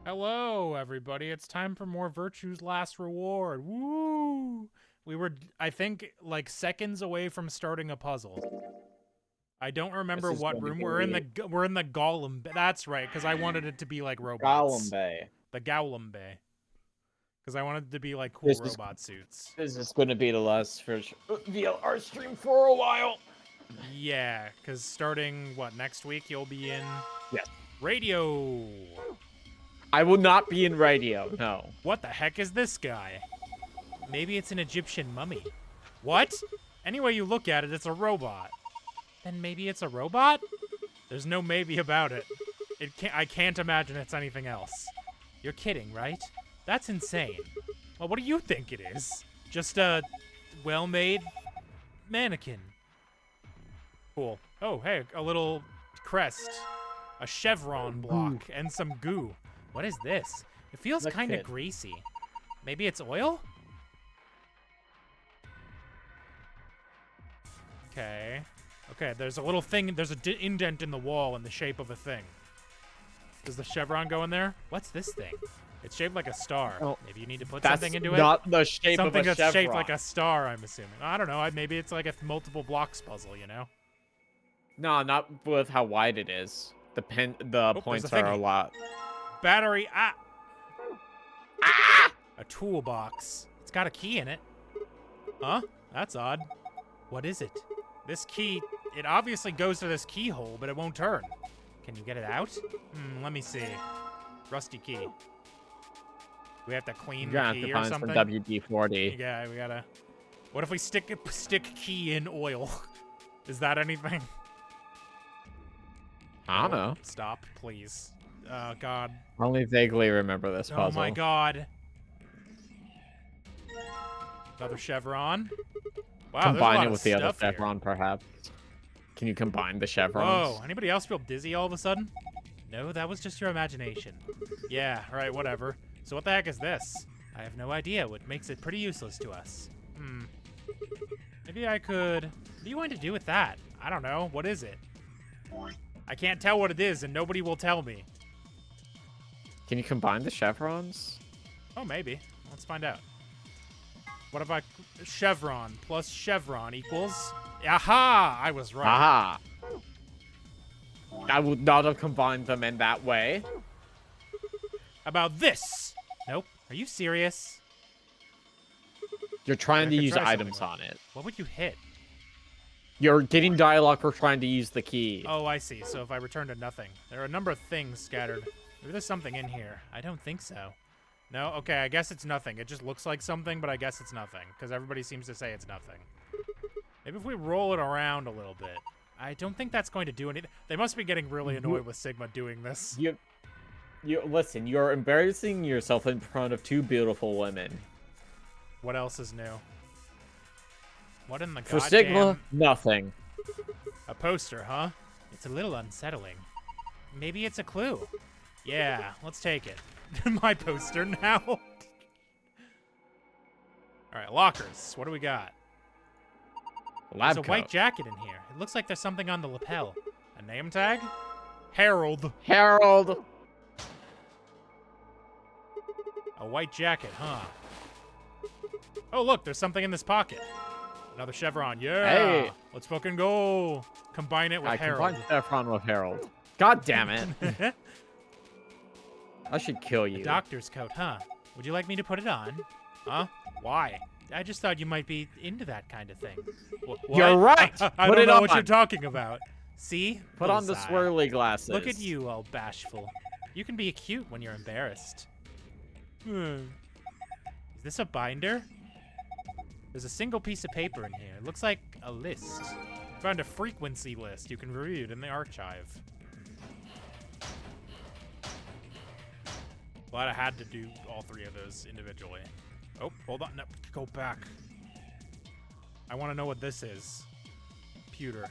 Hello, everybody. It's time for more Virtue's Last Reward. Woo! We were, I think, like seconds away from starting a puzzle. I don't remember what room we're in. We're in the Golem. That's right, because I wanted it to be like robots. Golem Bay. The Gowlem Bay. Because I wanted it to be like cool robot suits. This is going to be the last VLR stream for a while. Yeah, because starting what next week you'll be in. Yes. Radio. I will not be in radio. No. What the heck is this guy? Maybe it's an Egyptian mummy. What? Any way you look at it, it's a robot. Then maybe it's a robot? There's no maybe about it. I can't imagine it's anything else. You're kidding, right? That's insane. Well, what do you think it is? Just a well-made mannequin. Cool. Oh, hey, a little crest. A chevron block and some goo. What is this? It feels kind of greasy. Maybe it's oil? Okay. Okay, there's a little thing. There's an indent in the wall in the shape of a thing. Does the chevron go in there? What's this thing? It's shaped like a star. Oh, maybe you need to put something into it? That's not the shape of a chevron. Something that's shaped like a star, I'm assuming. I don't know. Maybe it's like a multiple blocks puzzle, you know? No, not with how wide it is. The points are a lot. Battery. A toolbox. It's got a key in it. Huh? That's odd. What is it? This key, it obviously goes to this keyhole, but it won't turn. Can you get it out? Let me see. Rusty key. We have to clean the key or something? WD-40. Yeah, we gotta... What if we stick key in oil? Is that anything? I don't know. Stop, please. Oh, God. I only vaguely remember this puzzle. Oh, my God. Another chevron. Wow, combine it with the other chevron, perhaps. Can you combine the chevrons? Whoa, anybody else feel dizzy all of a sudden? No, that was just your imagination. Yeah, right, whatever. So what the heck is this? I have no idea, what makes it pretty useless to us. Maybe I could... What do you want to do with that? I don't know. What is it? I can't tell what it is, and nobody will tell me. Can you combine the chevrons? Oh, maybe. Let's find out. What if I... Chevron plus chevron equals... Aha! I was right. Aha! I would not have combined them in that way. About this? Nope. Are you serious? You're trying to use items on it. What would you hit? You're getting dialogue for trying to use the key. Oh, I see. So if I return to nothing. There are a number of things scattered. Maybe there's something in here. I don't think so. No? Okay, I guess it's nothing. It just looks like something, but I guess it's nothing. Because everybody seems to say it's nothing. Maybe if we roll it around a little bit. I don't think that's going to do anything. They must be getting really annoyed with Sigma doing this. Listen, you're embarrassing yourself in front of two beautiful women. What else is new? What in the For Sigma, nothing. A poster, huh? It's a little unsettling. Maybe it's a clue. Yeah, let's take it. My poster now. All right, lockers. What do we got? Lab There's a white jacket in here. It looks like there's something on the lapel. A name tag? Harold. Harold. A white jacket, huh? Oh, look, there's something in this pocket. Another chevron. Yeah. Hey. Let's fucking go. Combine it with Harold. Combine chevron with Harold. God damn it. I should kill you. A doctor's coat, huh? Would you like me to put it on? Huh? Why? I just thought you might be into that kind of thing. What? You're right. I don't know what you're talking about. See? Put on the swirly glasses. Look at you, all bashful. You can be cute when you're embarrassed. Is this a binder? There's a single piece of paper in here. It looks like a list. I found a frequency list you can read in the archive. Glad I had to do all three of those individually. Oh, hold on. No, go back. I want to know what this is. Computer.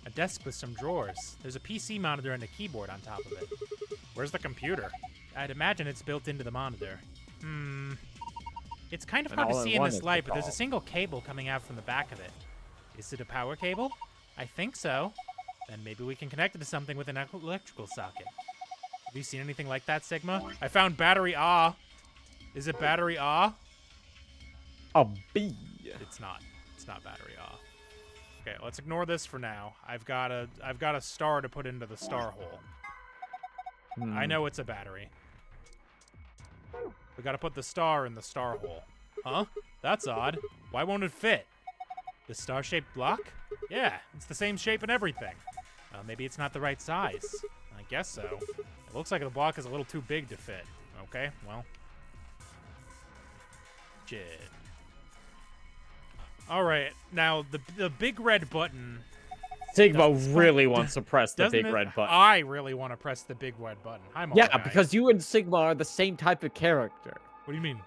A desk with some drawers. There's a PC monitor and a keyboard on top of it. Where's the computer? I'd imagine it's built into the monitor. It's kind of hard to see in this light, but there's a single cable coming out from the back of it. Is it a power cable? I think so. Then maybe we can connect it to something with an electrical socket. Have you seen anything like that, Sigma? I found battery ah. Is it battery ah? A bee. It's not. It's not battery ah. Okay, let's ignore this for now. I've got a star to put into the star hole. I know it's a battery. We gotta put the star in the star hole. Huh? That's odd. Why won't it fit? The star-shaped block? Yeah, it's the same shape and everything. Maybe it's not the right size. I guess so. It looks like the block is a little too big to fit. Okay, well. Shit. Alright, now the big red button... Sigma really wants to press the big red button. I really want to press the big red button. Yeah, because you and Sigma are the same type of character. What do you mean?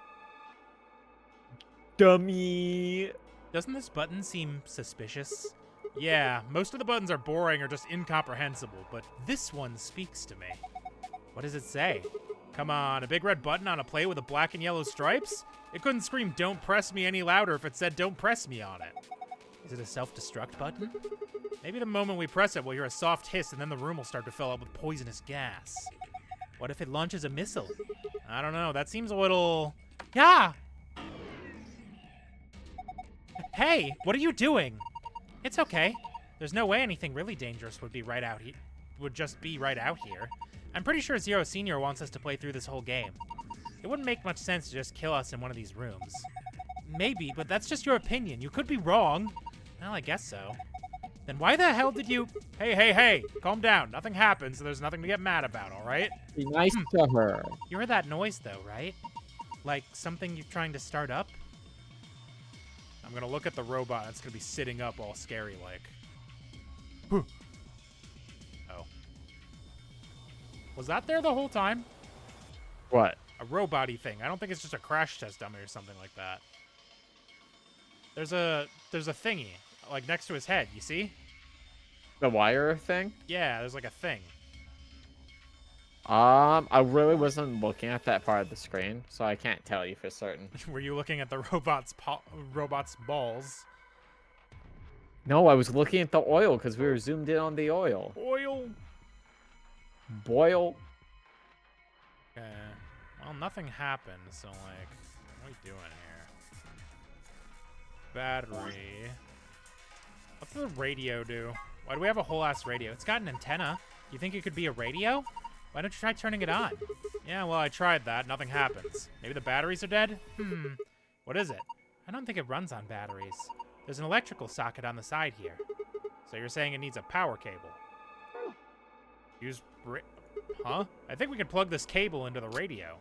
Dummy. Doesn't this button seem suspicious? Yeah, most of the buttons are boring or just incomprehensible, but this one speaks to me. What does it say? Come on, a big red button on a plate with a black and yellow stripes? It couldn't scream "Don't press me" any louder if it said "Don't press me" on it. Is it a self-destruct button? Maybe the moment we press it, we'll hear a soft hiss and then the room will start to fill up with poisonous gas. What if it launches a missile? I don't know, that seems a little... Yeah! Hey, what are you doing? It's okay. There's no way anything really dangerous would just be right out here. I'm pretty sure Zero Senior wants us to play through this whole game. It wouldn't make much sense to just kill us in one of these rooms. Maybe, but that's just your opinion. You could be wrong. Well, I guess so. Then why the hell did you... Hey, calm down. Nothing happened, so there's nothing to get mad about, all right? Be nice to her. You heard that noise, though, right? Like something you're trying to start up? I'm gonna look at the robot. It's gonna be sitting up all scary-like. Oh. Was that there the whole time? What? A robot-y thing. I don't think it's just a crash test dummy or something like that. There's a thingy, like next to his head, you see? The wire thing? Yeah, there's like a thing. I really wasn't looking at that part of the screen, so I can't tell you for certain. Were you looking at the robot's balls? No, I was looking at the oil because we were zoomed in on the oil. Oil. Boil. Okay. Well, nothing happened, so like, what are we doing here? Battery. What's the radio do? Why do we have a whole ass radio? It's got an antenna. You think it could be a radio? Why don't you try turning it on? Yeah, well, I tried that. Nothing happens. Maybe the batteries are dead? What is it? I don't think it runs on batteries. There's an electrical socket on the side here. So you're saying it needs a power cable? Use... Huh? I think we could plug this cable into the radio.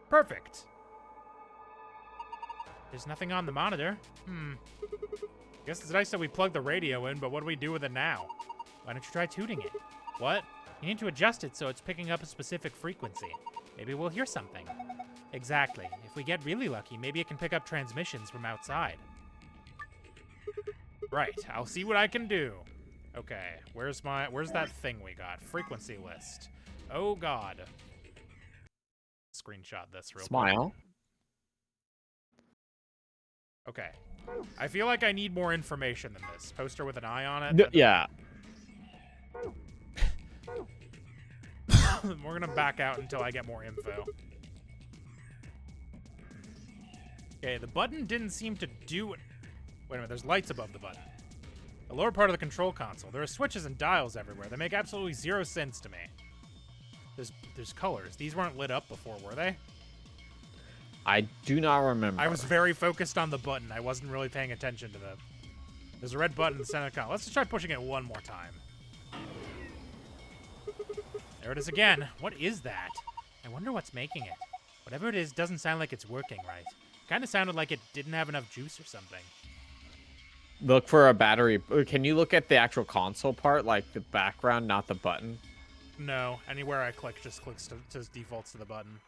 Perfect. There's nothing on the monitor. Guess it's nice that we plug the radio in, but what do we do with it now? Why don't you try tuning it? What? You need to adjust it so it's picking up a specific frequency. Maybe we'll hear something. Exactly. If we get really lucky, maybe it can pick up transmissions from outside. Right, I'll see what I can do. Okay, where's that thing we got? Frequency list. Oh god. Screenshot this real quick. Smile. Okay. I feel like I need more information than this. Poster with an eye on it? No, yeah. We're gonna back out until I get more info. Okay, the button didn't seem to do it. Wait a minute, there's lights above the button. The lower part of the control console. There are switches and dials everywhere. They make absolutely zero sense to me. There's colors. These weren't lit up before, were they? I do not remember. I was very focused on the button. I wasn't really paying attention to the... There's a red button in the center console. Let's just try pushing it one more time. There it is again. What is that? I wonder what's making it. Whatever it is doesn't sound like it's working right. Kind of sounded like it didn't have enough juice or something. Look for a battery. Can you look at the actual console part, like the background, not the button? No. Anywhere I click just defaults to the button.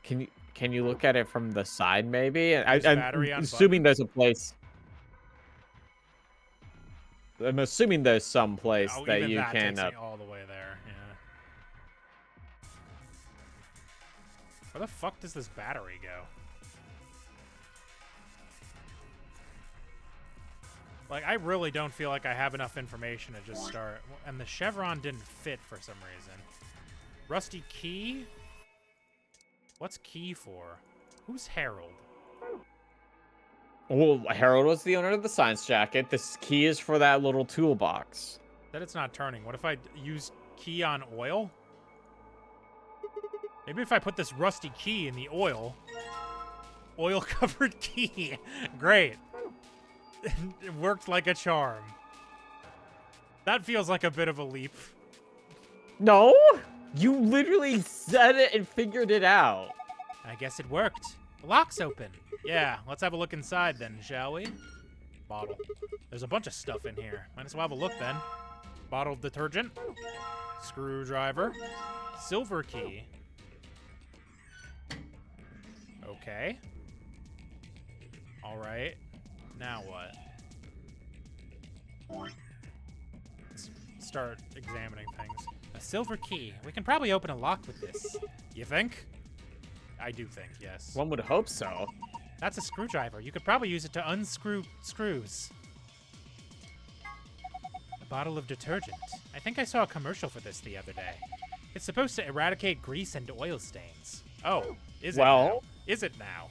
Can you look at it from the side, maybe? I'm assuming there's a place. I'm assuming there's some place that you can. Takes me all the way there. Yeah. Where the fuck does this battery go? Like, I really don't feel like I have enough information to just start. And the chevron didn't fit for some reason. Rusty key? What's key for? Who's Harold? Well, Harold was the owner of the science jacket. This key is for that little toolbox. That it's not turning. What if I use key on oil? Maybe if I put this rusty key in the oil. Oil-covered key. Great. It worked like a charm. That feels like a bit of a leap. No! You literally said it and figured it out. I guess it worked. The lock's open. Yeah, let's have a look inside then, shall we? Bottle. There's a bunch of stuff in here. Might as well have a look then. Bottle of detergent. Screwdriver. Silver key. Okay. Alright. Now what? Let's start examining things. A silver key. We can probably open a lock with this. You think? I do think, yes. One would hope so. That's a screwdriver. You could probably use it to unscrew screws. A bottle of detergent. I think I saw a commercial for this the other day. It's supposed to eradicate grease and oil stains. Oh, is it now? Is it now?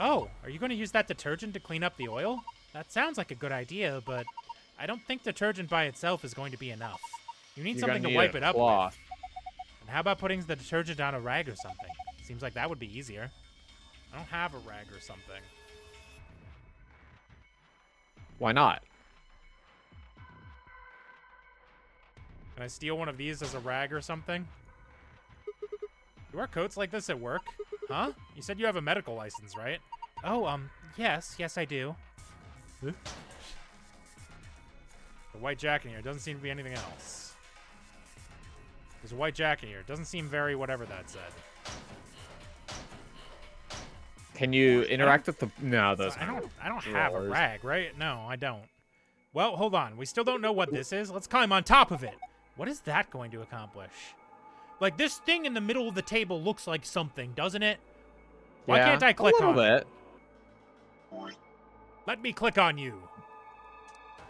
Oh, are you going to use that detergent to clean up the oil? That sounds like a good idea, but I don't think detergent by itself is going to be enough. You need something to wipe it up with. And how about putting the detergent on a rag or something? Seems like that would be easier. I don't have a rag or something. Why not? Can I steal one of these as a rag or something? You wear coats like this at work? Huh? You said you have a medical license, right? Oh, yes. Yes, I do. Huh? The white jacket here. Doesn't seem to be anything else. There's a white jacket here. Doesn't seem very whatever that said. Can you interact with the... No, those I don't have a rag, right? No, I don't. Well, hold on. We still don't know what this is. Let's climb on top of it. What is that going to accomplish? Like, this thing in the middle of the table looks like something, doesn't it? Why can't I click on it? Let me click on you.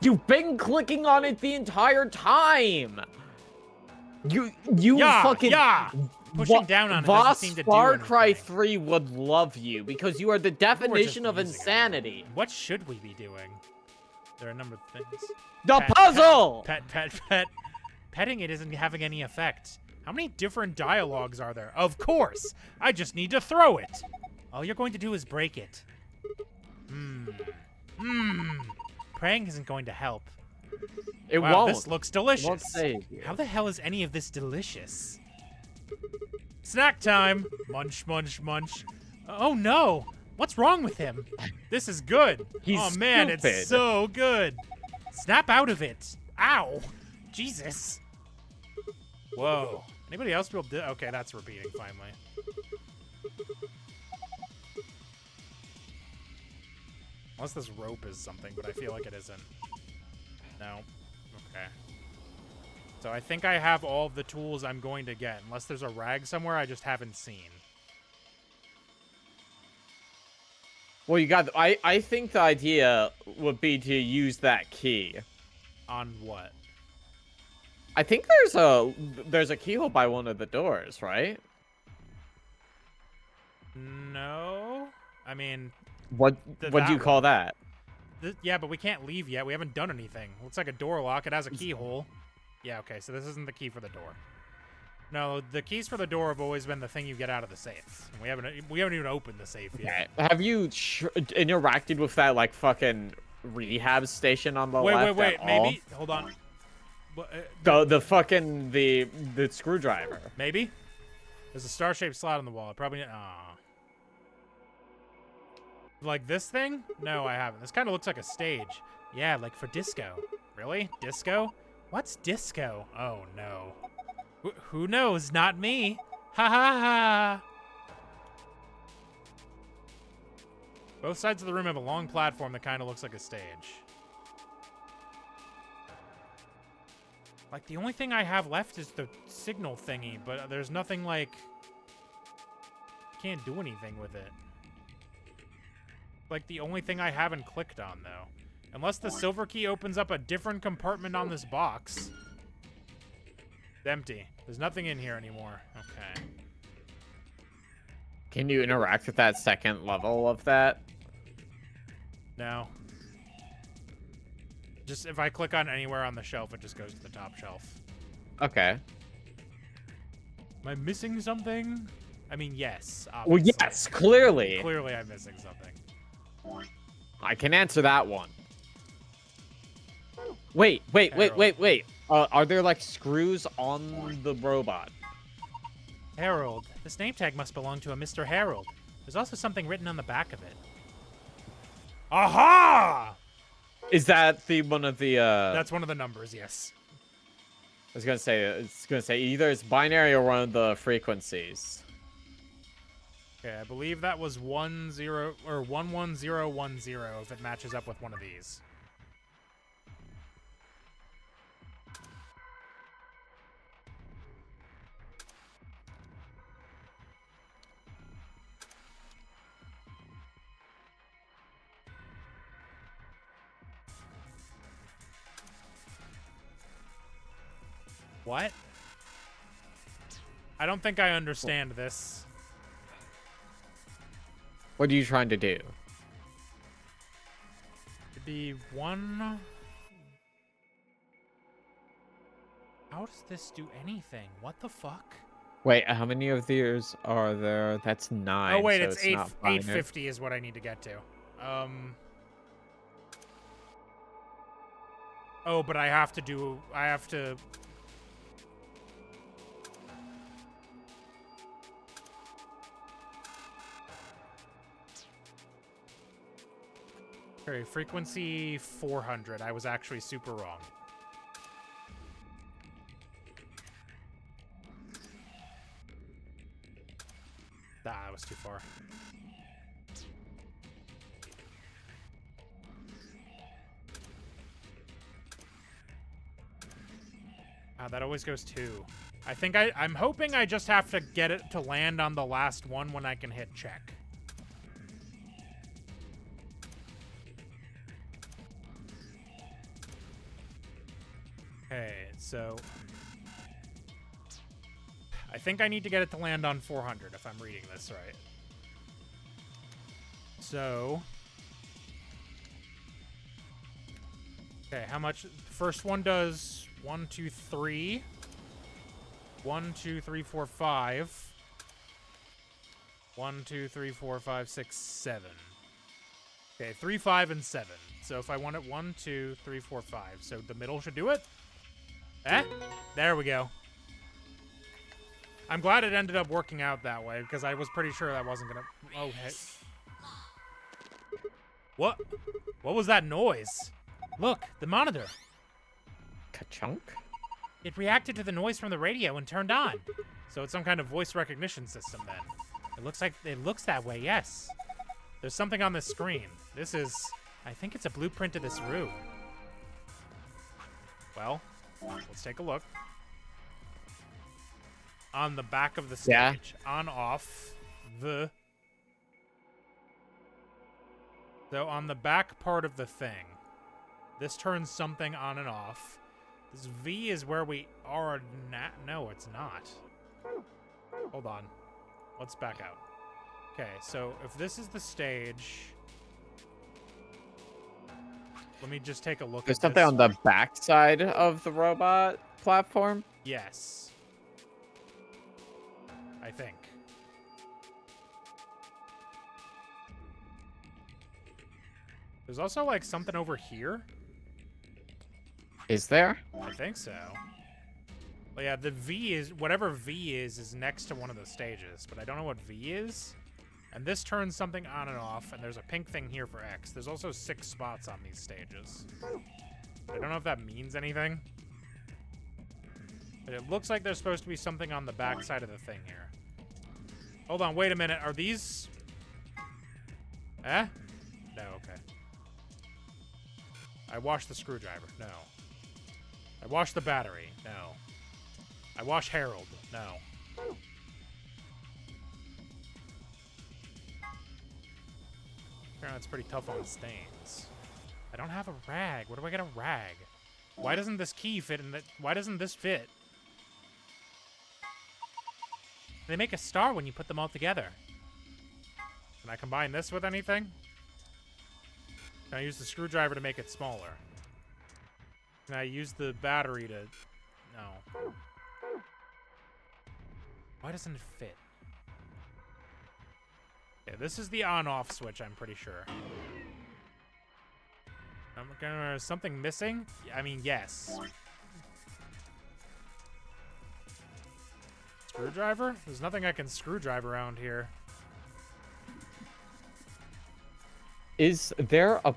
You've been clicking on it the entire time. You fucking... Yeah! Pushing down on it doesn't seem to do Far anything. Cry 3 would love you because you are the definition of insanity. What should we be doing? There are a number of things. The puzzle! Pet. Petting it isn't having any effect. How many different dialogues are there? Of course! I just need to throw it. All you're going to do is break it. Praying isn't going to help. It wow, won't. This looks delicious. It won't save you. How the hell is any of this delicious? Snack time. Munch, munch, munch. Oh no! What's wrong with him? This is good. Oh man, stupid. it's so good. Snap out of it. Ow. Jesus. Whoa. Anybody else feel... Okay, that's repeating finally. Unless this rope is something, but I feel like it isn't. No. Okay. So I think I have all of the tools I'm going to get. Unless there's a rag somewhere I just haven't seen. Well, you got... I think the idea would be to use that key. On what? I think there's a keyhole by one of the doors, right? No. I mean... What do you call that? Yeah, but we can't leave yet. We haven't done anything. Looks like a door lock. It has a keyhole. Yeah, okay, so this isn't the key for the door. No, the keys for the door have always been the thing you get out of the safe. We haven't even opened the safe yet. Okay. Have you interacted with that, like, fucking rehab station on the left Wait, at all? maybe? Hold on. The screwdriver. Maybe? There's a star-shaped slot on the wall. I probably... Like this thing? No, I haven't. This kind of looks like a stage. Yeah, like for disco. Really? Disco? What's disco? Oh, no. Who knows? Not me. Ha ha ha. Both sides of the room have a long platform that kind of looks like a stage. Like, the only thing I have left is the signal thingy, but there's nothing like... Can't do anything with it. like the only thing I haven't clicked on, though. Unless the silver key opens up a different compartment on this box. It's empty. There's nothing in here anymore. Okay. Can you interact with that second level of that? No. Just if I click on anywhere on the shelf, it just goes to the top shelf. Okay. Am I missing something? I mean, yes, Well, obviously. yes, clearly. Clearly I'm missing something. I can answer that one. Wait. Are there like screws on the robot? Harold. This name tag must belong to a Mr. Harold. There's also something written on the back of it. Aha! Is that the one of the That's one of the numbers, yes. I was gonna say either it's binary or one of the frequencies. Okay, I believe that was 10 or 11010 if it matches up with one of these. What? I don't think I understand this. What are you trying to do? It'd be one... How does this do anything? What the fuck? Wait, how many of these are there? That's 9. Oh wait, so it's not binary. 850 is what I need to get to. Oh, but I have to... Okay, frequency 400. I was actually super wrong. That was too far. That always goes 2. I think I'm hoping I just have to get it to land on the last one when I can hit check. Okay, so I think I need to get it to land on 400 if I'm reading this right. So, okay, how much? First one does 1, 2, 3. 1, 2, 3, 4, 5. 1, 2, 3, 4, 5, 6, 7. Okay, 3, 5, and 7. So if I want it 1, 2, 3, 4, 5. So the middle should do it? Eh? There we go. I'm glad it ended up working out that way, because I was pretty sure that wasn't gonna... Oh, hey. What? What was that noise? Look, the monitor. Ka-chunk? It reacted to the noise from the radio and turned on. So it's some kind of voice recognition system then. It looks that way, yes. There's something on this screen. This is... I think it's a blueprint to this room. Well, let's take a look. On the back of the stage. Yeah. On, off, the... So on the back part of the thing, this turns something on and off. This V is where we are now. No, it's not. Hold on. Let's back out. Okay, so if this is the stage... Let me just take a look There's at something this. on the back side of the robot platform? Yes. I think. There's also, like, something over here. Is there? I think so. Well, yeah, the V is... Whatever V is next to one of the stages. But I don't know what V is. And this turns something on and off. And there's a pink thing here for X. There's also 6 spots on these stages. I don't know if that means anything. But it looks like there's supposed to be something on the back side of the thing here. Hold on, wait a minute. Are these... Eh? No, okay. I washed the screwdriver. No. I washed the battery. No. I washed Harold. No. Apparently it's pretty tough on stains. I don't have a rag. Where do I get a rag? Why doesn't this key fit in the... Why doesn't this fit? They make a star when you put them all together. Can I combine this with anything? Can I use the screwdriver to make it smaller? Can I use the battery to... No. Why doesn't it fit? Yeah, this is the on-off switch, I'm pretty sure. Something missing? I mean, yes. Screwdriver? There's nothing I can screwdrive around here. Is there a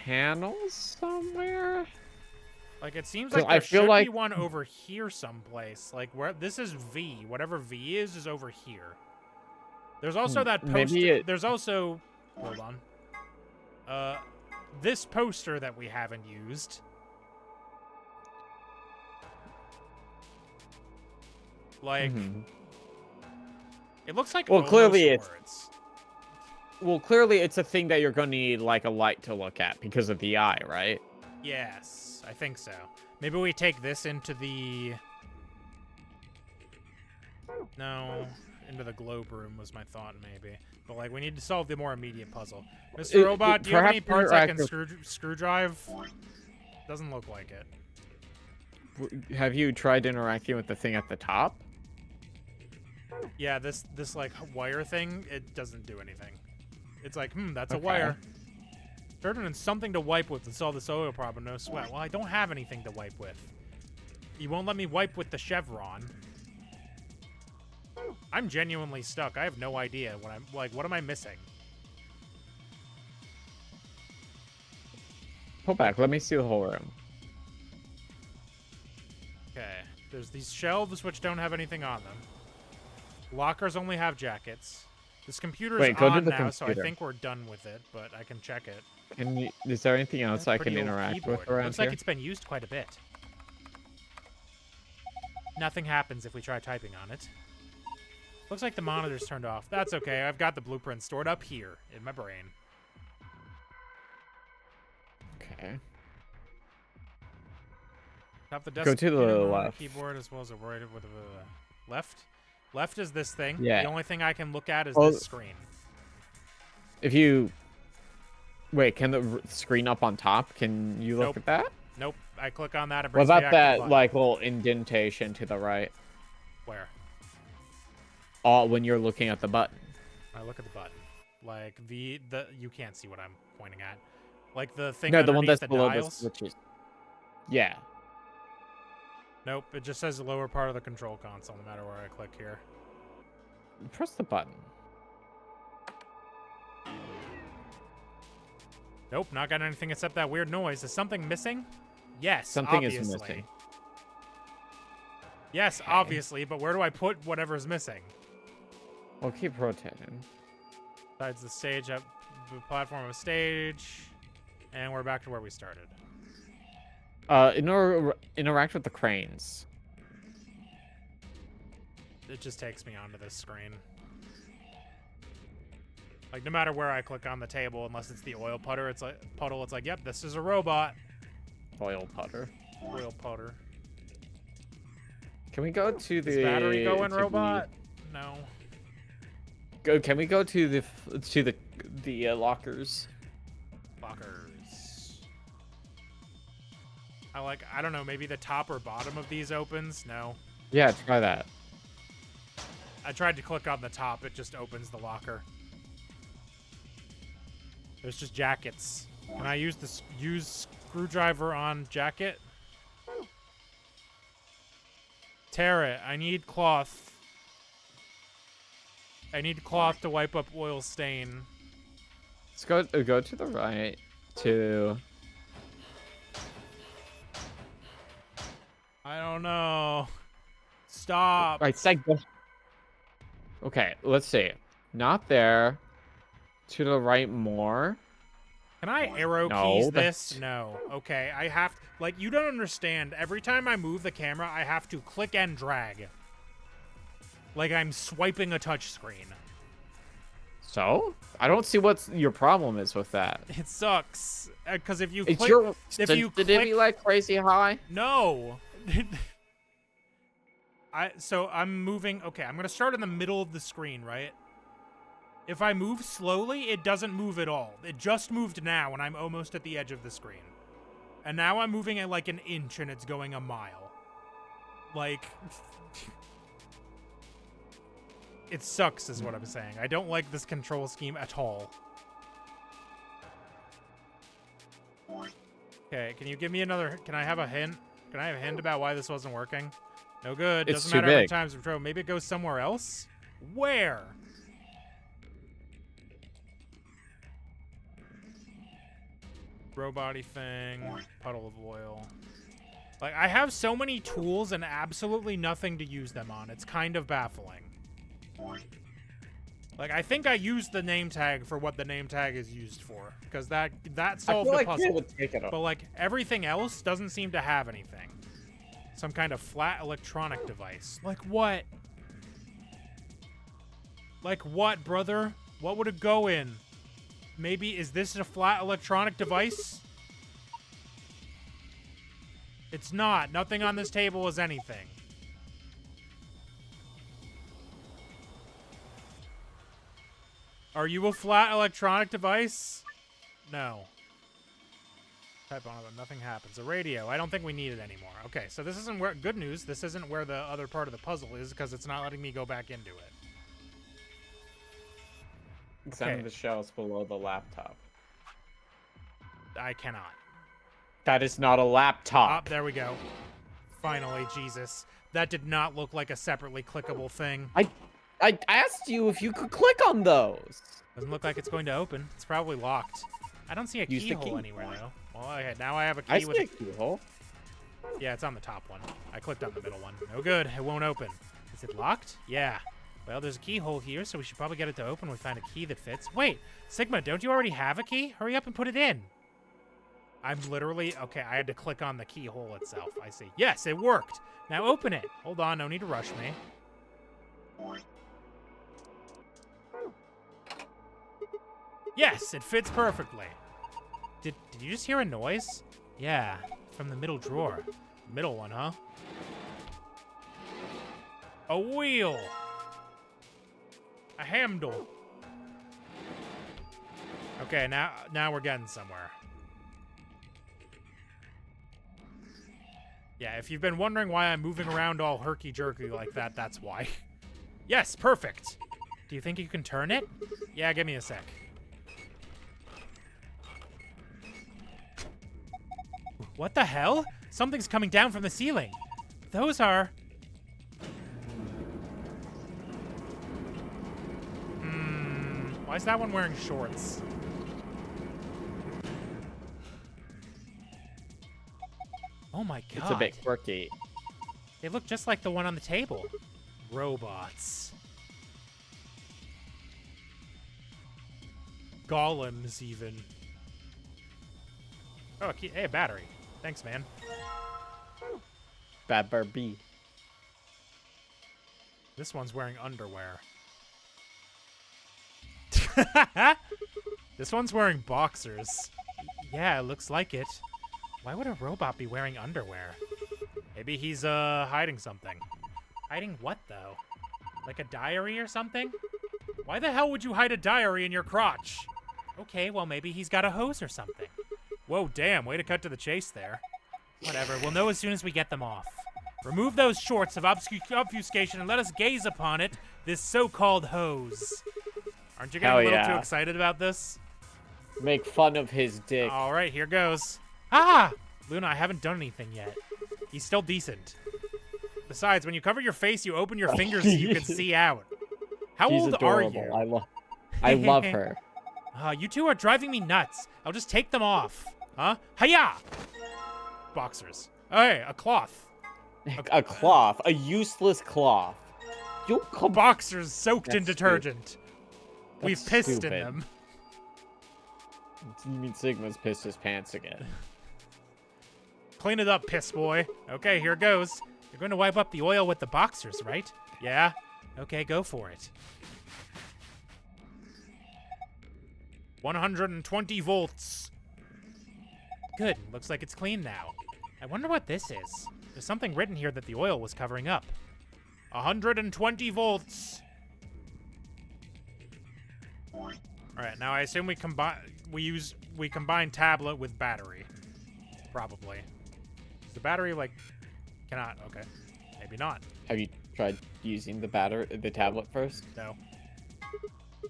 panel somewhere? Like, it seems like there should be one over here someplace. Like, where this is V. Whatever V is over here. There's also that poster. There's also... Hold on. This poster that we haven't used. Like... It looks like clearly words. Well, clearly it's a thing that you're going to need, like, a light to look at because of the eye, right? Yes, I think so. Maybe we take this into the... No, into the globe room was my thought, maybe. But, like, we need to solve the more immediate puzzle. Mr. Robot, do you have any parts I can screwdrive? Doesn't look like it. Have you tried interacting with the thing at the top? Yeah, this like, wire thing, it doesn't do anything. It's like, that's a wire. Turn it in something to wipe with to solve this oil problem, no sweat. Well, I don't have anything to wipe with. You won't let me wipe with the chevron. I'm genuinely stuck. I have no idea what I'm like. What am I missing? Pull back. Let me see the whole room. Okay. There's these shelves which don't have anything on them. Lockers only have jackets. This computer's on now, so I think we're done with it, but I can check it. Is there anything else I can interact with around Looks like it's been used quite a bit. Nothing happens if we try typing on it. Looks like the monitor's turned off. That's okay. I've got the blueprint stored up here in my brain. Okay. Top the desk. Go to the left. Keyboard as well as a right with the left. Left is this thing. Yeah. The only thing I can look at is this screen. If you... Wait, can the screen up on top? Can you look at that? Nope. I click on that. It What brings me about back that, to the like, little indentation to the right? Where? When you're looking at the button. I look at the button. Like, the you can't see what I'm pointing at. Like, the thing No, the one that's below dials? the switches. Yeah. Nope, it just says the lower part of the control console no matter where I click here. Press the button. Nope, not got anything except that weird noise. Is something missing? Yes, Something obviously. is missing. Yes, obviously, but where do I put whatever's missing? Well, keep rotating. Besides the stage up, the platform of stage, and we're back to where we started. Interact with the cranes. It just takes me onto this screen. Like, no matter where I click on the table, unless it's the oil puddle, it's like, yep, this is a robot. Oil putter. Oil putter. Can we go to the... Is battery going robot? No. Can we go to the lockers? Lockers. I don't know, maybe the top or bottom of these opens? No. Yeah, try that. I tried to click on the top, it just opens the locker. There's just jackets. Can I use screwdriver on jacket? Tear it. I need cloth. I need cloth to wipe up oil stain. Let's go to the right to... I don't know. Stop. Right, go. Okay, let's see. Not there. To the right more. Can I arrow keys this? No. Okay, I have... Like, you don't understand. Every time I move the camera, I have to click and drag. Like I'm swiping a touch screen. So? I don't see what's your problem is with that. It sucks. Because if you It's click... your if you sensitivity click... like crazy high? No! So I'm moving... Okay, I'm going to start in the middle of the screen, right? If I move slowly, it doesn't move at all. It just moved now, and I'm almost at the edge of the screen. And now I'm moving at like an inch, and it's going a mile. Like... It sucks, is what I'm saying. I don't like this control scheme at all. Okay, can you give me another... Can I have a hint? Can I have a hint about why this wasn't working? No good. It's Doesn't too matter how many big. times we throw. Maybe it goes somewhere else? Where? Robot-y thing. Puddle of oil. Like, I have so many tools and absolutely nothing to use them on. It's kind of baffling. Like, I think I used the name tag for what the name tag is used for. Because that solved the puzzle. Would take it But, like, everything else doesn't seem to have anything. Some kind of flat electronic device. Like what? Like what, brother? What would it go in? Maybe, is this a flat electronic device? It's not. Nothing on this table is anything. Are you a flat electronic device? No. Type on it, nothing happens. A radio. I don't think we need it anymore. Okay, so this isn't where... Good news, this isn't where the other part of the puzzle is, because it's not letting me go back into it. Examine the shelves below the laptop. I cannot. That is not a laptop. Oh, there we go. Finally, Jesus. That did not look like a separately clickable thing. I asked you if you could click on those. Doesn't look like it's going to open. It's probably locked. I don't see a Use the keyhole key. anywhere, though. Well, okay, now I have a key I with see a keyhole. Yeah, it's on the top one. I clicked on the middle one. No good. It won't open. Is it locked? Yeah. Well, there's a keyhole here, so we should probably get it to open. We find a key that fits. Wait, Sigma, don't you already have a key? Hurry up and put it in. I'm literally... Okay, I had to click on the keyhole itself. I see. Yes, it worked. Now open it. Hold on, no need to rush me. Yes, it fits perfectly. Did you just hear a noise? Yeah, from the middle drawer. Middle one, huh? A wheel. A handle. Okay, now we're getting somewhere. Yeah, if you've been wondering why I'm moving around all herky-jerky like that, that's why. Yes, perfect. Do you think you can turn it? Yeah, give me a sec. What the hell? Something's coming down from the ceiling. Those are... Why is that one wearing shorts? Oh my god. It's a bit quirky. They look just like the one on the table. Robots. Golems, even. Oh, hey, a battery. Thanks, man. Bad Barbie. This one's wearing underwear. This one's wearing boxers. Yeah, it looks like it. Why would a robot be wearing underwear? Maybe he's, hiding something. Hiding what, though? Like a diary or something? Why the hell would you hide a diary in your crotch? Okay, well, maybe he's got a hose or something. Whoa, damn, way to cut to the chase there. Whatever, we'll know as soon as we get them off. Remove those shorts of obfuscation and let us gaze upon it, this so-called hose. Aren't you getting a little too excited about this? Make fun of his dick. All right, here goes. Ah! Luna, I haven't done anything yet. He's still decent. Besides, when you cover your face, you open your fingers so you can see out. How She's old adorable. are you? I love her. You two are driving me nuts. I'll just take them off. Huh? Hiya! Boxers. Hey, a cloth. A cloth. A useless cloth. Boxers soaked in detergent. We've pissed stupid. in them. You mean Sigma's pissed his pants again? Clean it up, piss boy. Okay, here goes. You're going to wipe up the oil with the boxers, right? Yeah? Okay, go for it. 120 volts. Good. Looks like it's clean now. I wonder what this is. There's something written here that the oil was covering up. 120 volts. All right, now I assume we combine tablet with battery. Probably. Is the battery like cannot? Okay. Maybe not. Have you tried using the tablet first? No.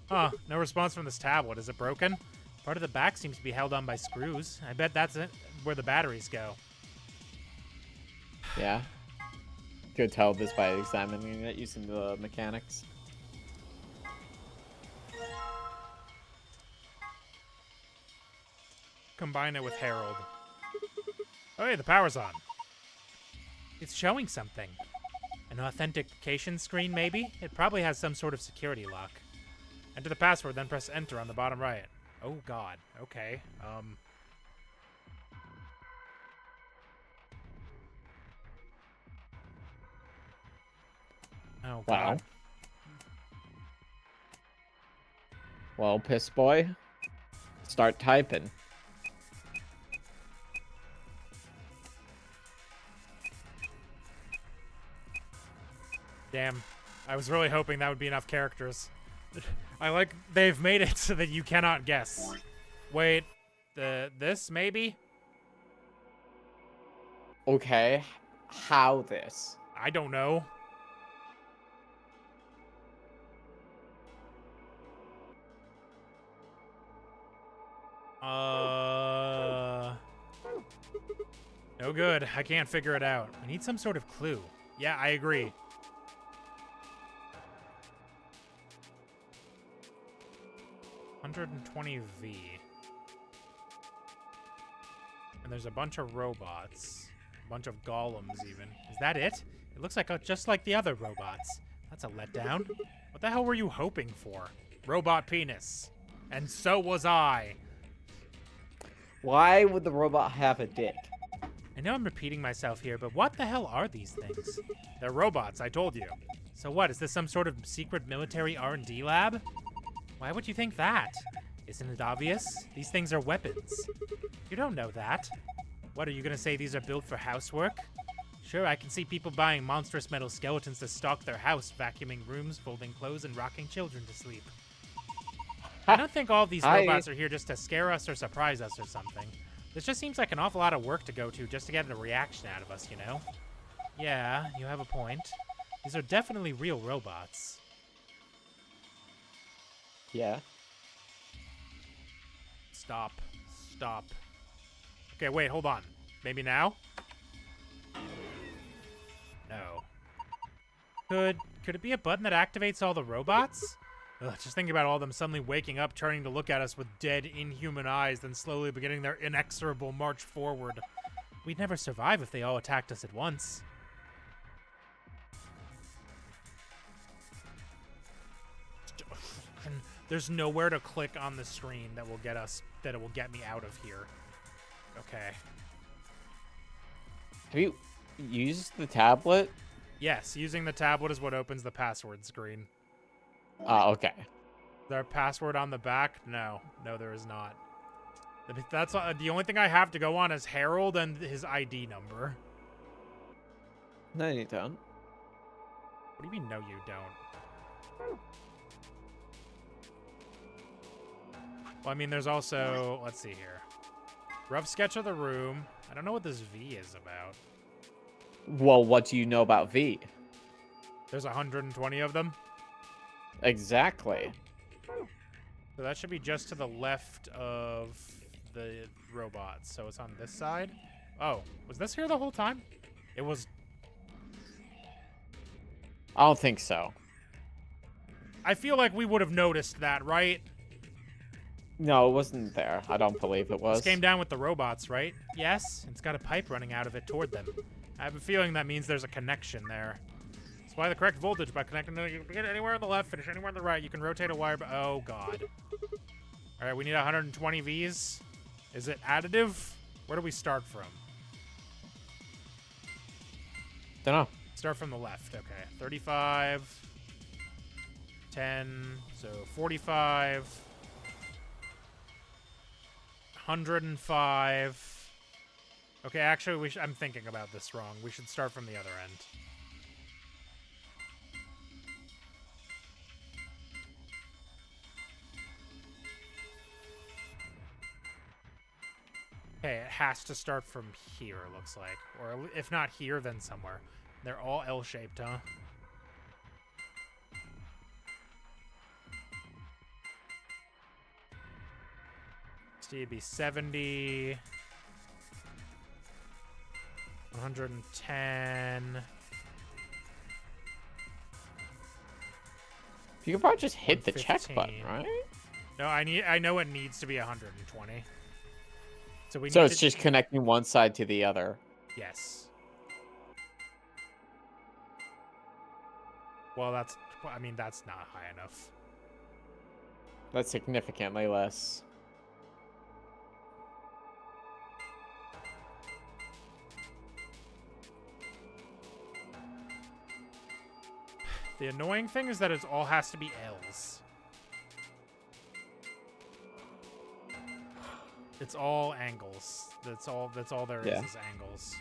Huh, no response from this tablet. Is it broken? Part of the back seems to be held on by screws. I bet that's it, where the batteries go. Yeah. Could tell this by examining it using the mechanics. Combine it with Harold. Oh, hey, the power's on. It's showing something. An authentication screen, maybe? It probably has some sort of security lock. Enter the password, then press enter on the bottom right. Oh, God. Okay. Oh, God. Wow. Well, piss boy, start typing. Damn. I was really hoping that would be enough characters. They've made it so that you cannot guess. Wait, this maybe? Okay, how this? I don't know. No good. I can't figure it out. We need some sort of clue. Yeah, I agree. $120V. And there's a bunch of robots. A bunch of golems, even. Is that it? It looks like just like the other robots. That's a letdown. What the hell were you hoping for? Robot penis. And so was I. Why would the robot have a dick? I know I'm repeating myself here, but what the hell are these things? They're robots, I told you. So what, is this some sort of secret military R&D lab? Why would you think that? Isn't it obvious? These things are weapons. You don't know that. What, are you gonna say these are built for housework? Sure, I can see people buying monstrous metal skeletons to stock their house, vacuuming rooms, folding clothes, and rocking children to sleep. I don't think all of these robots are here just to scare us or surprise us or something. This just seems like an awful lot of work to go to just to get a reaction out of us, you know? Yeah, you have a point. These are definitely real robots. Yeah. Stop. Stop. Okay, wait, hold on. Maybe now? No. Could it be a button that activates all the robots? Ugh, just thinking about all of them suddenly waking up, turning to look at us with dead, inhuman eyes, then slowly beginning their inexorable march forward. We'd never survive if they all attacked us at once. There's nowhere to click on the screen that will get me out of here. Okay. Have you used the tablet? Yes, using the tablet is what opens the password screen. Oh, okay. Is there a password on the back? No. No, there is not. That's the only thing I have to go on is Harold and his ID number. No, you don't. What do you mean, no, you don't? Well, I mean, there's also... Let's see here. Rough sketch of the room. I don't know what this V is about. Well, what do you know about V? There's 120 of them? Exactly. So that should be just to the left of the robots. So it's on this side? Oh, was this here the whole time? It was... I don't think so. I feel like we would have noticed that, right? No, it wasn't there. I don't believe it was. This came down with the robots, right? Yes, it's got a pipe running out of it toward them. I have a feeling that means there's a connection there. Supply the correct voltage by connecting to you can get anywhere on the left, finish anywhere on the right. You can rotate a wire, but oh god. All right, we need 120 Vs. Is it additive? Where do we start from? Don't know. Start from the left. Okay, 35, 10, so 45. 105. Okay, actually, I'm thinking about this wrong. We should start from the other end. Okay, it has to start from here, it looks like. Or if not here, then somewhere. They're all L-shaped, huh? So it'd be 70... 110... You could probably just hit the check button, right? No, I know it needs to be 120. So we So need it's just connecting one side to the other. Yes. Well, that's not high enough. That's significantly less. The annoying thing is that it all has to be L's. It's all angles. That's all there is angles.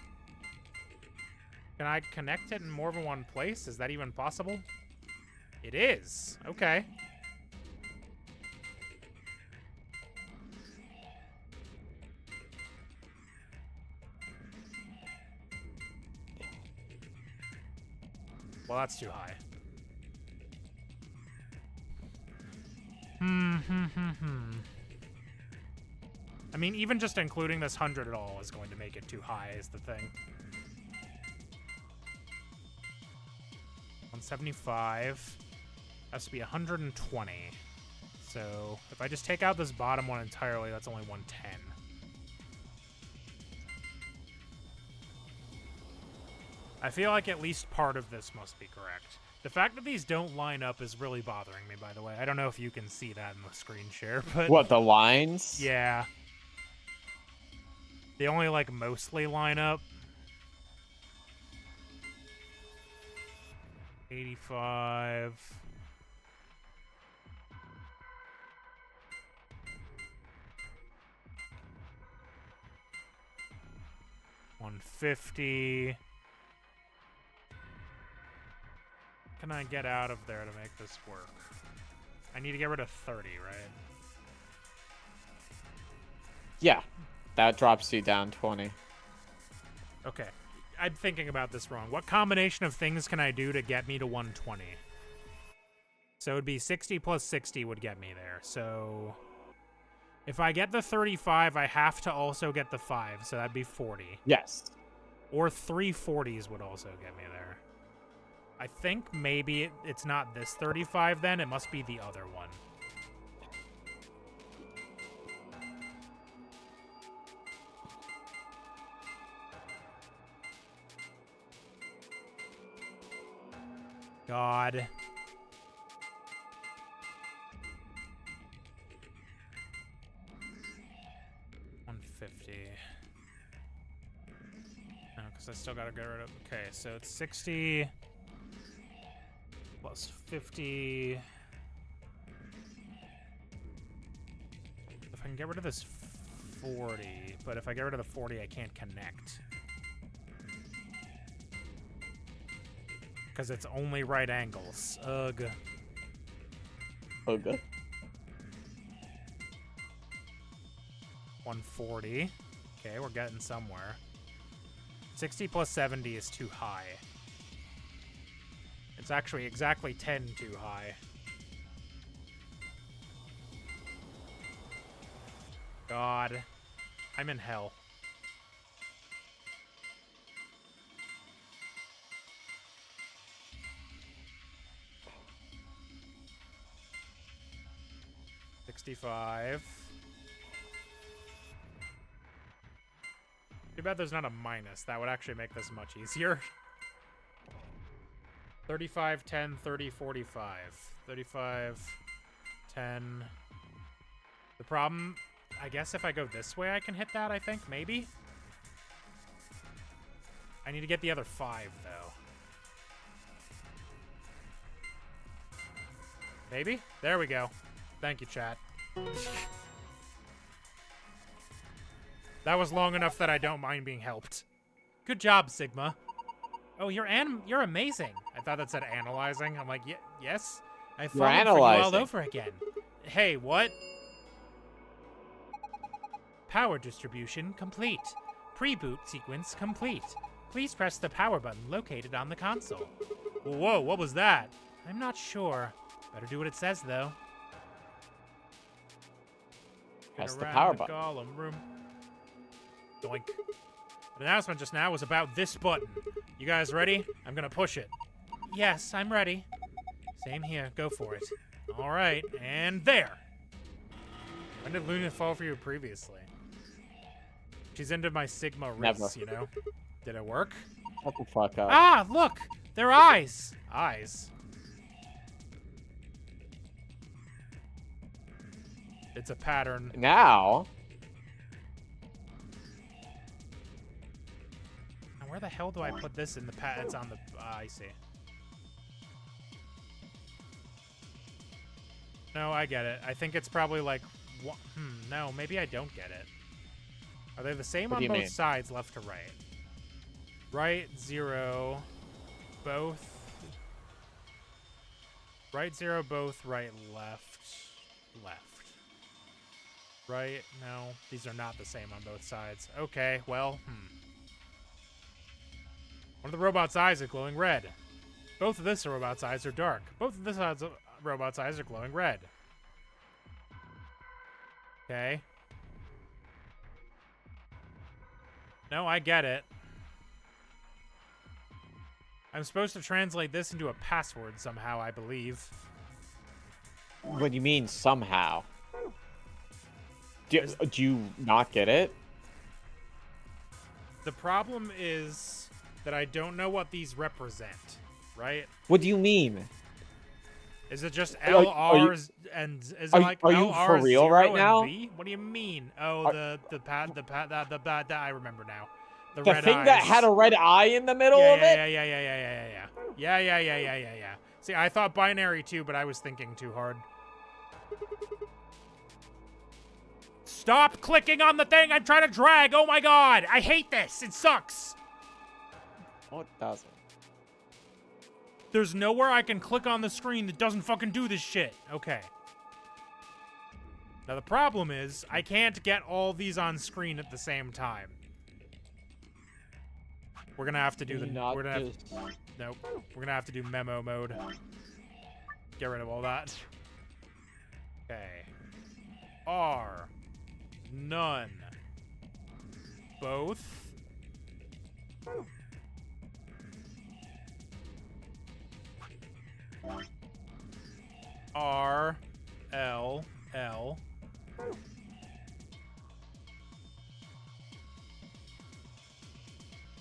Can I connect it in more than one place? Is that even possible? It is. Okay. Well, that's too high. I mean, even just including this 100 at all is going to make it too high, is the thing. 175 has to be 120. So if I just take out this bottom one entirely, that's only 110. I feel like at least part of this must be correct. The fact that these don't line up is really bothering me, by the way. I don't know if you can see that in the screen share, but... What, the lines? Yeah. They only, like, mostly line up. 85... 150... Can I get out of there to make this work? I need to get rid of 30, right? Yeah. That drops you down 20. Okay. I'm thinking about this wrong. What combination of things can I do to get me to 120? So it would be 60 plus 60 would get me there. So if I get the 35, I have to also get the 5. So that'd be 40. Yes. Or 3 40s would also get me there. I think maybe it's not this 35 then. It must be the other one. God. No, because I still gotta get rid of... Okay, so it's 60... plus 50... If I can get rid of this 40, but if I get rid of the 40, I can't connect. Because it's only right angles. Ugh. Ugh. 140. Okay, we're getting somewhere. 60 plus 70 is too high. It's actually exactly 10 too high. God. I'm in hell. $65. Too bad there's not a minus. That would actually make this much easier. 35, 10, 30, 45. 35, 10. The problem, I guess if I go this way, I can hit that, I think, maybe? I need to get the other 5, though. Maybe? There we go. Thank you, chat. That was long enough that I don't mind being helped. Good job, Sigma. Oh, you're amazing. I thought that said analyzing. I'm like, yes. I fallen for you all over again. Hey, what? Power distribution complete. Pre-boot sequence complete. Please press the power button located on the console. Whoa, what was that? I'm not sure. Better do what it says, though. Press the power button. Golem room. Doink. The announcement just now was about this button. You guys ready? I'm gonna push it. Yes, I'm ready. Same here. Go for it. All right, and there. When did Luna fall for you previously? She's into my Sigma wrists, you know? Did it work? Shut the fuck up. Ah, look! They're eyes! Eyes. It's a pattern. Now... Now where the hell do I put this in the It's on the... I see. No, I get it. I think it's probably like... no, maybe I don't get it. Are they the same on both sides, left to right? Right, 0, both. Right, 0, both, right, left, left. Right, no, these are not the same on both sides. Okay, well, One of the robot's eyes are glowing red. Both of this robot's eyes are dark. Both of this robot's eyes are glowing red. Okay. No, I get it. I'm supposed to translate this into a password somehow, I believe. What do you mean, somehow? Do you not get it? The problem is that I don't know what these represent, right? What do you mean? Is it just LRs and is it like are you LR for real right now? B? What do you mean? Oh, the I remember now. The red thing eyes. That had a red eye in the middle of it? Yeah. See, I thought binary too, but I was thinking too hard. Stop clicking on the thing I'm trying to drag. Oh my god. I hate this. It sucks. Oh, it doesn't. There's nowhere I can click on the screen that doesn't fucking do this shit. Okay. Now the problem is, I can't get all these on screen at the same time. We're gonna have to do nope. We're gonna have to do memo mode. Get rid of all that. Okay. R. None. Both. R. L. L.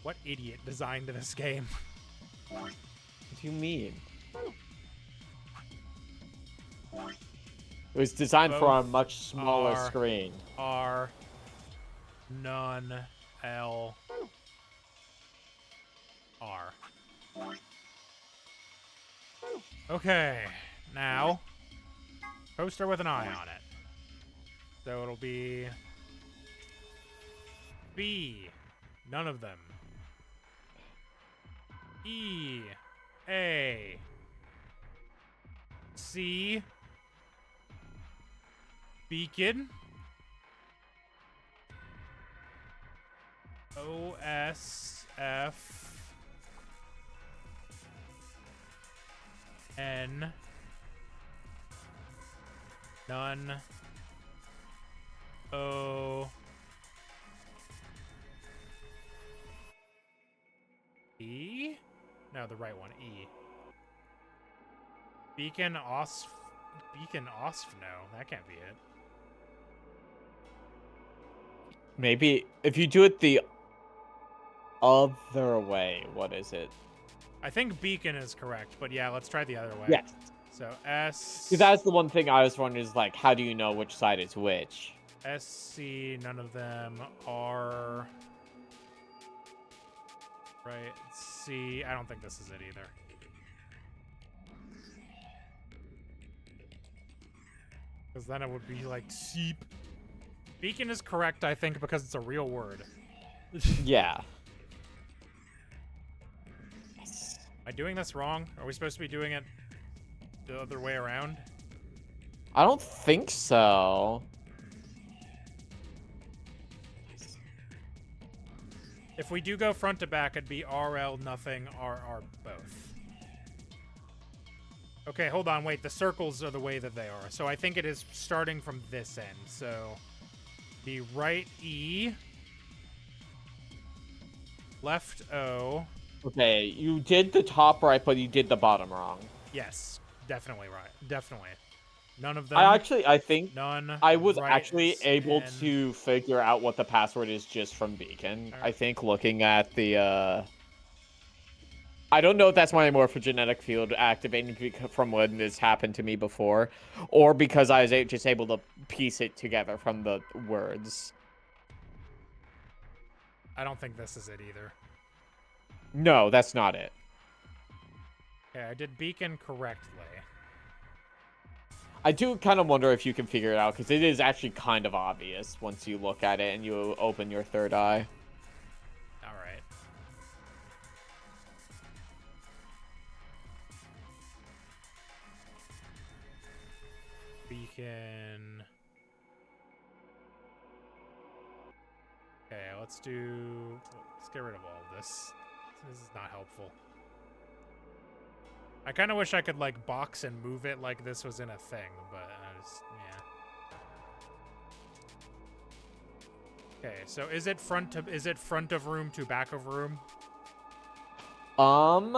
What idiot designed this game? What do you mean? It was designed for a much smaller screen. R. None. L. R. Okay. Now, poster with an eye on it. So it'll be B. None of them. E. A. C. Beacon. O. S. F. N. None. O. E? No, the right one. E. Beacon Osf. Beacon Osf? No, that can't be it. Maybe if you do it the other way, what is it? I think Beacon is correct, but yeah, let's try the other way. Yes. So S. Because that's the one thing I was wondering is like, how do you know which side is which? SC, none of them. R. Right. C. I don't think this is it either. Because then it would be like Seep. Beacon is correct, I think, because it's a real word. Yeah. Am I doing this wrong? Are we supposed to be doing it the other way around? I don't think so. If we do go front to back, it'd be RL nothing, RR both. Okay, hold on, wait. The circles are the way that they are. So I think it is starting from this end. So the right E, left O. Okay, you did the top right, but you did the bottom wrong. Yes, definitely right. Definitely. None of them. I think None. I was Right, actually able and... to figure out what the password is just from Beacon. All I right. think looking at the, I don't know if that's my morphogenetic field activating from when this happened to me before, or because I was just able to piece it together from the words. I don't think this is it either. No, that's not it. Okay, I did Beacon correctly. I do kind of wonder if you can figure it out, because it is actually kind of obvious once you look at it and you open your third eye. All right. Beacon. Okay, let's get rid of all of this. This is not helpful. I kind of wish I could, like, box and move it like this was in a thing, but yeah. Okay, so is it front of room to back of room? I'm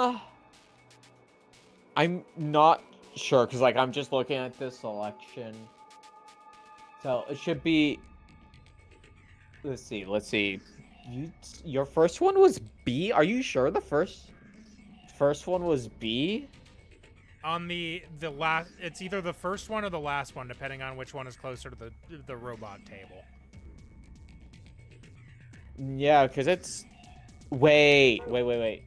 not sure, because, like, I'm just looking at this selection. So, it should be... Let's see. Your first one was B? Are you sure the first one was B? On the last, it's either the first one or the last one, depending on which one is closer to the robot table. Yeah, because it's... Wait. I mean,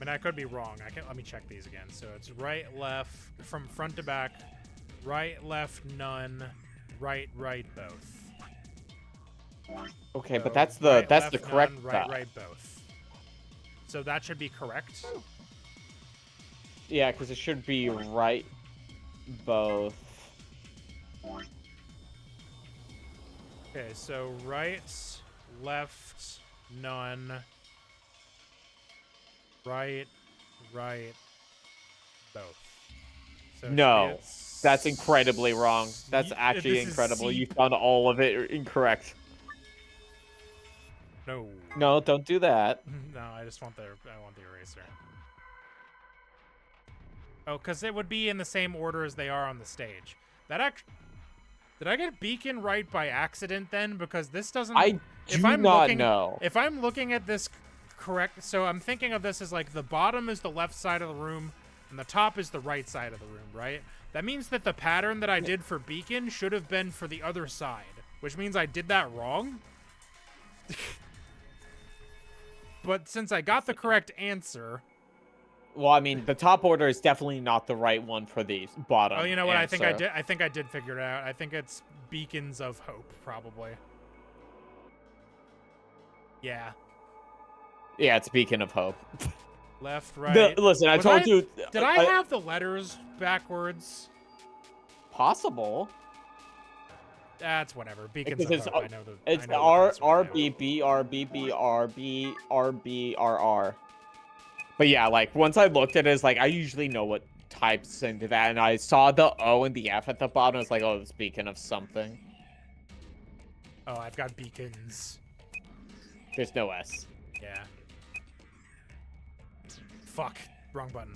I could be wrong. Let me check these again. So it's right, left, from front to back, right, left, none, right, both. Okay, So but that's right, the left, correct none, side. right, both. So that should be correct. Yeah, because it should be right, both. Okay, so right, left, none, right, both. So No, that's incredibly wrong. That's actually incredible. You found all of it incorrect. No. No, don't do that. No, I want the eraser. Oh, because it would be in the same order as they are on the stage. Did I get Beacon right by accident then? Because this doesn't... I do not know. If I'm looking at this correct... So I'm thinking of this as like the bottom is the left side of the room and the top is the right side of the room, right? That means that the pattern that I did for Beacon should have been for the other side, which means I did that wrong. But since I got the correct answer... Well, I mean, the top order is definitely not the right one for the bottom. Oh, you know what? Answer. I think I did figure it out. I think it's Beacons of Hope, probably. Yeah. Yeah, it's Beacon of Hope. Left, right. Listen, I told you. Did I have the letters backwards? Possible. That's whatever. Beacons of Hope. I know the. It's I know RBB, RBB, RB, RB, RR. But yeah, like, once I looked at it, it's like, I usually know what types into that, and I saw the O and the F at the bottom, it's like, oh, it's Beacon of something. Oh, I've got Beacons. There's no S. Yeah. Fuck. Wrong button.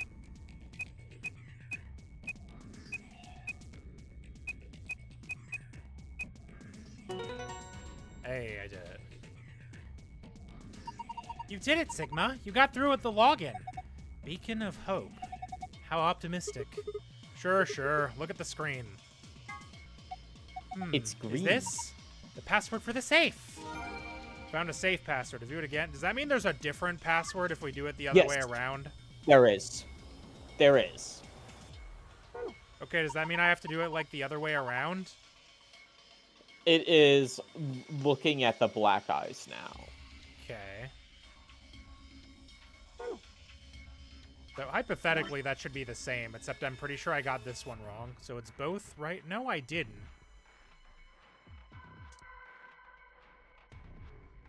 Hey, I did it. You did it, Sigma. You got through with the login. Beacon of Hope. How optimistic. Sure. Look at the screen. It's green. Is this the password for the safe? Found a safe password. To view it again. Does that mean there's a different password if we do it the other way around? There is. Okay, does that mean I have to do it like the other way around? It is looking at the black eyes now. Okay. So hypothetically, that should be the same, except I'm pretty sure I got this one wrong. So it's both, right? No, I didn't.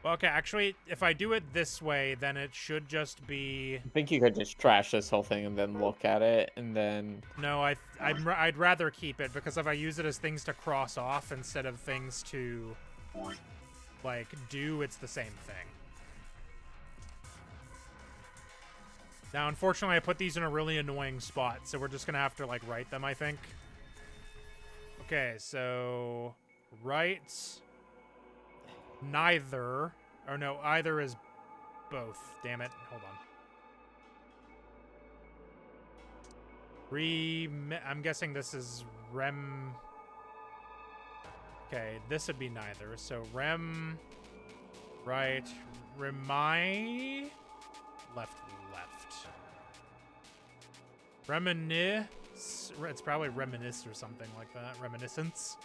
Well, okay, actually, if I do it this way, then it should just be... I think you could just trash this whole thing and then look at it, and then... No, I'd rather keep it, because if I use it as things to cross off instead of things to, like, do, it's the same thing. Now, unfortunately, I put these in a really annoying spot, so we're just going to have to, like, write them, I think. Okay, so... Write... Neither... Or no, either is both. Damn it. Hold on. I'm guessing this is rem... Okay, this would be neither. So rem... Right. Remi... Left. Reminisce. It's probably reminisce or something like that. Reminiscence.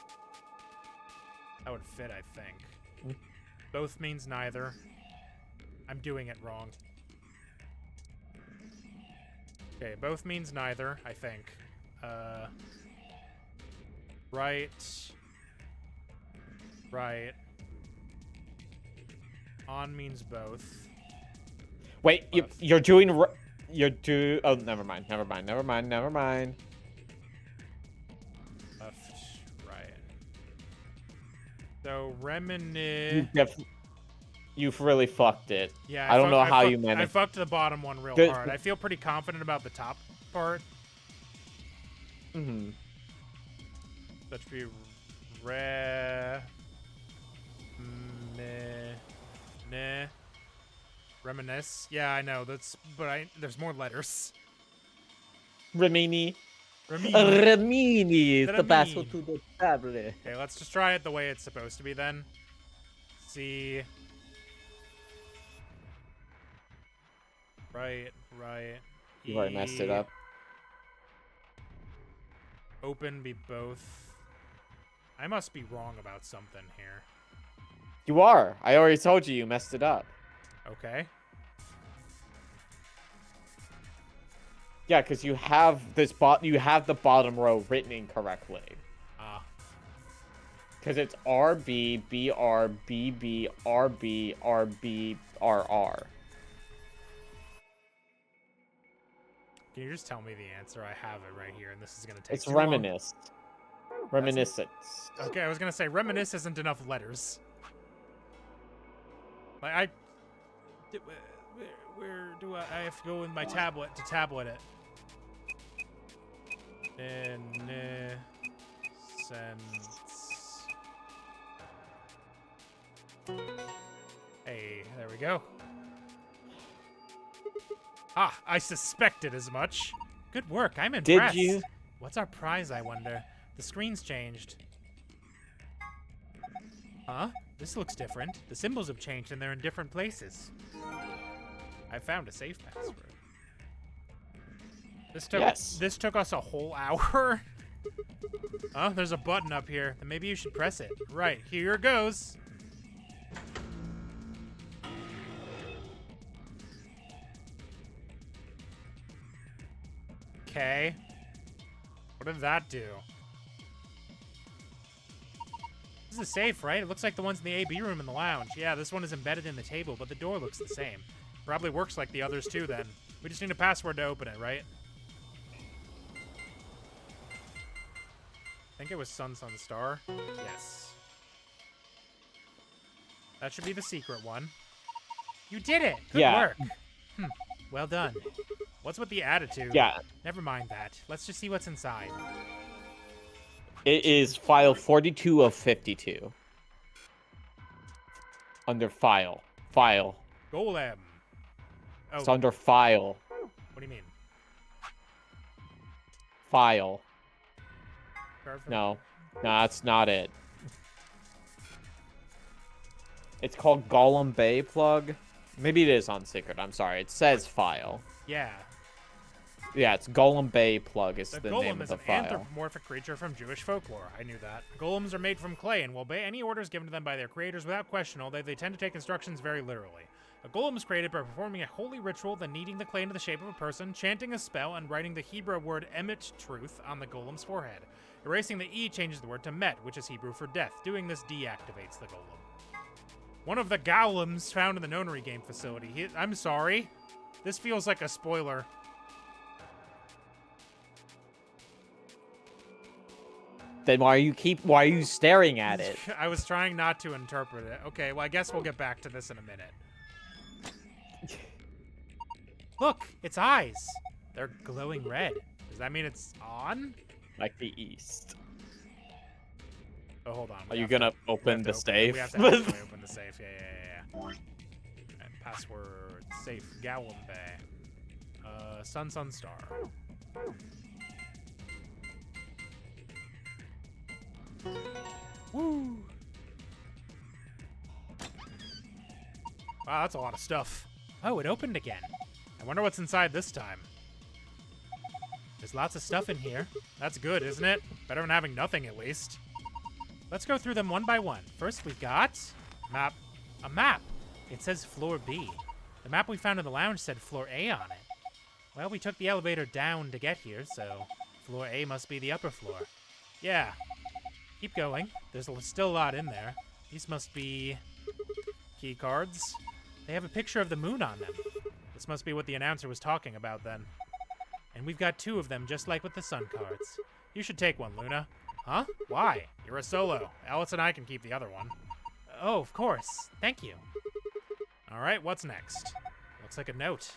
That would fit, I think. Both means neither. I'm doing it wrong. Okay, both means neither, I think. Right. Right. On means both. Wait, Both. you're doing... Oh, never mind. Left, right. So, reminisce... You've really fucked it. Yeah, I don't know how you managed. I fucked the bottom one real hard. I feel pretty confident about the top part. Mm-hmm. That should be reminisce. Yeah, I know. There's more letters. Remini. Remini. Remini is the basso to the tablet. Okay, let's just try it the way it's supposed to be then. See. Right. You already messed it up. Open be both. I must be wrong about something here. You are. I already told you messed it up. Okay. Yeah, because you have the bottom row written incorrectly. Ah. Because it's RB, BR, BB, RB, RB, RR. Can you just tell me the answer? I have it right here, and this is gonna take. It's too long. reminisce. Reminiscence. Okay, I was gonna say reminisce isn't enough letters. Like where do I have to go with my tablet to tablet it? Sense. Hey, there we go. Ah, I suspected as much. Good work, I'm impressed. Did you? What's our prize, I wonder? The screen's changed. Huh? This looks different. The symbols have changed and they're in different places. I found a safe password. This took us a whole hour. Oh, there's a button up here. Then maybe you should press it. Right, here goes. Okay. What did that do? This is safe, right? It looks like the ones in the AB room in the lounge. Yeah, this one is embedded in the table, but the door looks the same. Probably works like the others too, then. We just need a password to open it, right? I think it was Sun Star. Yes. That should be the secret one. You did it! Good work! Well done. What's with the attitude? Yeah. Never mind that. Let's just see what's inside. It is file 42 of 52. Under file. File. G-OLM. Oh. It's under file. What do you mean? File. No. No, that's not it. It's called G-OLM Bay plug. Maybe it is on secret. I'm sorry. It says file. Yeah. Yeah, it's Golem Bay Plug is The the name golem of is the an file. anthropomorphic creature from Jewish folklore. I knew that. Golems are made from clay and will obey any orders given to them by their creators without question, although they tend to take instructions very literally. A golem is created by performing a holy ritual, then kneading the clay into the shape of a person, chanting a spell, and writing the Hebrew word emet truth on the golem's forehead. Erasing the E changes the word to met, which is Hebrew for death. Doing this deactivates the golem. One of the golems found in the nonary game facility. I'm sorry. This feels like a spoiler. Then why are you staring at it? I was trying not to interpret it. Okay, well, I guess we'll get back to this in a minute. Look, its eyes. They're glowing red. Does that mean it's on? Like the east. Oh, hold on. Are you gonna open the safe? We have to actually open the safe. Yeah. And password safe G-OLM Bay. Sun Star. Woo! Wow, that's a lot of stuff. Oh, it opened again. I wonder what's inside this time. There's lots of stuff in here. That's good, isn't it? Better than having nothing, at least. Let's go through them one by one. First, we've got a map. It says floor B. The map we found in the lounge said floor A on it. Well, we took the elevator down to get here, so floor A must be the upper floor. Yeah. Keep going. There's still a lot in there. These must be key cards. They have a picture of the moon on them. This must be what the announcer was talking about then. And we've got 2 of them, just like with the sun cards. You should take one, Luna. Huh? Why? You're a solo. Alice and I can keep the other one. Oh, of course. Thank you. All right, what's next? Looks like a note.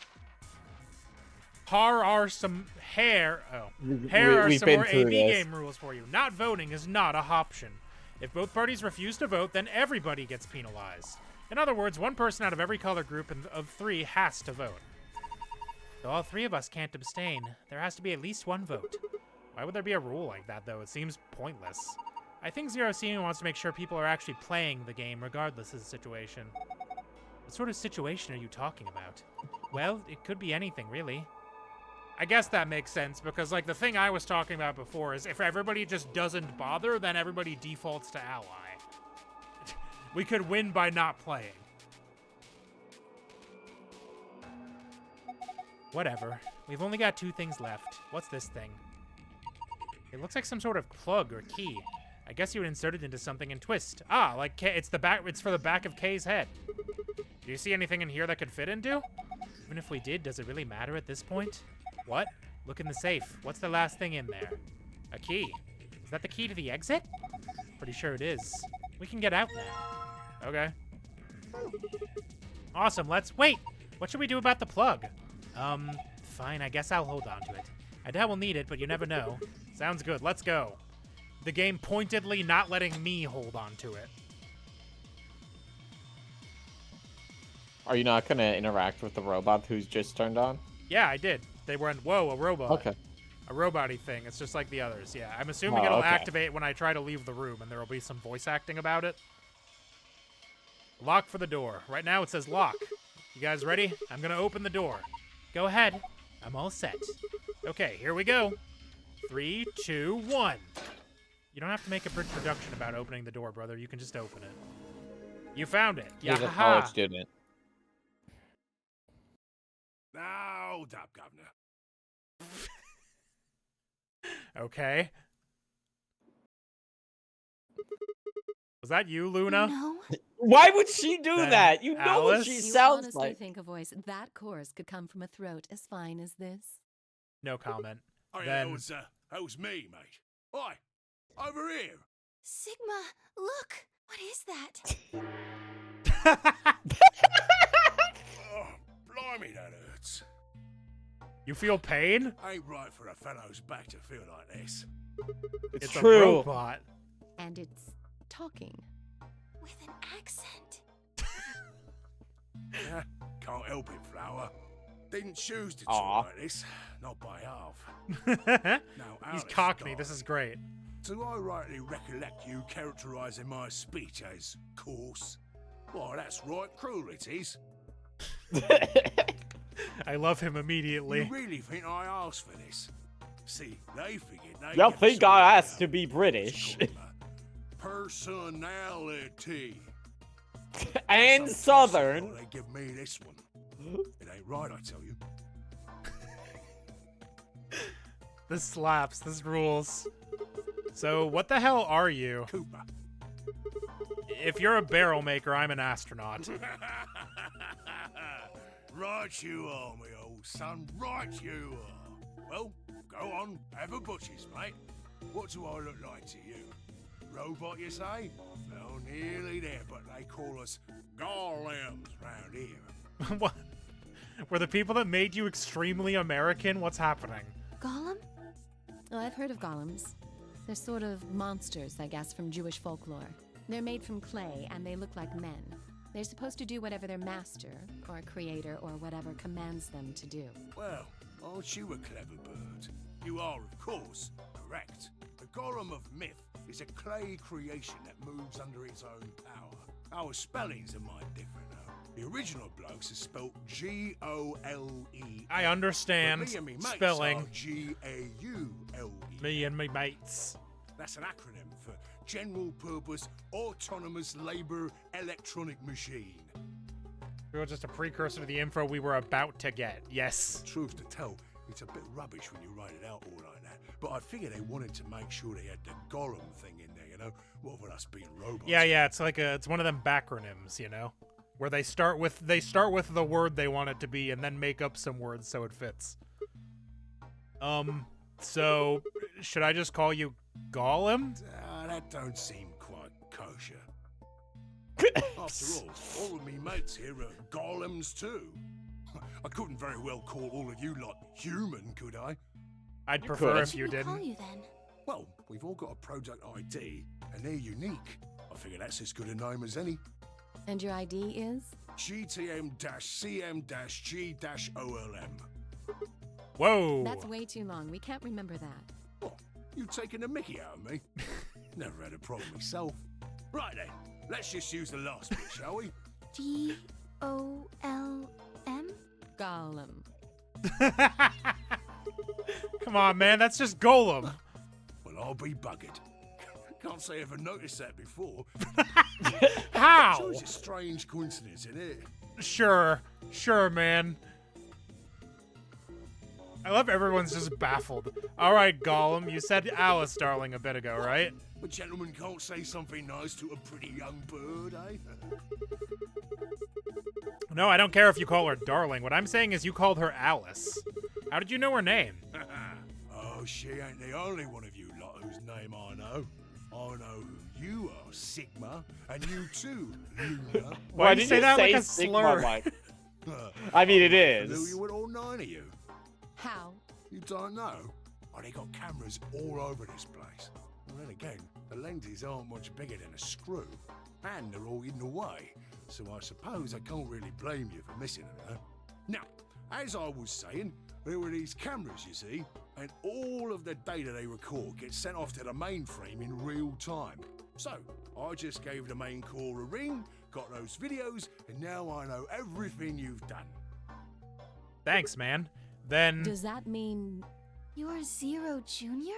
Here are some more AV game rules for you. Not voting is not a option. If both parties refuse to vote, then everybody gets penalized. In other words, one person out of every color group of 3 has to vote. So all 3 of us can't abstain. There has to be at least 1 vote. Why would there be a rule like that, though? It seems pointless. I think Zero Scene wants to make sure people are actually playing the game, regardless of the situation. What sort of situation are you talking about? Well, it could be anything, really. I guess that makes sense, because, like, the thing I was talking about before is if everybody just doesn't bother, then everybody defaults to ally. We could win by not playing. Whatever. We've only got 2 things left. What's this thing? It looks like some sort of plug or key. I guess you would insert it into something and twist. Ah, like K it's for the back of Kay's head. Do you see anything in here that could fit into? Even if we did, does it really matter at this point? What? Look in the safe. What's the last thing in there? A key. Is that the key to the exit? Pretty sure it is. We can get out now. Okay. Awesome, wait! What should we do about the plug? Fine, I guess I'll hold on to it. I doubt we'll need it, but you never know. Sounds good, let's go. The game pointedly not letting me hold on to it. Are you not gonna interact with the robot who's just turned on? Yeah, I did. They went, whoa, a robot. Okay. A robot-y thing. It's just like the others. Yeah, I'm assuming it'll okay. activate when I try to leave the room, and there will be some voice acting about it. Lock for the door. Right now it says lock. You guys ready? I'm gonna open the door. Go ahead. I'm all set. Okay, here we go. 3, 2, 1. You don't have to make a big production about opening the door, brother. You can just open it. You found it. He's a college student. Now, hold up, Governor. Okay. Was that you, Luna? No. Why would she do Then that? You know what Alice? she You sounds honestly like. think a voice that coarse could come from a throat as fine as this? No comment. Oh, yeah, Then- that was me, mate. Hi, over here. Sigma, look! What is that? Oh, blimey, that hurts. You feel pain? Ain't right for a fellow's back to feel like this. It's a true. robot. And it's talking. With an accent. Yeah, can't help it, Flower. Didn't choose to Aw. talk like this, not by half. He's Now, Alice cockney. died. This is great. Do I rightly recollect you characterising my speech as coarse? Why, that's right cruel it is. I love him immediately. You really think I asked for this? See, they figured they You could think sort I it asked out. to be British? It's called a personality. And Some Southern. thought they give me this one. It ain't right, I tell you. This slaps. This rules. So, what the hell are you? Cooper. If you're a barrel maker, I'm an astronaut. Right you are, me old son. Right you are. Well, go on. Have a butcher's, mate. What do I look like to you? Robot, you say? Well, nearly there, but they call us G-OLMs round here. What? Were the people that made you extremely American? What's happening? Golem? Oh, I've heard of golems. They're sort of monsters, I guess, from Jewish folklore. They're made from clay, and they look like men. They're supposed to do whatever their master, or creator, or whatever commands them to do. Well, aren't you a clever bird? You are, of course, correct. The golem of myth is a clay creation that moves under its own power. Our spellings are might different, though. The original blokes are spelt G-O-L-E. I understand But me and me mates spelling. are G-A-U-L-E. Me and my mates. That's an acronym for General Purpose Autonomous Labour Electronic Machine. We were just a precursor to the info we were about to get. Yes. Truth to tell, it's a bit rubbish when you write it out all like that. But I figure they wanted to make sure they had the golem thing in there, you know? What with us being robots? Yeah, it's like it's one of them backronyms, you know? Where they start with the word they want it to be and then make up some words so it fits. So should I just call you Golem? That don't seem quite kosher. After all of me mates here are golems too. I couldn't very well call all of you lot human, could I? I'd prefer could. if you What should we call didn't. you then? Well, we've all got a product ID, and they're unique. I figure that's as good a name as any. And your ID is? GTM-CM-G-OLM. Whoa. That's way too long. We can't remember that. What? You taking the mickey out of me? Never had a problem myself. Right then, let's just use the last bit, shall we? G-O-L-M? Golem. Come on, man. That's just Golem. Well, I'll be buggered. Can't say I ever noticed that before. How? It's a strange coincidence, isn't it? Sure, man. I love everyone's just baffled. All right, Gollum, you said Alice, darling, a bit ago, right? A gentleman can't say something nice to a pretty young bird, eh? No, I don't care if you call her darling. What I'm saying is you called her Alice. How did you know her name? Oh, she ain't the only one of you lot whose name I know. I know who you are, Sigma, and you too, Luna. Why did you say that like a Sigma, slur? Mike? I mean, it is. Familiar with all 9 of you? How? You don't know? Oh, they got cameras all over this place. Well, then again, the lenses aren't much bigger than a screw, and they're all hidden away, so I suppose I can't really blame you for missing them, huh? Now, as I was saying, there were these cameras, you see, and all of the data they record gets sent off to the mainframe in real time. So, I just gave the main core a ring, got those videos, and now I know everything you've done. Thanks, man. Then Does that mean You're Zero Junior?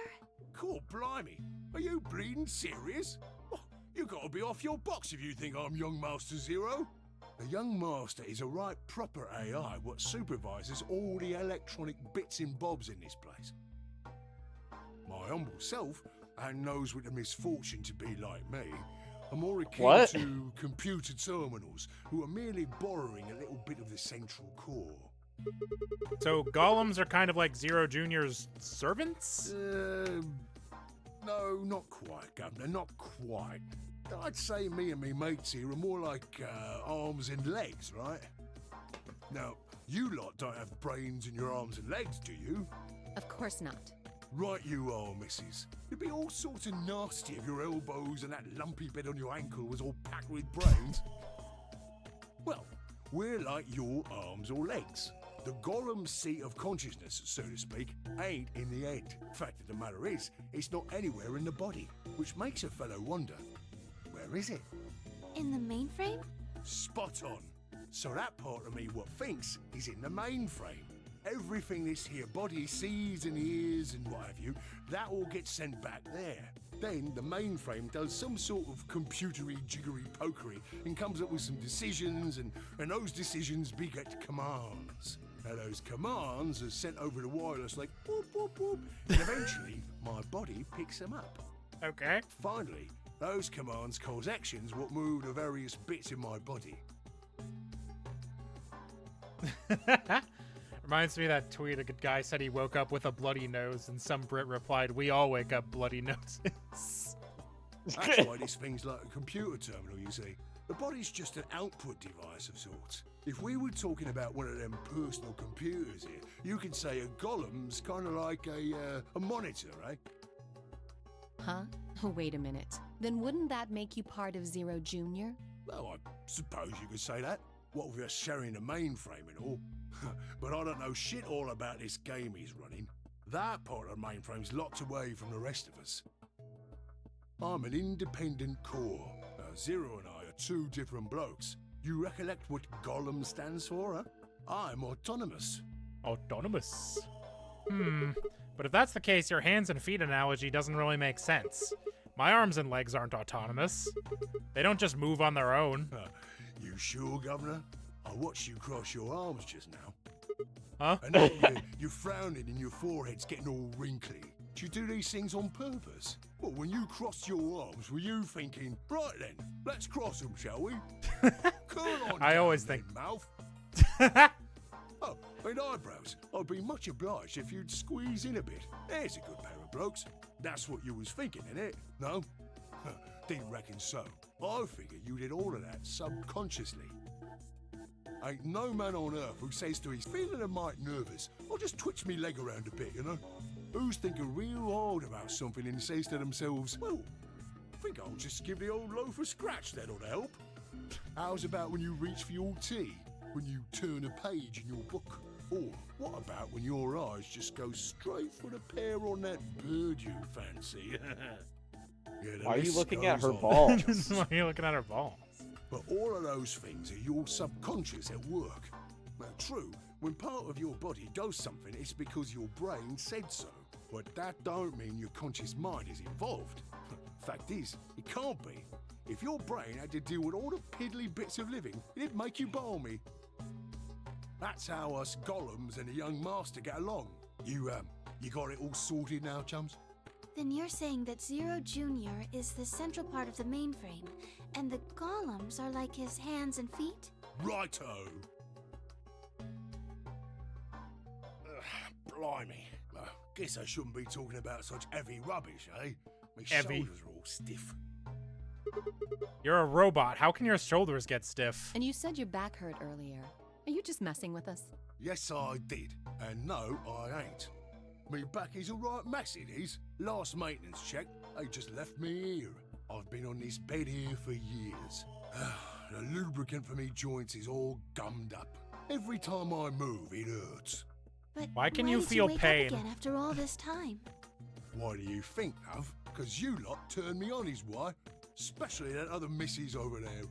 Cool, blimey. Are you bleeding serious? Oh, you gotta be off your box if you think I'm Young Master Zero. The Young Master is a right proper AI what supervises all the electronic bits and bobs in this place. My humble self, and those with the misfortune to be like me, are more akin What? to computer terminals who are merely borrowing a little bit of the central core. so golems are kind of like Zero Junior's servants? No, not quite, Governor, not quite. I'd say me and me mates here are more like arms and legs, right? Now, you lot don't have brains in your arms and legs, do you? Of course not. Right you are, missus. It'd be all sorts of nasty if your elbows and that lumpy bit on your ankle was all packed with brains. Well, we're like your arms or legs. The golem's seat of consciousness, so to speak, ain't in the head. Fact of the matter is, it's not anywhere in the body, which makes a fellow wonder, where is it? In the mainframe? Spot on. So that part of me what thinks is in the mainframe. Everything this here body sees and hears and what have you, that all gets sent back there. Then the mainframe does some sort of computery jiggery pokery and comes up with some decisions, and those decisions beget commands. Now those commands are sent over the wireless like whoop whoop whoop, and eventually my body picks them up. Okay. Finally, those commands cause actions what move the various bits in my body. Reminds me of that tweet. A good guy said he woke up with a bloody nose, and some Brit replied, "We all wake up bloody noses." That's why this thing's like a computer terminal, you see. The body's just an output device of sorts. If we were talking about one of them personal computers here, you could say a golem's kind of like a monitor, eh? Huh? Oh, wait a minute. Then wouldn't that make you part of Zero Junior? Well, I suppose you could say that. What with us sharing the mainframe and all. But I don't know shit all about this game he's running. That part of the mainframe's locked away from the rest of us. I'm an independent core. Zero and I are two different blokes. You recollect what Golem stands for, huh? I'm autonomous. Autonomous. But if that's the case, your hands and feet analogy doesn't really make sense. My arms and legs aren't autonomous. They don't just move on their own. You sure, Governor? I watched you cross your arms just now. Huh? And now you're frowning and your forehead's getting all wrinkly. Do you do these things on purpose? Well, when you crossed your arms, were you thinking, right then, let's cross them, shall we? Come on, I always down, think- mouth. Oh, and eyebrows. I'd be much obliged if you'd squeeze in a bit. There's a good pair of blokes. That's what you was thinking, innit? No? Didn't reckon so. I figure you did all of that subconsciously. Ain't no man on earth who says to his feeling a mite nervous, I'll just twitch me leg around a bit, you know? Who's thinking real hard about something and says to themselves, well, I think I'll just give the old loaf a scratch, that'll help. How's about when you reach for your tea? When you turn a page in your book? Or what about when your eyes just go straight for the pear on that bird you fancy? Yeah, the Why are you list looking at goes her on. balls? Why are you looking at her balls? But all of those things are your subconscious at work. Now, true, when part of your body does something, it's because your brain said so. But that don't mean your conscious mind is involved. Fact is, it can't be. If your brain had to deal with all the piddly bits of living, it'd make you balmy. That's how us golems and the young master get along. You got it all sorted now, chums? Then you're saying that Zero Junior is the central part of the mainframe, and the golems are like his hands and feet? Righto! Blimey. Guess I shouldn't be talking about such heavy rubbish, eh? My Heavy. shoulders are all stiff. You're a robot. How can your shoulders get stiff? And you said your back hurt earlier. Are you just messing with us? Yes, I did. And no, I ain't. Me back is a right mess, it is. Last maintenance check, they just left me here. I've been on this bed here for years. The lubricant for me joints is all gummed up. Every time I move, it hurts. But Why can why you did feel wake pain? Up again after all this time? Why do you think, love? Because you lot turned me on is why. Especially that other missus over there.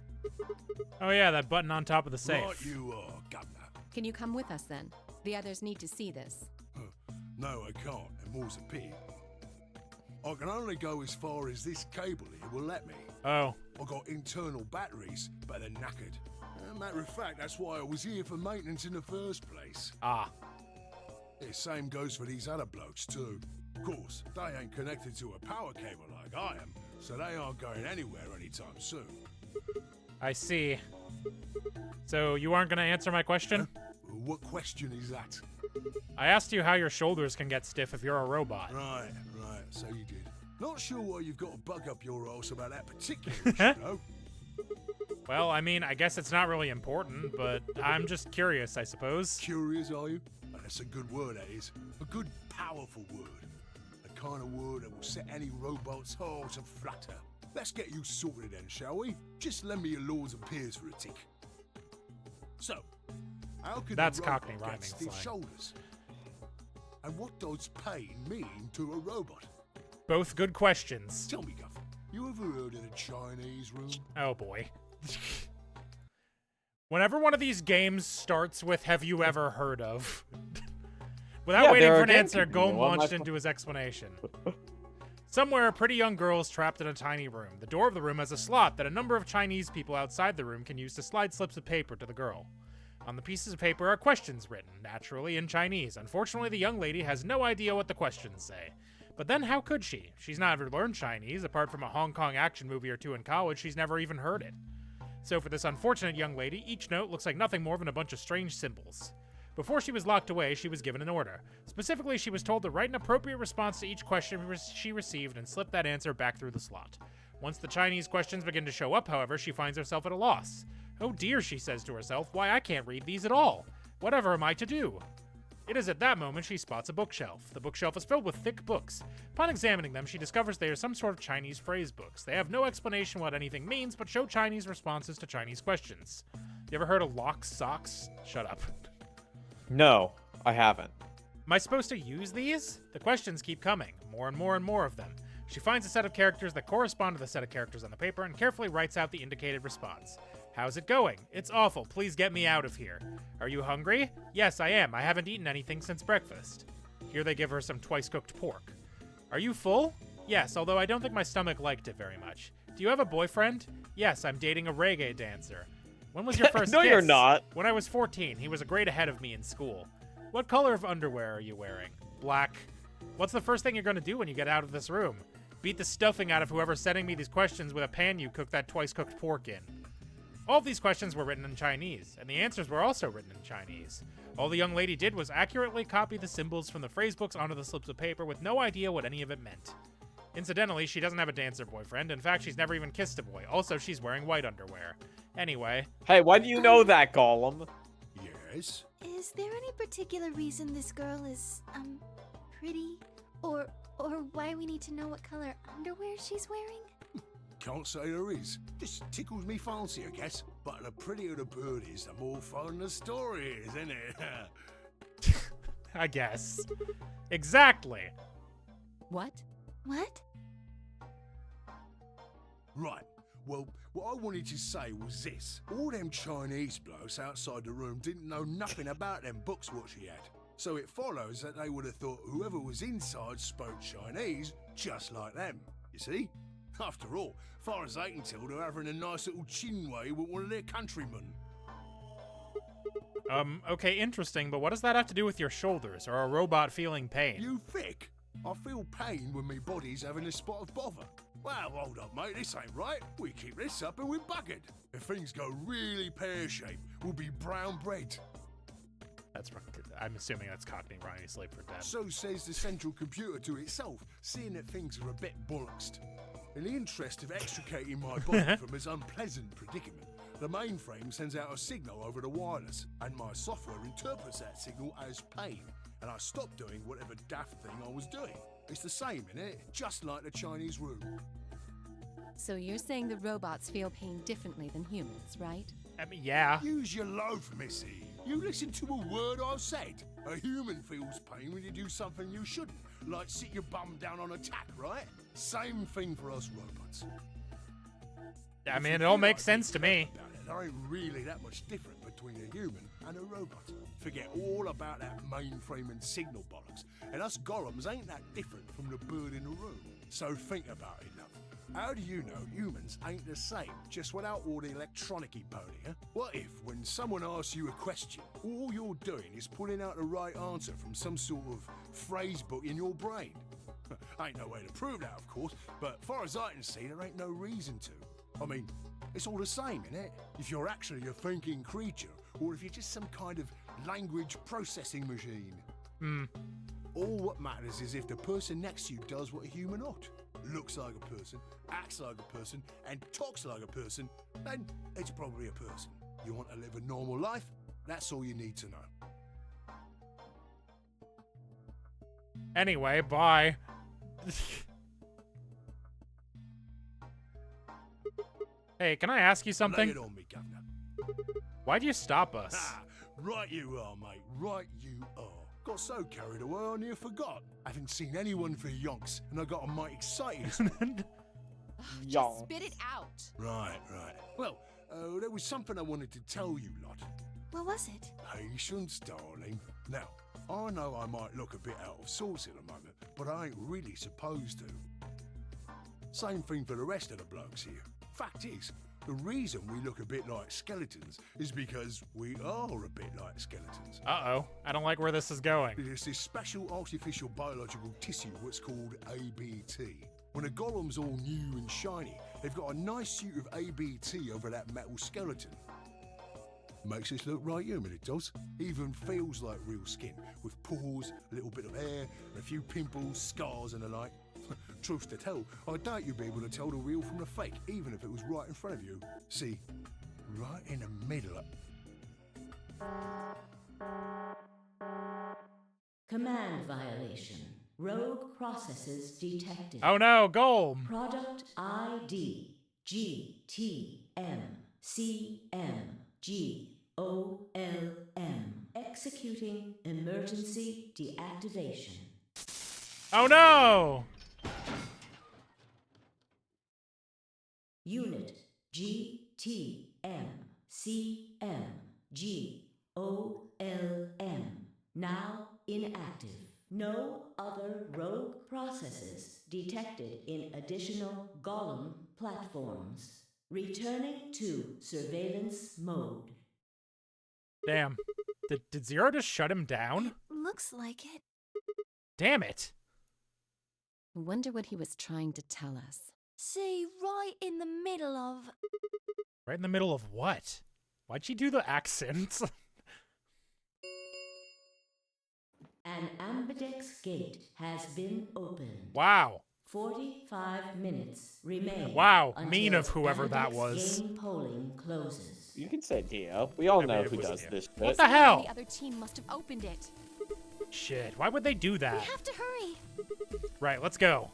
Oh yeah, that button on top of the safe. Right you are, Governor. Can you come with us then? The others need to see this. No, I can't, and more's a pity. I can only go as far as this cable here will let me. Oh, I got internal batteries, but they're knackered. Matter of fact, that's why I was here for maintenance in the first place. ah. The same goes for these other blokes too. Of course, they ain't connected to a power cable like I am, so they aren't going anywhere anytime soon. I see. So you aren't gonna answer my question? What question is that? I asked you how your shoulders can get stiff if you're a robot. Right, so you did. Not sure why you've got a bug up your arse about that particular issue, though. Well, I mean, I guess it's not really important, but I'm just curious, I suppose. Curious, are you? That's a good word, that is. A good, powerful word. The kind of word that will set any robot's heart aflutter. Let's get you sorted then, shall we? Just lend me your lords and peers for a tick. So, how can That's a robot Cockney get rhyming stiff slang. shoulders? And what does pain mean to a robot? Both good questions. Tell me, Guff, you ever heard of the Chinese room? Oh boy. Whenever one of these games starts with "Have you ever heard of?" Without Yeah, waiting they're for an again answer, keeping me. Golem What am I launched fu- into his explanation. Somewhere, a pretty young girl is trapped in a tiny room. The door of the room has a slot that a number of Chinese people outside the room can use to slide slips of paper to the girl. On the pieces of paper are questions written, naturally in Chinese. Unfortunately, the young lady has no idea what the questions say. But then how could she? She's never learned Chinese. Apart from a Hong Kong action movie or two in college, she's never even heard it. So for this unfortunate young lady, each note looks like nothing more than a bunch of strange symbols. Before she was locked away, she was given an order. Specifically, she was told to write an appropriate response to each question she received and slip that answer back through the slot. Once the Chinese questions begin to show up, however, she finds herself at a loss. Oh dear, she says to herself, why I can't read these at all? Whatever am I to do? It is at that moment she spots a bookshelf. The bookshelf is filled with thick books. Upon examining them, she discovers they are some sort of Chinese phrase books. They have no explanation what anything means, but show Chinese responses to Chinese questions. You ever heard of lock socks? Shut up. No, I haven't. Am I supposed to use these? The questions keep coming, more and more and more of them. She finds a set of characters that correspond to the set of characters on the paper and carefully writes out the indicated response. How's it going? It's awful. Please get me out of here. Are you hungry? Yes, I am. I haven't eaten anything since breakfast. Here they give her some twice-cooked pork. Are you full? Yes, although I don't think my stomach liked it very much. Do you have a boyfriend? Yes, I'm dating a reggae dancer. When was your first No, kiss? you're not. When I was 14. He was a grade ahead of me in school. What color of underwear are you wearing? Black. What's the first thing you're going to do when you get out of this room? Beat the stuffing out of whoever's sending me these questions with a pan you cooked that twice-cooked pork in. All of these questions were written in Chinese, and the answers were also written in Chinese. All the young lady did was accurately copy the symbols from the phrase books onto the slips of paper with no idea what any of it meant. Incidentally, she doesn't have a dancer boyfriend. In fact, she's never even kissed a boy. Also, she's wearing white underwear. Anyway. Hey, why do you know that, Golem? Yes? Is there any particular reason this girl is, pretty? Or why we need to know what color underwear she's wearing? Can't say there is. Just tickles me fancy, I guess. But the prettier the bird is, the more fun the story is, isn't it? I guess. Exactly. What? What? Right. Well, what I wanted to say was this. All them Chinese blokes outside the room didn't know nothing about them books what she had. So it follows that they would have thought whoever was inside spoke Chinese just like them. You see? After all, far as they can tell, they're having a nice little chinway with one of their countrymen. Okay, interesting, but what does that have to do with your shoulders, or a robot feeling pain? You thick? I feel pain when my body's having a spot of bother. Well, hold up, mate, this ain't right. We keep this up and we're buggered. If things go really pear-shaped, we'll be brown bread. I'm assuming that's Cockney Ronnie Sleep for Dead. So says the central computer to itself, seeing that things are a bit bollocksed. In the interest of extricating my body from this unpleasant predicament, the mainframe sends out a signal over the wireless, and my software interprets that signal as pain, and I stop doing whatever daft thing I was doing. It's the same, innit? Just like the Chinese room. So you're saying the robots feel pain differently than humans, right? I mean, yeah. Use your loaf, missy. You listen to a word I've said. A human feels pain when you do something you shouldn't, like sit your bum down on a tack, right? Same thing for us robots. I mean, it all makes sense to me. There ain't really that much different between a human and a robot. Forget all about that mainframe and signal bollocks. And us golems ain't that different from the bird in the room. So think about it, love. How do you know humans ain't the same, just without all the electronic-y pony, huh? What if, when someone asks you a question, all you're doing is pulling out the right answer from some sort of phrase book in your brain? Ain't no way to prove that, of course, but far as I can see, there ain't no reason to. I mean, it's all the same, innit? If you're actually a thinking creature, or if you're just some kind of language processing machine. All what matters is if the person next to you does what a human ought. Looks like a person, acts like a person, and talks like a person, then it's probably a person. You want to live a normal life? That's all you need to know. Anyway, bye. Hey, can I ask you Lay something? it on me, Governor. Why'd you stop us? Ah, right you are, mate. Right you are. Got so carried away I near forgot. Haven't seen anyone for yonks, and I got a mite excited. Young. Spit it out. Right. Well, There was something I wanted to tell you lot. What was it? Patience, darling. Now, I know I might look a bit out of sorts at the moment, but I ain't really supposed to. Same thing for the rest of the blokes here. Fact is, the reason we look a bit like skeletons is because we are a bit like skeletons. Uh-oh. I don't like where this is going. There's this special artificial biological tissue what's called ABT. When a golem's all new and shiny, they've got a nice suit of ABT over that metal skeleton. Makes us look right human, it does. Even feels like real skin, with pores, a little bit of hair, and a few pimples, scars and the like. Truth to tell, I doubt you'd be able to tell the real from the fake, even if it was right in front of you. See, right in the middle of... Command violation. Rogue processes detected. Oh no, Golem! Product ID G-T-M-C-M-G-O-L-M. Executing emergency deactivation. Oh no! Unit G-T-M-C-M-G-O-L-M. Now inactive. No other rogue processes detected in additional Golem platforms. Returning to surveillance mode. Damn. Did Zero just shut him down? Looks like it. Damn it. I wonder what he was trying to tell us. See, right in the middle of... Right in the middle of what? Why'd she do the accents? An ambidex gate has been opened. Wow. 45 minutes remain. Wow, until mean of whoever that ambidex was. game polling closes. You can say Dio. We all I know mean, it who was does Dio. this What shit. the hell? The other team must have opened it. Shit, why would they do We that? have to hurry. Right, let's go.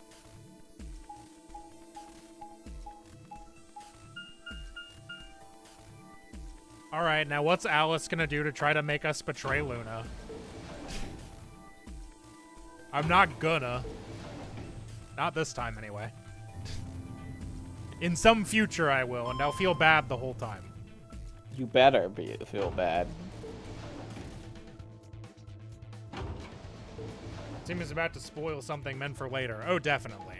Alright, now what's Alice gonna do to try to make us betray Luna? I'm not gonna. Not this time, anyway. In some future I will, and I'll feel bad the whole time. You better feel bad. Tim is about to spoil something meant for later. Oh, definitely.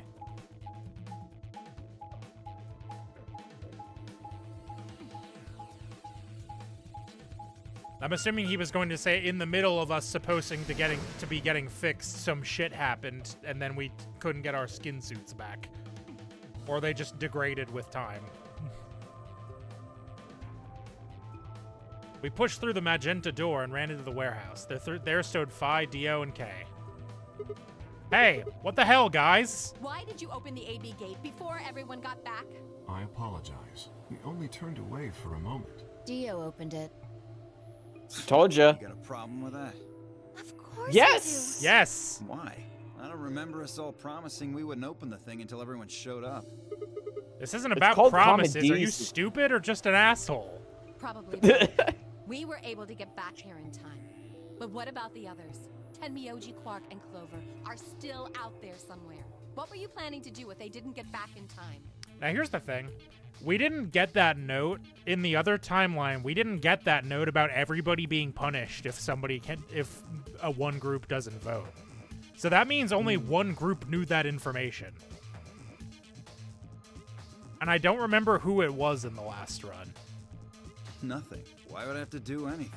I'm assuming he was going to say in the middle of us supposing to be getting fixed, some shit happened, and then we couldn't get our skin suits back. Or they just degraded with time. We pushed through the magenta door and ran into the warehouse. There stood Phi, Dio, and Kay. Hey, what the hell, guys? Why did you open the AB gate before everyone got back? I apologize. We only turned away for a moment. Dio opened it. Told ya. You got a problem with that? Of course Yes! Yes! Why? I don't remember us all promising we wouldn't open the thing until everyone showed up. This isn't It's about called promises. Are you comedies. stupid or just an asshole? Probably both. We were able to get back here in time. But what about the others? Tenmyoji, Quark, and Clover are still out there somewhere. What were you planning to do if they didn't get back in time? Now, here's the thing. We didn't get that note in the other timeline. We didn't get that note about everybody being punished if a one group doesn't vote. So that means only one group knew that information. And I don't remember who it was in the last run. Nothing. Why would I have to do anything?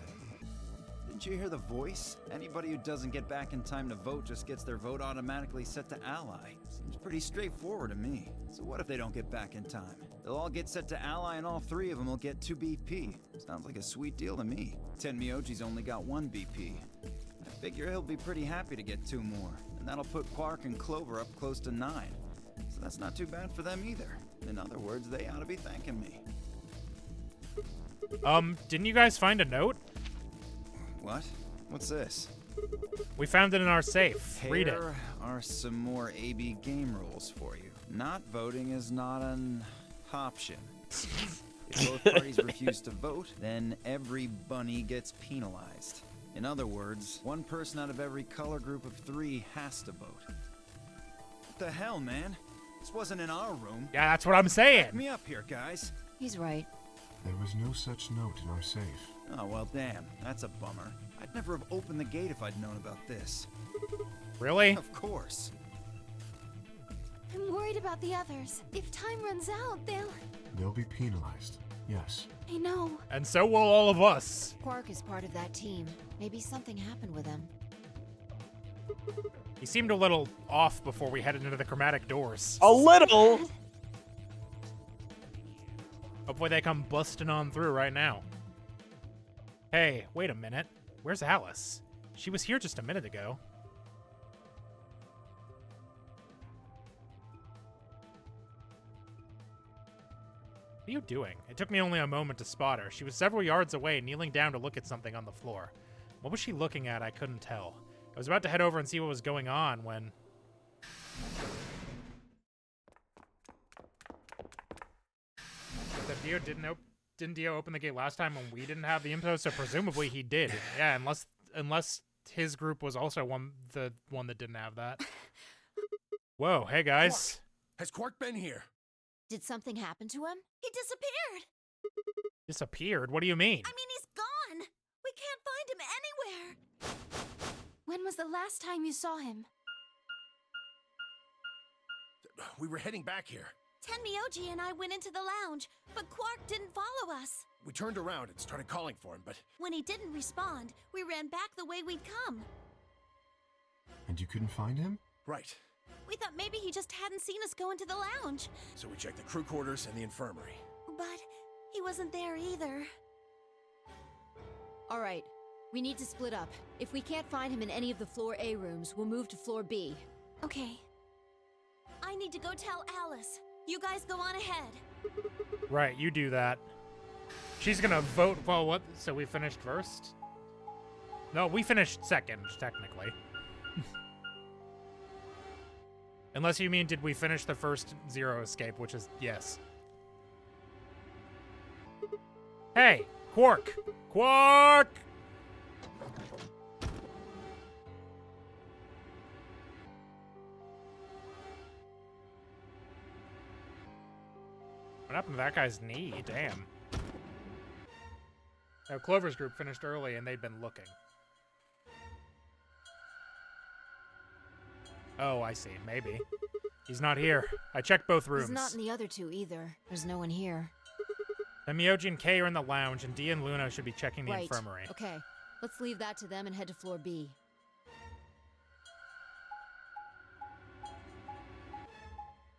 Didn't you hear the voice? Anybody who doesn't get back in time to vote just gets their vote automatically set to ally. Seems pretty straightforward to me. So what if they don't get back in time? They'll all get set to ally and all three of them will get 2 BP. Sounds like a sweet deal to me. Tenmyoji's only got 1 BP. I figure he'll be pretty happy to get 2 more. And that'll put Quark and Clover up close to 9. So that's not too bad for them either. In other words, they ought to be thanking me. Didn't you guys find a note? What? What's this? We found it in our safe. Read it. Here are some more AB game rules for you. Not voting is not an option. If both parties refuse to vote, then every bunny gets penalized. In other words, 1 person out of every color group of 3 has to vote. What the hell, man? This wasn't in our room. Yeah, that's what I'm saying. Back me up here, guys. He's right. There was no such note in our safe. Oh, well, damn. That's a bummer. I'd never have opened the gate if I'd known about this. Really? Of course. I'm worried about the others. If time runs out, They'll be penalized. Yes. I know. And so will all of us. Quark is part of that team. Maybe something happened with him. He seemed a little off before we headed into the chromatic doors. A little. Hopefully they come busting on through right now. Hey, wait a minute. Where's Alice? She was here just a minute ago. What are you doing? It took me only a moment to spot her. She was several yards away, kneeling down to look at something on the floor. What was she looking at? I couldn't tell. I was about to head over and see what was going on when... Didn't Dio open the gate last time when we didn't have the info? So presumably he did. Yeah, unless his group was also the one that didn't have that. Whoa, hey guys. Quark. Has Quark been here? Did something happen to him? He disappeared. Disappeared? What do you mean? I mean, he's gone. We can't find him anywhere. When was the last time you saw him? We were heading back here. Tenmyoji and I went into the lounge, but Quark didn't follow us. We turned around and started calling for him, but... When he didn't respond, we ran back the way we'd come. And you couldn't find him? Right. We thought maybe he just hadn't seen us go into the lounge. So we checked the crew quarters and the infirmary. But he wasn't there either. All right. We need to split up. If we can't find him in any of the floor A rooms, we'll move to floor B. Okay. I need to go tell Alice. You guys go on ahead. Right, you do that. She's gonna vote. Well, what? So we finished first? No, we finished second, technically. Unless you mean, did we finish the first Zero escape, which is yes. Hey, Quark! Quark! What happened to that guy's knee? Damn. Now, Clover's group finished early and they'd been looking. Oh, I see. Maybe. He's not here. I checked both rooms. He's not in the other two either. There's no one here. Then Myoji and Kay are in the lounge, and Dee and Luna should be checking the infirmary. Okay. Let's leave that to them and head to floor B.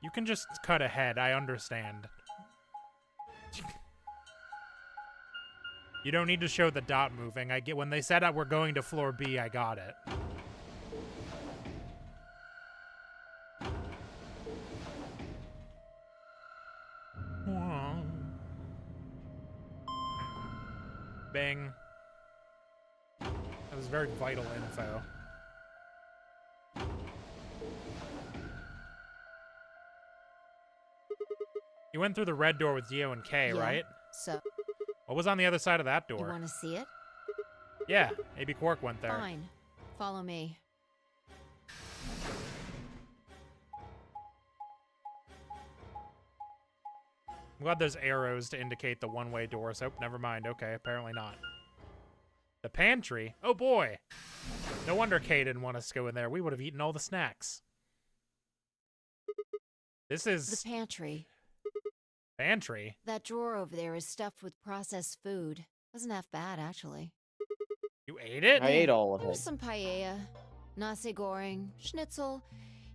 You can just cut ahead. I understand. You don't need to show the dot moving. I get when they said we're going to floor B, I got it. Bing. That was very vital info. You went through the red door with Dio and Kay, Yeah, right? So, What was on the other side of that you door? want to see it? Yeah, maybe Quark went there. Fine. Follow me. I'm glad there's arrows to indicate the one-way doors. Oh, never mind. Okay, apparently not. The pantry? Oh boy! No wonder Kay didn't want us to go in there. We would have eaten all the snacks. This is... The pantry. Pantry? That drawer over there is stuffed with processed food. Wasn't half bad, actually. You ate it? I ate all of There was it. some paella, nasi goreng, schnitzel,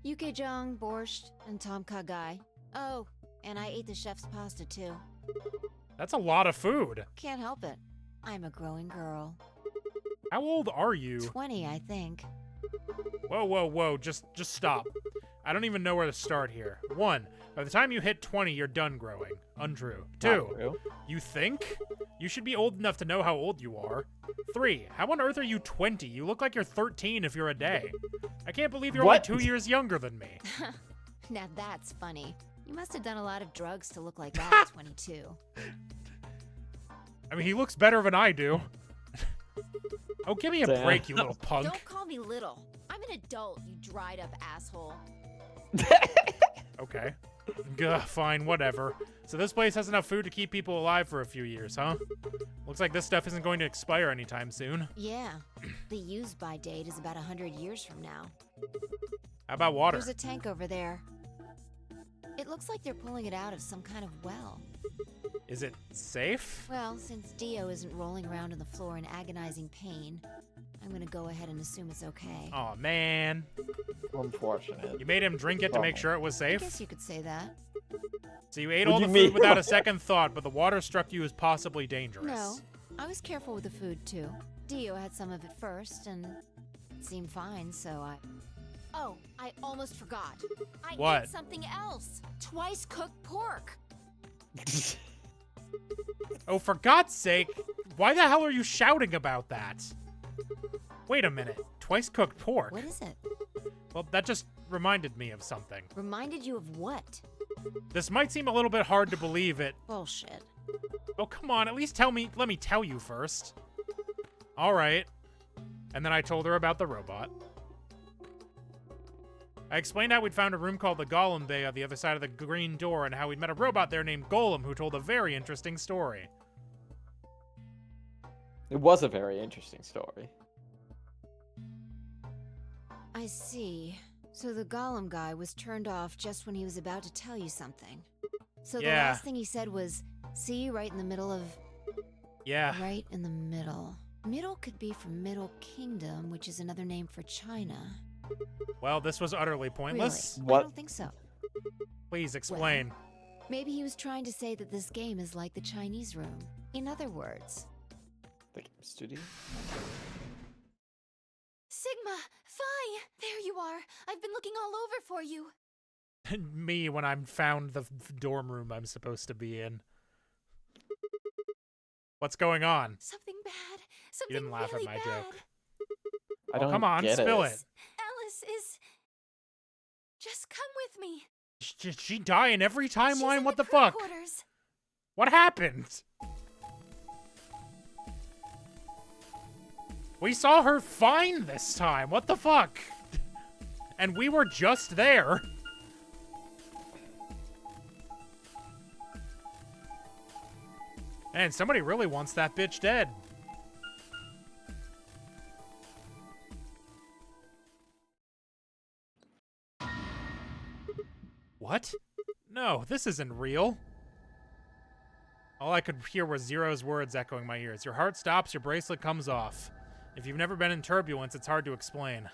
yukejang, borscht, and tom kha gai. Oh, and I ate the chef's pasta, too. That's a lot of food. Can't help it. I'm a growing girl. How old are you? 20, I think. Whoa, whoa, whoa. Just stop. I don't even know where to start here. 1, by the time you hit 20, you're done growing. Untrue. 2, Not true. you think? You should be old enough to know how old you are. 3, how on earth are you 20? You look like you're 13 if you're a day. I can't believe you're What? only 2 years younger than me. Now that's funny. You must have done a lot of drugs to look like that at 22. I mean, he looks better than I do. Oh, give me a Damn. break, you little punk. Don't call me little. I'm an adult, you dried up asshole. Okay. Gah, fine, whatever. So this place has enough food to keep people alive for a few years, huh? Looks like this stuff isn't going to expire anytime soon. Yeah. The use-by date is about 100 years from now. How about water? There's a tank over there. It looks like they're pulling it out of some kind of well. Is it safe? Well, since Dio isn't rolling around on the floor in agonizing pain, I'm gonna go ahead and assume it's okay. Aw, man. Unfortunate. You made him drink it to make sure it was I safe? guess you could say that. So you ate What all do the you food mean? without a second thought, but the water struck you as possibly dangerous. No, I was careful with the food too. Dio had some of it first, and it seemed fine, so I... Oh, I almost forgot. I What? ate something else. Twice cooked pork. Oh, for God's sake, why the hell are you shouting about that? Wait a minute. Twice cooked pork? What is it? Well, that just reminded me of something. Reminded you of what? This might seem a little bit hard to believe it. Bullshit. Oh, come on, at least let me tell you first. All right. And then I told her about the robot. I explained how we'd found a room called the Golem Bay on the other side of the green door and how we'd met a robot there named Golem who told a very interesting story. It was a very interesting story. I see. So the Golem guy was turned off just when he was about to tell you something. So the Yeah. last thing he said was, see, right in the middle of... Yeah. Right in the middle. Middle could be from Middle Kingdom, which is another name for China. Well, this was utterly pointless. Really? What? I don't think so. Please explain. Maybe he was trying to say that this game is like the Chinese room. In other words. The game studio? Sigma, Phi, there you are. I've been looking all over for you. Me when I'm found the dorm room I'm supposed to be in. What's going on? Something bad. You Something didn't laugh really at my bad. joke. I Oh, don't come on, get spill it. it. Alice is... Just come with me. Did she die in every She's timeline? in What the the crew fuck? quarters. What happened? We saw her fine this time. What the fuck? And we were just there. Man, somebody really wants that bitch dead. What? No, this isn't real. All I could hear was Zero's words echoing my ears. Your heart stops, your bracelet comes off. If you've never been in turbulence, it's hard to explain.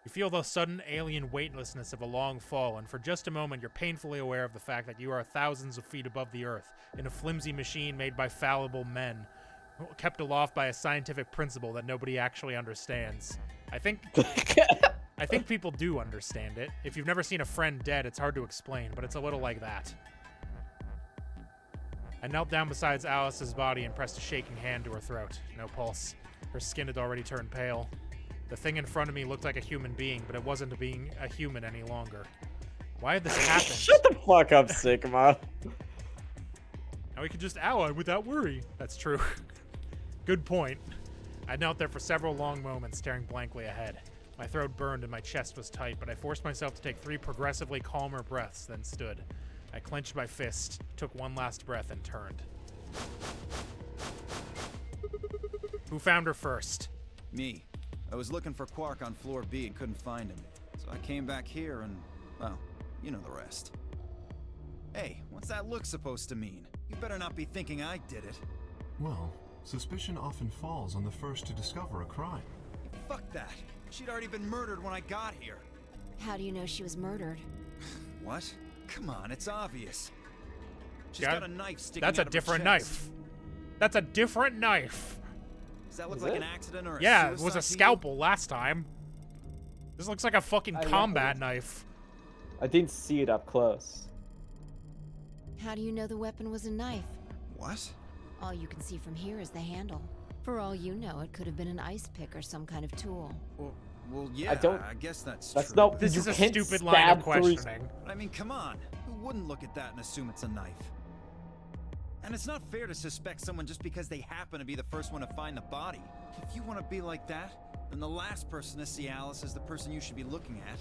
You feel the sudden alien weightlessness of a long fall, and for just a moment you're painfully aware of the fact that you are thousands of feet above the earth, in a flimsy machine made by fallible men, kept aloft by a scientific principle that nobody actually understands. I think people do understand it. If you've never seen a friend dead, it's hard to explain, but it's a little like that. I knelt down beside Alice's body and pressed a shaking hand to her throat. No pulse. Her skin had already turned pale. The thing in front of me looked like a human being, but it wasn't being a human any longer. Why had this happened? Shut the fuck up, Sigma. Now we could just ally without worry. That's true. Good point. I knelt there for several long moments, staring blankly ahead. My throat burned and my chest was tight, but I forced myself to take 3 progressively calmer breaths, then stood. I clenched my fist, took one last breath, and turned. Who found her first? Me. I was looking for Quark on floor B and couldn't find him. So I came back here and, well, you know the rest. Hey, what's that look supposed to mean? You better not be thinking I did it. Well, suspicion often falls on the first to discover a crime. Fuck that. She'd already been murdered when I got here. How do you know she was murdered? What? Come on, it's obvious. She's Yeah, got a knife sticking That's a out of her different chest. knife. That's a different knife. Does that look Is like it? an accident or a Yeah, it was suicide a to you? scalpel last time. This looks like a fucking I know. combat knife. I didn't see it up close. How do you know the weapon was a knife? What? All you can see from here is the handle. For all you know, it could have been an ice pick or some kind of tool. Well, yeah, don't- I guess that's That's true. not. This you is a can't stupid line of stab through- questioning. But I mean, come on. Who wouldn't look at that and assume it's a knife? And it's not fair to suspect someone just because they happen to be the first one to find the body. If you want to be like that, then the last person to see Alice is the person you should be looking at.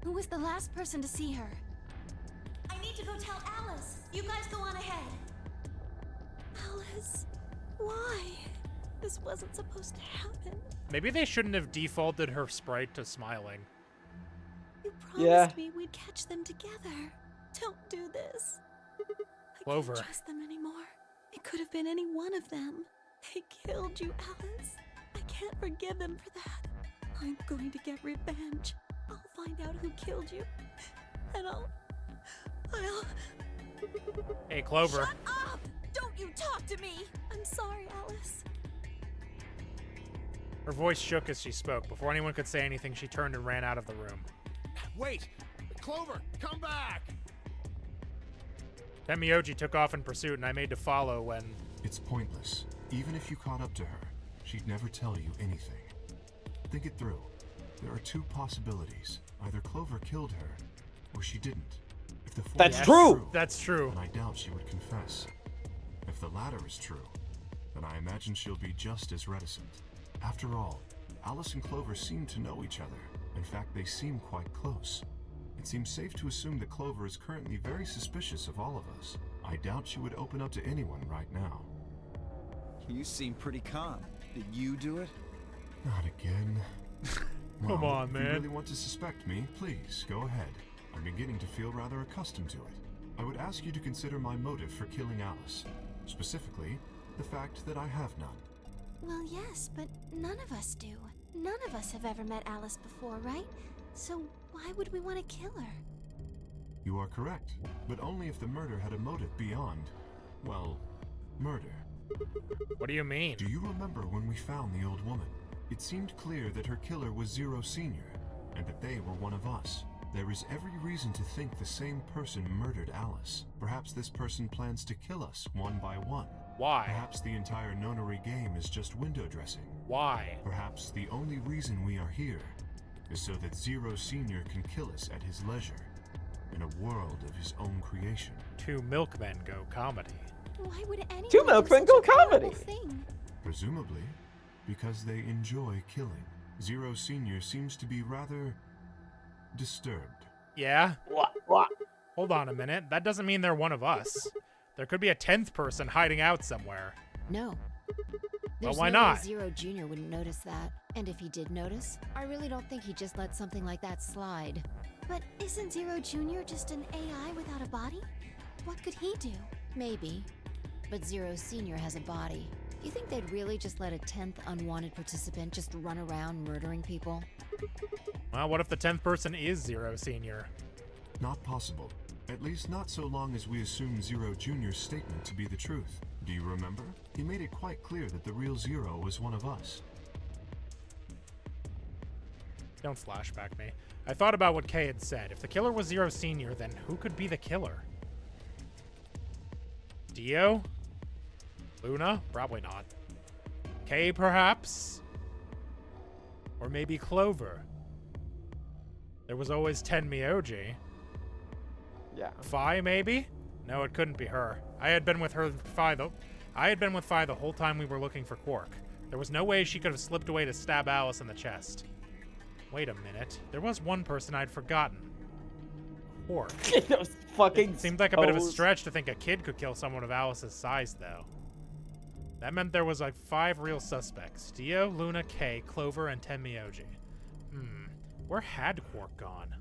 Who was the last person to see her? need to go tell Alice. You guys go on ahead. Alice, why? This wasn't supposed to happen. Maybe they shouldn't have defaulted her sprite to smiling. You promised me we'd catch them together. Don't do this. Clover. I can't trust them anymore. It could have been any one of them. They killed you, Alice. I can't forgive them for that. I'm going to get revenge. I'll find out who killed you. And I'll... Hey, Clover. Shut up! Don't you talk to me! I'm sorry, Alice. Her voice shook as she spoke. Before anyone could say anything, she turned and ran out of the room. Wait! Clover, come back! Tenmyoji took off in pursuit, and I made to follow when... It's pointless. Even if you caught up to her, she'd never tell you anything. Think it through. There are two possibilities. Either Clover killed her, or she didn't. If the former is true! That's true. then I doubt she would confess. If the latter is true, then I imagine she'll be just as reticent. After all, Alice and Clover seem to know each other. In fact, they seem quite close. It seems safe to assume that Clover is currently very suspicious of all of us. I doubt she would open up to anyone right now. You seem pretty calm. Did you do it? Not again. Come on, If man. you really want to suspect me, please, go ahead. I'm beginning to feel rather accustomed to it. I would ask you to consider my motive for killing Alice. Specifically, the fact that I have none. Well, yes, but none of us do. None of us have ever met Alice before, right? So why would we want to kill her? You are correct, but only if the murder had a motive beyond, well, murder. What do you mean? Do you remember when we found the old woman? It seemed clear that her killer was Zero Senior, and that they were one of us. There is every reason to think the same person murdered Alice. Perhaps this person plans to kill us one by one. Why? Perhaps the entire nonary game is just window dressing. Why? Perhaps the only reason we are here is so that Zero Senior can kill us at his leisure, in a world of his own creation. Two milkmen go comedy. Why would anyone Two milkmen do go such a horrible comedy. thing? Presumably, because they enjoy killing. Zero Senior seems to be rather disturbed. Yeah? What? Hold on a minute. That doesn't mean they're one of us. There could be a 10th person hiding out somewhere. No. Well, There's why no way not? Zero Jr. wouldn't notice that. And if he did notice, I really don't think he'd just let something like that slide. But isn't Zero Jr. just an AI without a body? What could he do? Maybe. But Zero Senior has a body. You think they'd really just let a 10th unwanted participant just run around murdering people? Well, what if the 10th person is Zero Senior? Not possible. At least not so long as we assume Zero Jr.'s statement to be the truth. Do you remember? He made it quite clear that the real Zero was one of us. Don't flashback me. I thought about what Kay had said. If the killer was Zero Senior, then who could be the killer? Dio? Luna? Probably not. Kay, perhaps? Or maybe Clover? There was always Tenmyoji. Yeah. Fi, maybe? No, it couldn't be her. I had been with Fi the whole time we were looking for Quark. There was no way she could have slipped away to stab Alice in the chest. Wait a minute. There was one person I'd forgotten. Quark. That was fucking. Seemed like a bit of a exposed. stretch to think a kid could kill someone of Alice's size, though. That meant there was like 5 real suspects. Dio, Luna, Kay, Clover, and Tenmyoji. Where had Quark gone?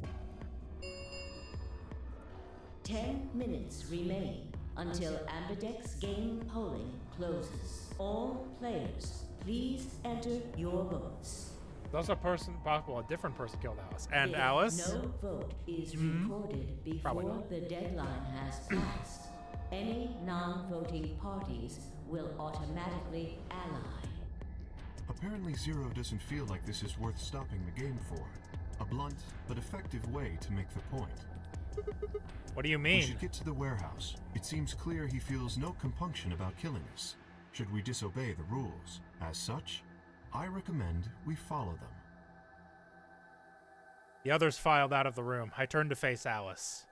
10 minutes remain until Ambidex game polling closes. All players, please enter your votes. There's a different person killed Alice. And If Alice? no vote is recorded Probably before not. the deadline has passed, any non-voting parties will automatically ally. Apparently Zero doesn't feel like this is worth stopping the game for. A blunt but effective way to make the point. What do you We mean? should get to the warehouse. It seems clear he feels no compunction about killing us, should we disobey the rules. As such, I recommend we follow them. The others filed out of the room. I turned to face Alice.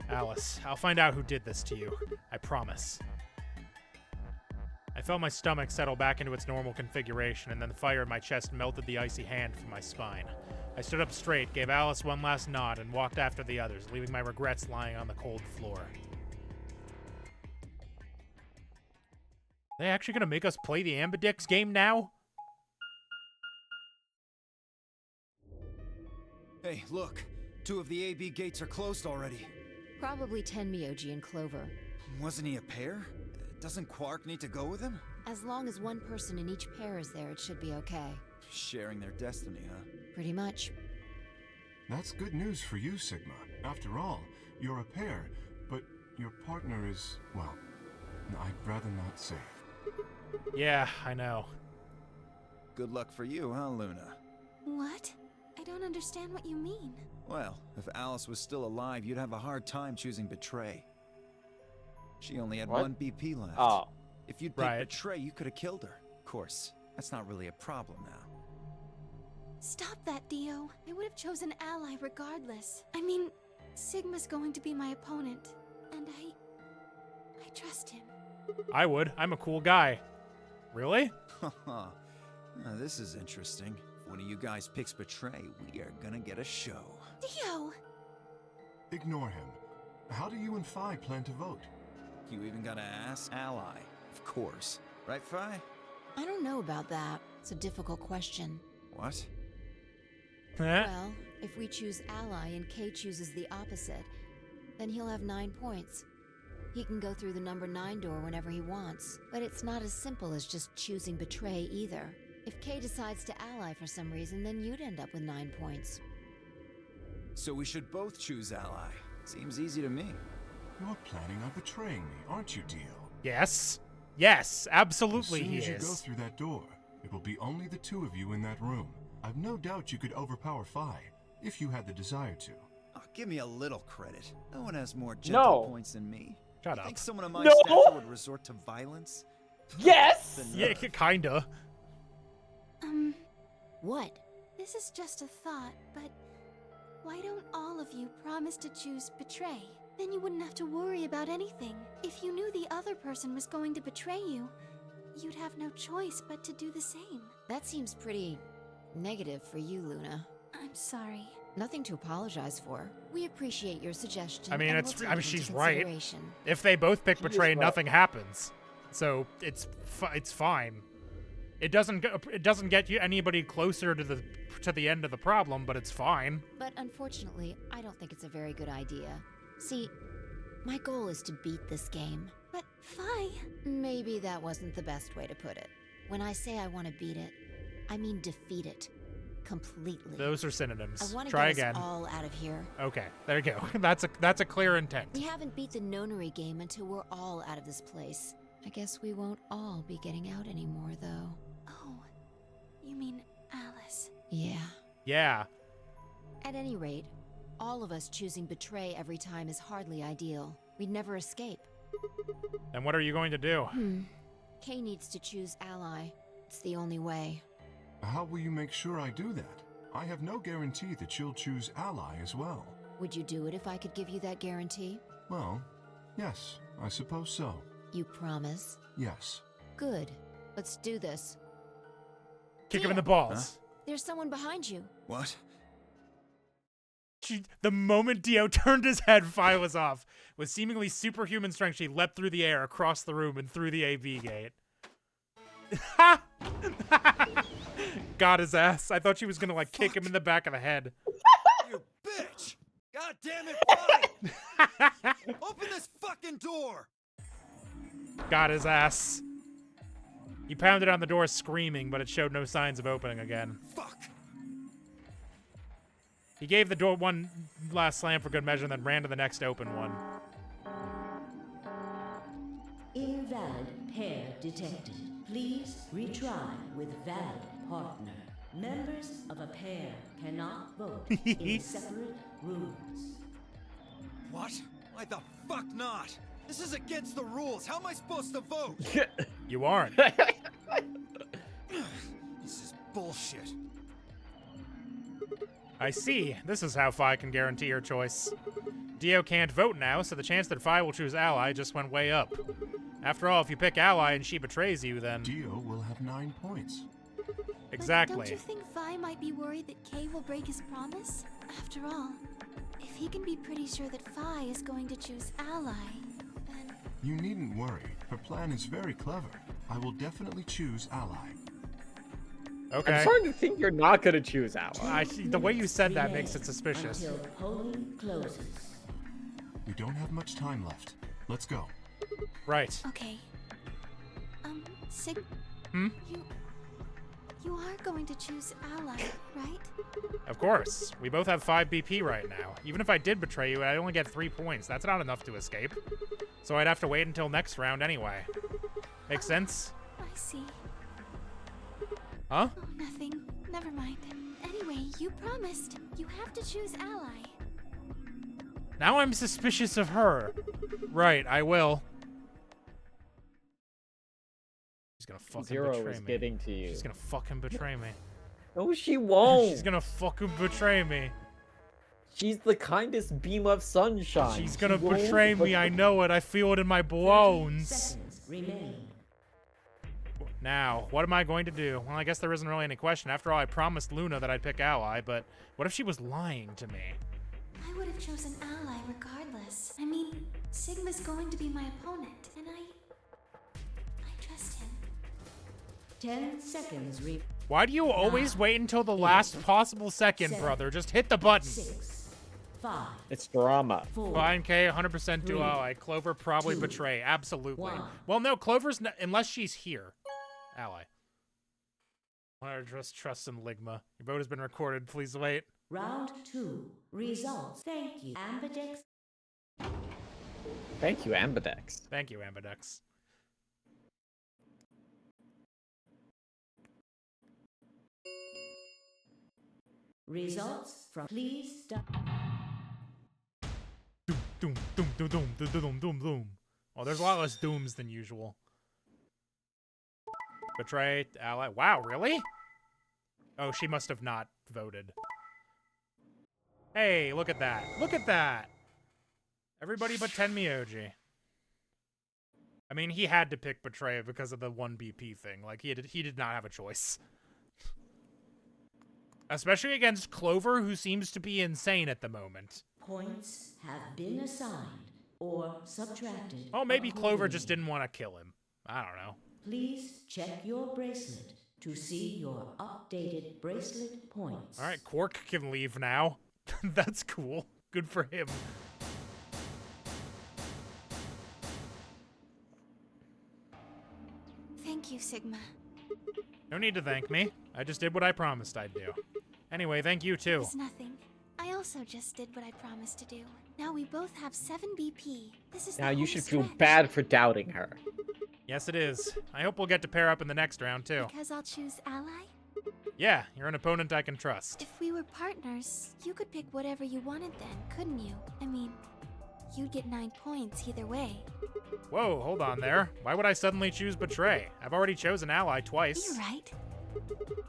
Alice, I'll find out who did this to you. I promise. I felt my stomach settle back into its normal configuration, and then the fire in my chest melted the icy hand from my spine. I stood up straight, gave Alice one last nod, and walked after the others, leaving my regrets lying on the cold floor. Are they actually gonna make us play the Ambidextr's game now? Hey, look. 2 of the AB gates are closed already. Probably Tenmyoji and Clover. Wasn't he a pair? Doesn't Quark need to go with him? As long as one person in each pair is there, it should be okay. Sharing their destiny, huh? Pretty much. That's good news for you, Sigma. After all, you're a pair, but your partner is, well, I'd rather not say. Yeah, I know. Good luck for you, huh, Luna? What? I don't understand what you mean. Well, if Alice was still alive, you'd have a hard time choosing Betray. She only had What? 1 BP left. Oh. If you'd picked Right. Betray, you could have killed her. Of course, that's not really a problem now. Stop that, Dio. I would have chosen Ally regardless. I mean, Sigma's going to be my opponent, and I trust him. I would. I'm a cool guy. Really? Haha. Now, this is interesting. If one of you guys picks Betray, we are gonna get a show. Dio! Ignore him. How do you and Phi plan to vote? You even gotta ask Ally. Of course. Right, Phi? I don't know about that. It's a difficult question. What? Well, if we choose Ally and Kay chooses the opposite, then he'll have 9 points. He can go through the number 9 door whenever he wants, but it's not as simple as just choosing Betray either. If Kay decides to ally for some reason, then you'd end up with 9 points. So we should both choose Ally. Seems easy to me. You're planning on betraying me, aren't you, Dio? Yes. Yes, absolutely As soon he as you go is. through that door, it will be only the 2 of you in that room. I've no doubt you could overpower Phi, if you had the desire to. Oh, give me a little credit. No one has more gentle No. points than me. Shut You up. think someone of my No. stature would resort to violence? Yes! Yeah, kinda. What? This is just a thought, but why don't all of you promise to choose Betray? Then you wouldn't have to worry about anything. If you knew the other person was going to betray you, you'd have no choice but to do the same. That seems pretty negative for you, Luna. I'm sorry. Nothing to apologize for. We appreciate your suggestion. I mean, and it's- we'll take I mean, it into she's right. consideration. If they both pick She is Betray, right. nothing happens. So it's fine. It doesn't get you anybody closer to the end of the problem, but it's fine. But unfortunately, I don't think it's a very good idea. See, my goal is to beat this game. But Phi, Maybe that wasn't the best way to put it. When I say I want to beat it, I mean defeat it. Completely. Those are synonyms. I want to Try get again. us all out of here. Okay, there you go. That's a clear intent. We haven't beat the nonary game until we're all out of this place. I guess we won't all be getting out anymore, though. oh, you mean Alice? Yeah. Yeah. At any rate, all of us choosing Betray every time is hardly ideal. We'd never escape. Then what are you going to do? Kay needs to choose Ally. It's the only way. How will you make sure I do that? I have no guarantee that you'll choose Ally as well. Would you do it if I could give you that guarantee? Well, yes, I suppose so. You promise? Yes. Good. Let's do this. Kick him in the balls. Huh? There's someone behind you. What? The moment Dio turned his head, Phi was off. With seemingly superhuman strength, she leapt through the air, across the room, and through the AV gate. Ha! Got his ass. I thought she was gonna, like, kick him in the back of the head. You bitch! God damn it, Phi! Open this fucking door! Got his ass. He pounded on the door screaming, but it showed no signs of opening again. Fuck! He gave the door one last slam for good measure and then ran to the next open one. Invalid pair detected. Please retry with valid partner. Members of a pair cannot vote in separate rooms. What? Why the fuck not? This is against the rules. How am I supposed to vote? You aren't. This is bullshit. I see. This is how Phi can guarantee her choice. Dio can't vote now, so the chance that Phi will choose Ally just went way up. After all, if you pick Ally and she betrays you, then... Dio will have 9 points. Exactly. But don't you think Phi Fi might be worried that Kay will break his promise. After all, if he can be pretty sure that Fi is going to choose Ally, then... You needn't worry. Her plan is very clever. I will definitely choose Ally. Okay. I'm starting to think you're not gonna choose Ally. The way you said that makes it suspicious. Until polling closes. We don't have much time left. Let's go. Right. Okay. Sig... Hmm? You are going to choose Ally, right? Of course. We both have 5 BP right now. Even if I did betray you, I'd only get 3 points. That's not enough to escape. So I'd have to wait until next round anyway. Make sense? I see. Huh? Oh, nothing. Never mind. Anyway, you promised. You have to choose Ally. Now I'm suspicious of her. Right, I will. She's gonna fucking Zero betray is me. getting to you. She's gonna fucking betray me. No, she won't. She's gonna fucking betray me. She's the kindest beam of sunshine. She's gonna She won't betray me. I know it. I feel it in my bones. Seconds remain. Now, what am I going to do? Well, I guess there isn't really any question. After all, I promised Luna that I'd pick Ally, but what if she was lying to me? I would have chosen Ally regardless. I mean, Sigma's going to be my opponent, and I trust him. 10 seconds Why do you always wait until the last possible second, 7, brother? Just hit the button. 6, 5, It's drama. 4. Fine, K, 100% do 3, Ally. Clover probably 2, betray. Absolutely. 1. Well, no, Clover's unless she's here. Ally. I just trust in Ligma. Your vote has been recorded. Please wait. Round 2. Results. Thank you, Ambidex. Thank you, Ambidex. Thank you, Ambidex. Results from please stop. Doom, doom, doom, doom, doom, doom, doom, doom. Oh, there's a lot less dooms than usual. Betray, Ally. Wow, really? Oh, she must have not voted. Hey, look at that. Look at that. Everybody but Tenmyoji. I mean, he had to pick Betray because of the 1 BP thing. Like, he did not have a choice. Especially against Clover, who seems to be insane at the moment. Points have been assigned or subtracted. Oh, maybe Clover accordingly. just didn't want to kill him. I don't know. Please check your bracelet to see your updated bracelet points. All right, Quark can leave now. That's cool. Good for him. Thank you, Sigma. No need to thank me. I just did what I promised I'd do. Anyway, thank you too. It's nothing. I also just did what I promised to do. Now we both have 7 BP. This is Now the you home should feel stretch. bad for doubting her. Yes, it is. I hope we'll get to pair up in the next round too. Because I'll choose Ally? Yeah, you're an opponent I can trust. If we were partners, you could pick whatever you wanted then, couldn't you? I mean, you'd get 9 points either way. Whoa, hold on there. Why would I suddenly choose Betray? I've already chosen Ally twice. You're right.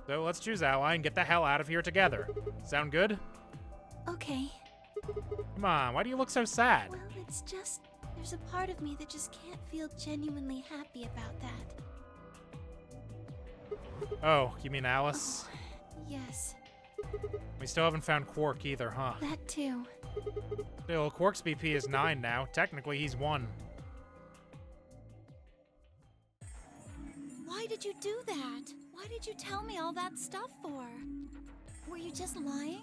So let's choose Ally and get the hell out of here together. Sound good? Okay. Come on, why do you look so sad? Well, it's just, there's a part of me that just can't feel genuinely happy about that. Oh, you mean Alice? Yes, We still haven't found Quark either, huh? that too. Still, Quark's BP is 9 now. Technically, he's 1. Why did you do that? Why did you tell me all that stuff for? Were you just lying?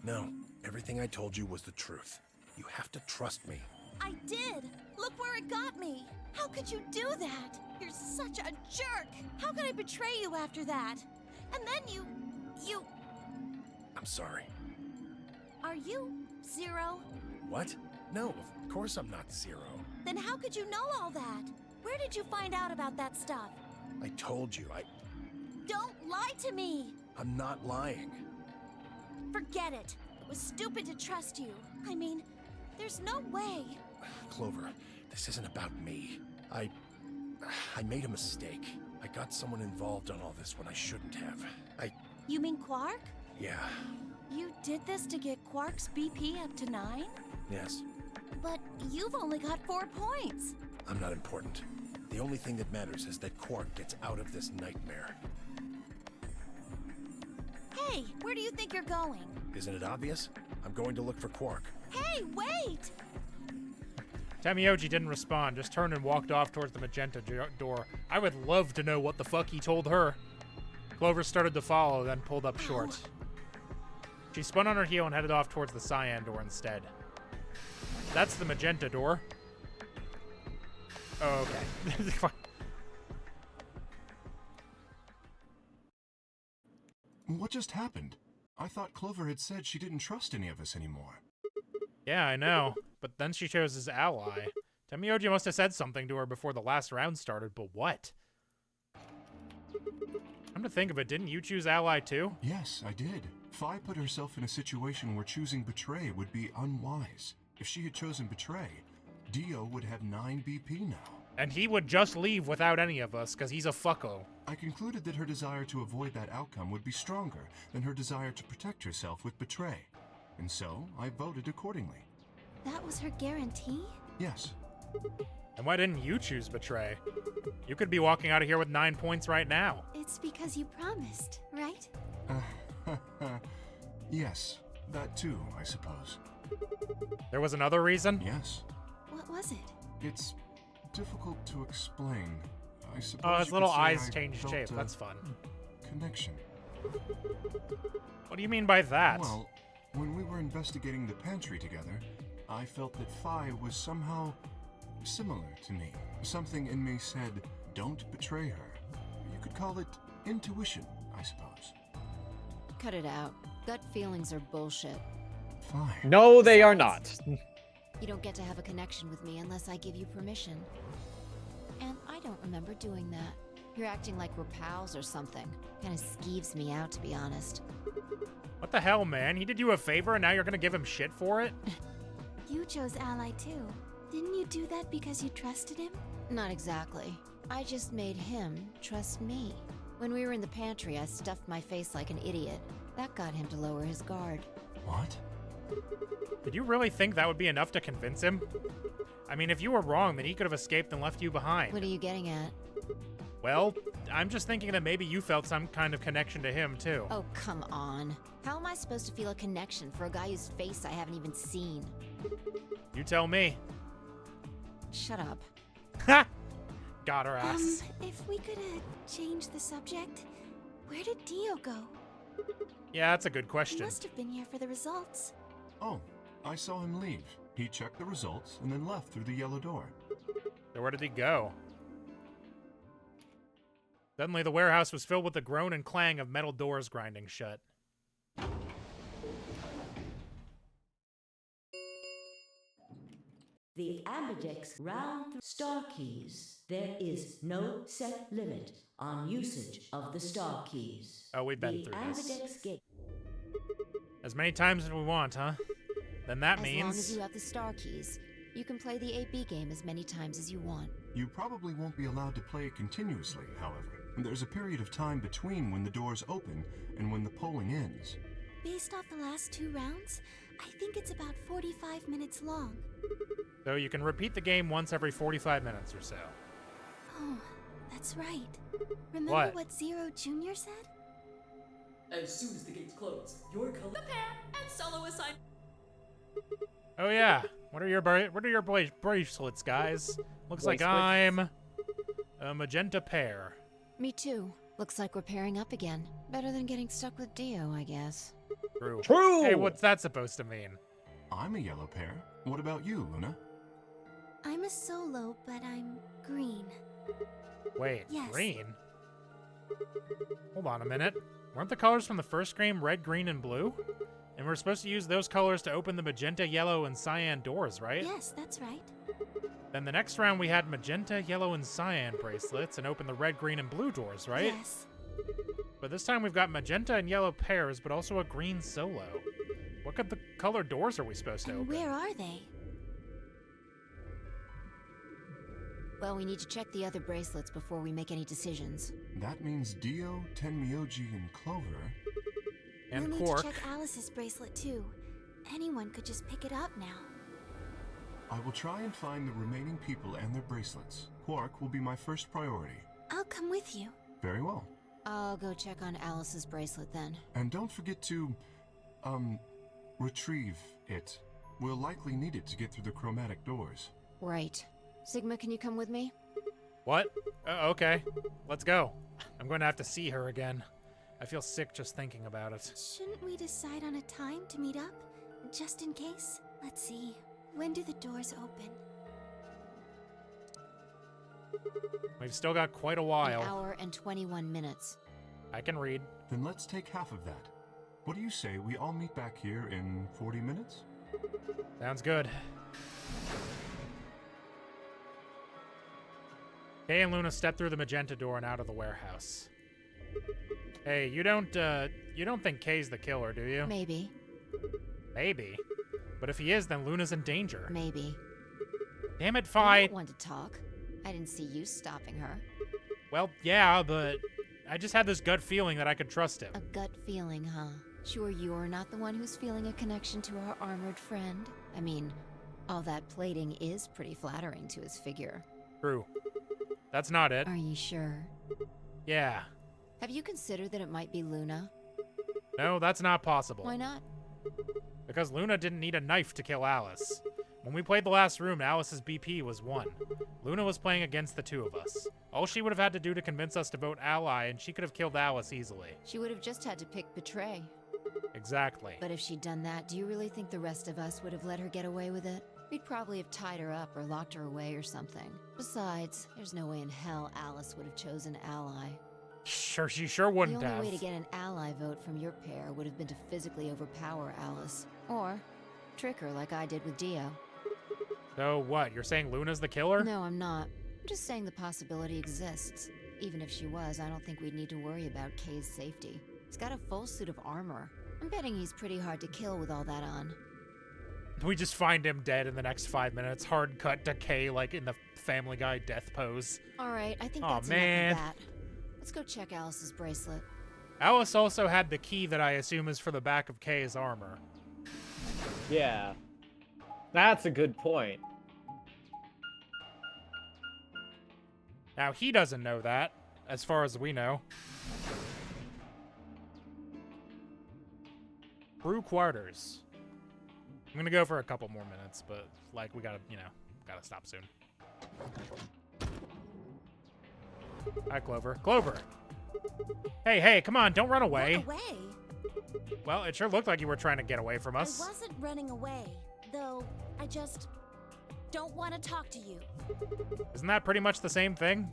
No, everything I told you was the truth. You have to trust me. I did! Look where it got me! How could you do that? You're such a jerk! How could I betray you after that? And then you... I'm sorry. Are you Zero? What? No, of course I'm not Zero. Then how could you know all that? Where did you find out about that stuff? I told you, Don't lie to me! I'm not lying. Forget it. It was stupid to trust you. I mean, there's no way. Clover, this isn't about me. I made a mistake. I got someone involved on all this when I shouldn't have. You mean Quark? Yeah, You did this to get Quark's BP up to 9? yes. But you've only got 4 points. I'm not important. The only thing that matters is that Quark gets out of this nightmare. Hey, where do you think you're going? Isn't it obvious? I'm going to look for Quark. Hey, wait! Tamioji didn't respond, just turned and walked off towards the magenta door. I would love to know what the fuck he told her. Clover started to follow, then pulled up short. She spun on her heel and headed off towards the cyan door instead. That's the magenta door. Oh, okay. What just happened? I thought Clover had said she didn't trust any of us anymore. Yeah, I know. But then she chose his ally. Tamioji must have said something to her before the last round started, but what? Come to think of it, didn't you choose ally too? Yes, I did. Fi put herself in a situation where choosing Betray would be unwise. If she had chosen Betray, Dio would have 9 BP now. And he would just leave without any of us, because he's a fucko. I concluded that her desire to avoid that outcome would be stronger than her desire to protect herself with Betray. And so, I voted accordingly. That was her guarantee? Yes. And why didn't you choose Betray? You could be walking out of here with 9 points right now. It's because you promised, right? Yes, that too, I suppose. There was another reason? Yes. What was it? It's difficult to explain. I suppose. Oh, his you little could say eyes I changed felt shape. a That's fun. Connection. What do you mean by that? Well, when we were investigating the pantry together, I felt that Fi was somehow similar to me. Something in me said, don't betray her. You could call it intuition, I suppose. Cut it out. Gut feelings are bullshit. Fi. No, they are not. You don't get to have a connection with me unless I give you permission. And I don't remember doing that. You're acting like we're pals or something. Kinda skeeves me out, to be honest. What the hell, man? He did you a favor and now you're gonna give him shit for it? You chose ally too. Didn't you do that because you trusted him? Not exactly. I just made him trust me. When we were in the pantry, I stuffed my face like an idiot. That got him to lower his guard. What? Did you really think that would be enough to convince him? I mean, if you were wrong, then he could have escaped and left you behind. What are you getting at? Well, I'm just thinking that maybe you felt some kind of connection to him, too. Oh, come on. How am I supposed to feel a connection for a guy whose face I haven't even seen? You tell me. Shut up. Ha! Got her ass. If we could change the subject, where did Dio go? Yeah, that's a good He question. must have been here for the results. Oh, I saw him leave. He checked the results and then left through the yellow door. So where did he go? Suddenly the warehouse was filled with the groan and clang of metal doors grinding shut. The Ambidex round star keys. There is no set limit on usage of the star keys. Oh, we've been the through this. Ambidex gate. As many times as we want, huh? Then that As long as means... you have the star keys, you can play the AB game as many times as you want. You probably won't be allowed to play it continuously, however. There's a period of time between when the doors open and when the polling ends. Based off the last 2 rounds, I think it's about 45 minutes long. So you can repeat the game once every 45 minutes or so. Oh, that's right. Remember What? Zero Jr. said? As soon as the gates close, your color. The pair and solo assign. Oh yeah. What are your bracelets, guys? Looks like Bracelets. I'm a magenta pair. Me too. Looks like we're pairing up again. Better than getting stuck with Dio, I guess. True. True! Hey, what's that supposed to mean? I'm a yellow pair. What about you, Luna? I'm a solo, but I'm green. Wait, Yes. green? Hold on a minute. Weren't the colors from the first game red, green, and blue? And we're supposed to use those colors to open the magenta, yellow, and cyan doors, right? Yes, that's right. Then the next round we had magenta, yellow, and cyan bracelets and opened the red, green, and blue doors, right? Yes. But this time we've got magenta and yellow pairs, but also a green solo. What could the color doors are we supposed to And open? where are they? Well, we need to check the other bracelets before we make any decisions. That means Dio, Tenmyoji, and Clover. And we'll need Quark. to check Alice's bracelet too. Anyone could just pick it up now. I will try and find the remaining people and their bracelets. Quark will be my first priority. I'll come with you. Very well. I'll go check on Alice's bracelet then. And don't forget to, retrieve it. We'll likely need it to get through the chromatic doors. Right. Sigma, can you come with me? What? Okay. Let's go. I'm going to have to see her again. I feel sick just thinking about it. Shouldn't we decide on a time to meet up? Just in case? Let's see. When do the doors open? We've still got quite a An while. hour and 21 minutes. I can read. Then let's take half of that. What do you say we all meet back here in 40 minutes? Sounds good. Kay and Luna step through the magenta door and out of the warehouse. Hey, you don't think Kay's the killer, do you? Maybe. Maybe. But if he is, then Luna's in danger. Maybe. Damn it, I Fi. don't want to talk. I didn't see you stopping her. Well, yeah, but I just had this gut feeling that I could trust him. A gut feeling, huh? Sure you're not the one who's feeling a connection to our armored friend? I mean, all that plating is pretty flattering to his figure. True. That's not it. Are you sure? Yeah. Have you considered that it might be Luna? No, that's not possible. Why not? Because Luna didn't need a knife to kill Alice. When we played the last room, Alice's BP was 1. Luna was playing against the two of us. All she would have had to do to convince us to vote ally, and she could have killed Alice easily. She would have just had to pick betray. Exactly. But if she'd done that, do you really think the rest of us would have let her get away with it? We'd probably have tied her up or locked her away or something. Besides, there's no way in hell Alice would have chosen ally. Sure, she sure wouldn't The have. only way to get an ally vote from your pair would have been to physically overpower Alice. Or trick her like I did with Dio. So what, you're saying Luna's the killer? No, I'm not. I'm just saying the possibility exists. Even if she was, I don't think we'd need to worry about Kay's safety. He's got a full suit of armor. I'm betting he's pretty hard to kill with all that on. We just find him dead in the next 5 minutes. Hard cut to Kay like in the Family Guy death pose. Alright, I think Aw, that's man. enough of that. Let's go check Alice's bracelet. Alice also had the key that I assume is for the back of Kay's armor. Yeah. That's a good point. Now, he doesn't know that, as far as we know. Crew quarters. I'm gonna go for a couple more minutes, but, like, we gotta, gotta stop soon. Hi, Clover. Clover! Hey, come on, don't run away. Run away? Well, it sure looked like you were trying to get away from I us. wasn't running away, though I just don't want to talk to you. Isn't that pretty much the same thing?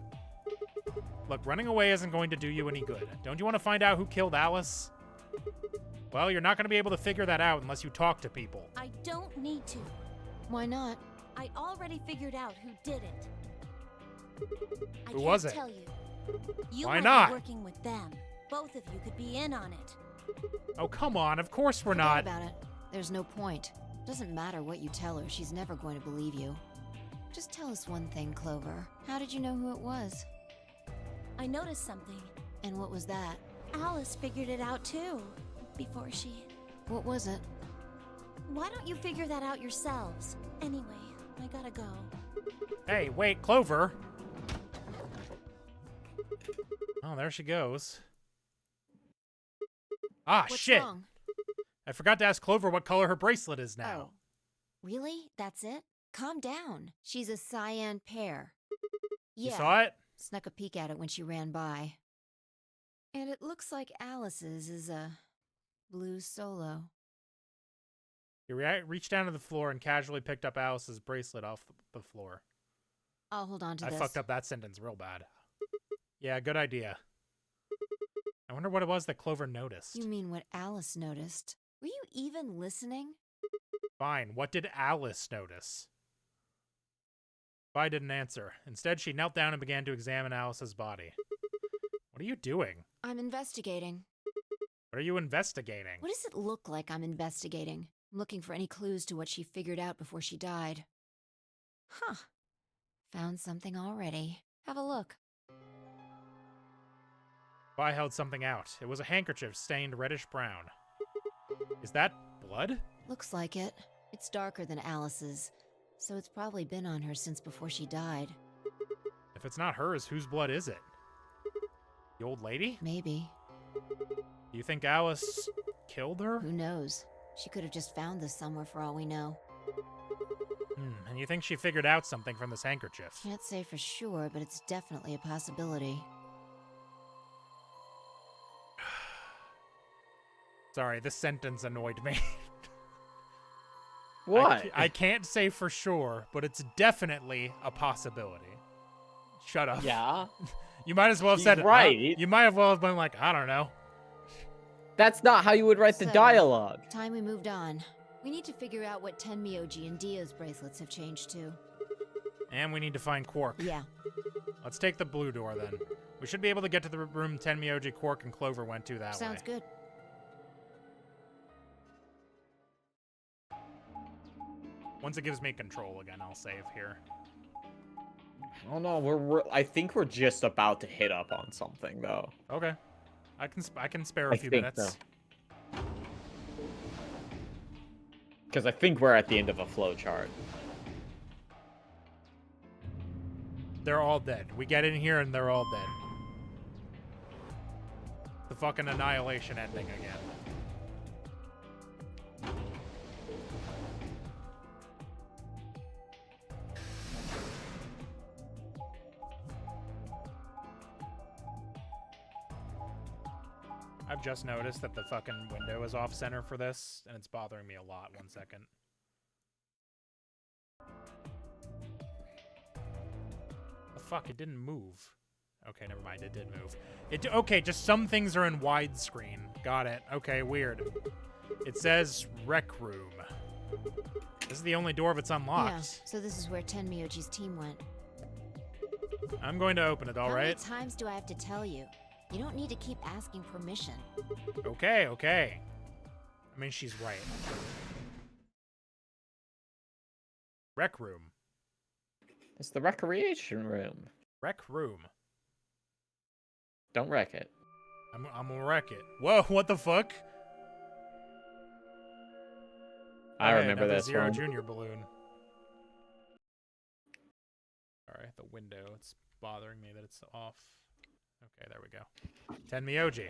Look, running away isn't going to do you any good. Don't you want to find out who killed Alice? Well, you're not going to be able to figure that out unless you talk to people. I don't need to. Why not? I already figured out who did it. I Who can't was it? tell you. You Why might not? be working with them. Both of you could be in on it. Oh, come on. Of course we're Forget not. about it. There's no point. Doesn't matter what you tell her, she's never going to believe you. Just tell us one thing, Clover. How did you know who it was? I noticed something. And what was that? Alice figured it out too. Before she... What was it? Why don't you figure that out yourselves? Anyway, I gotta go. Hey, wait, Clover. Oh, there she goes. Ah, What's shit. wrong? I forgot to ask Clover what color her bracelet is now. Oh. Really? That's it? Calm down. She's a cyan pear. You Yeah. saw it? Snuck a peek at it when she ran by. And it looks like Alice's is a blue solo. He reached down to the floor and casually picked up Alice's bracelet off the floor. I'll hold on to I this. fucked up that sentence real bad. Yeah, good idea. I wonder what it was that Clover noticed. You mean what Alice noticed? Were you even listening? Fine, what did Alice notice? Vi didn't answer. Instead, she knelt down and began to examine Alice's body. What are you doing? I'm investigating. What are you investigating? What does it look like I'm investigating? I'm looking for any clues to what she figured out before she died. Huh. Found something already. Have a look. Vi held something out. It was a handkerchief stained reddish-brown. Is that blood? Looks like it. It's darker than Alice's, so it's probably been on her since before she died. If it's not hers, whose blood is it? The old lady? Maybe. Do you think Alice killed her? Who knows? She could have just found this somewhere for all we know. And you think she figured out something from this handkerchief? Can't say for sure, but it's definitely a possibility. Sorry, this sentence annoyed me. What? I can't say for sure, but it's definitely a possibility. Shut up. Yeah. You might as well have said it. Right. You might as well have been like, I don't know. That's not how you would write the So, dialogue. Time we moved on. We need to figure out what Tenmyoji and Dio's bracelets have changed to. And we need to find Quark. Yeah. Let's take the blue door then. We should be able to get to the room Tenmyoji, Quark, and Clover went to that way. Sounds good. Once it gives me control again, I'll save here. I don't know. I think we're just about to hit up on something though. Okay. I can spare a few minutes. Because I think we're at the end of a flowchart. They're all dead. We get in here and they're all dead. The fucking annihilation ending again. I've just noticed that the fucking window is off center for this, and it's bothering me a lot. 1 second. The fuck, it didn't move. Okay, never mind, it did move. Okay, just some things are in widescreen. Got it. Okay, weird. It says rec room. This is the only door that's unlocked. Yeah, so this is where Tenmyoji's team went. I'm going to open it, all right? How many times do I have to tell you? You don't need to keep asking permission. Okay, okay. I mean, she's right. Rec room. It's the recreation room. Rec room. Don't wreck it. I'm gonna wreck it. Whoa, what the fuck? I remember another this Zero one. Junior balloon. Alright, the window. It's bothering me that it's off. Okay, there we go. Tenmyoji.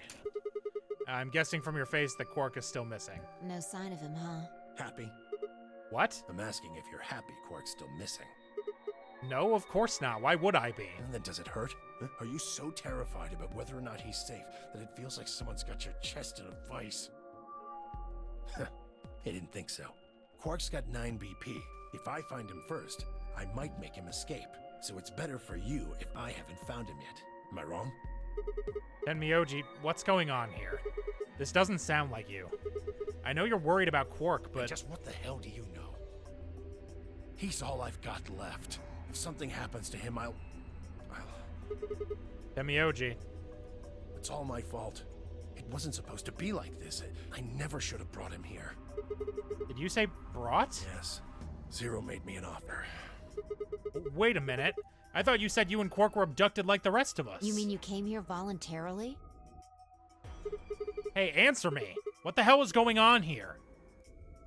I'm guessing from your face that Quark is still missing. No sign of him, huh? Happy? What? I'm asking if you're happy Quark's still missing. No, of course not. Why would I be? And then does it hurt? Huh? Are you so terrified about whether or not he's safe that it feels like someone's got your chest in a vice? I didn't think so. Quark's got 9 BP. If I find him first, I might make him escape. So it's better for you if I haven't found him yet. Am I wrong? Tenmyoji, what's going on here? This doesn't sound like you. I know you're worried about Quark, but... And just what the hell do you know? He's all I've got left. If something happens to him, I'll... Tenmyoji. It's all my fault. It wasn't supposed to be like this. I never should have brought him here. Did you say brought? Yes. Zero made me an offer. Wait a minute. I thought you said you and Quark were abducted like the rest of us. You mean you came here voluntarily? Hey, answer me. What the hell is going on here?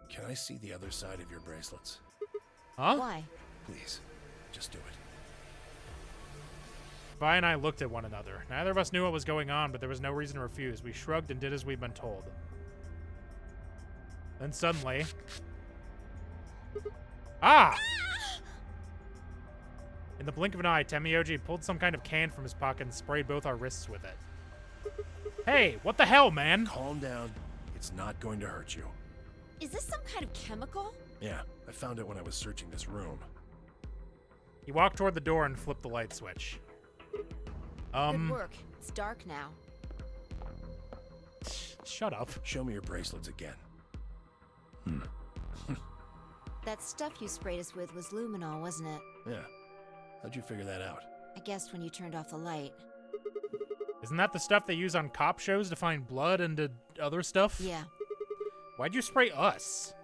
Can I see the other side of your bracelets? Huh? Why? Please, just do it. Vi and I looked at one another. Neither of us knew what was going on, but there was no reason to refuse. We shrugged and did as we'd been told. Then suddenly... Ah! In the blink of an eye, Tenmyoji pulled some kind of can from his pocket and sprayed both our wrists with it. Hey, what the hell, man? Calm down. It's not going to hurt you. Is this some kind of chemical? Yeah, I found it when I was searching this room. He walked toward the door and flipped the light switch. Good work. It's dark now. Shut up. Show me your bracelets again. That stuff you sprayed us with was luminol, wasn't it? Yeah. How'd you figure that out? I guessed when you turned off the light. Isn't that the stuff they use on cop shows to find blood and other stuff? Yeah. Why'd you spray us?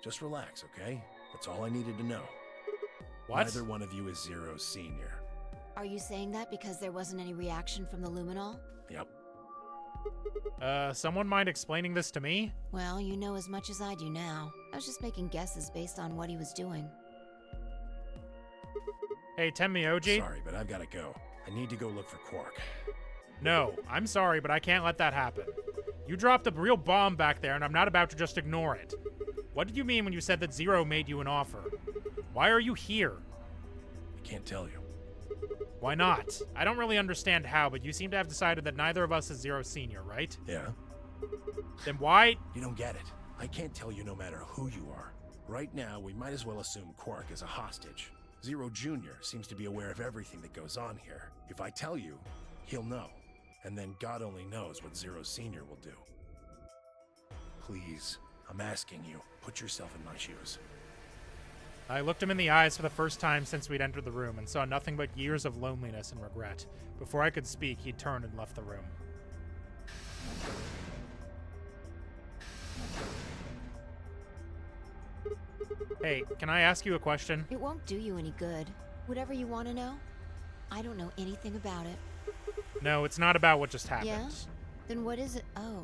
Just relax, okay? That's all I needed to know. What? Neither one of you is Zero's senior. Are you saying that because there wasn't any reaction from the luminol? Yep. Someone mind explaining this to me? Well, you know as much as I do now. I was just making guesses based on what he was doing. Hey, Tenmyoji? Sorry, but I've got to go. I need to go look for Quark. No, I'm sorry, but I can't let that happen. You dropped a real bomb back there, and I'm not about to just ignore it. What did you mean when you said that Zero made you an offer? Why are you here? I can't tell you. Why not? I don't really understand how, but you seem to have decided that neither of us is Zero Senior, right? Yeah? Then why? You don't get it. I can't tell you no matter who you are. Right now, we might as well assume Quark is a hostage. Zero Jr. seems to be aware of everything that goes on here. If I tell you, he'll know. And then God only knows what Zero Senior will do. Please, I'm asking you, put yourself in my shoes. I looked him in the eyes for the first time since we'd entered the room and saw nothing but years of loneliness and regret. Before I could speak, he turned and left the room. Hey, can I ask you a question? It won't do you any good. Whatever you want to know, I don't know anything about it. No, it's not about what just happened. Yeah? Then what is it? Oh.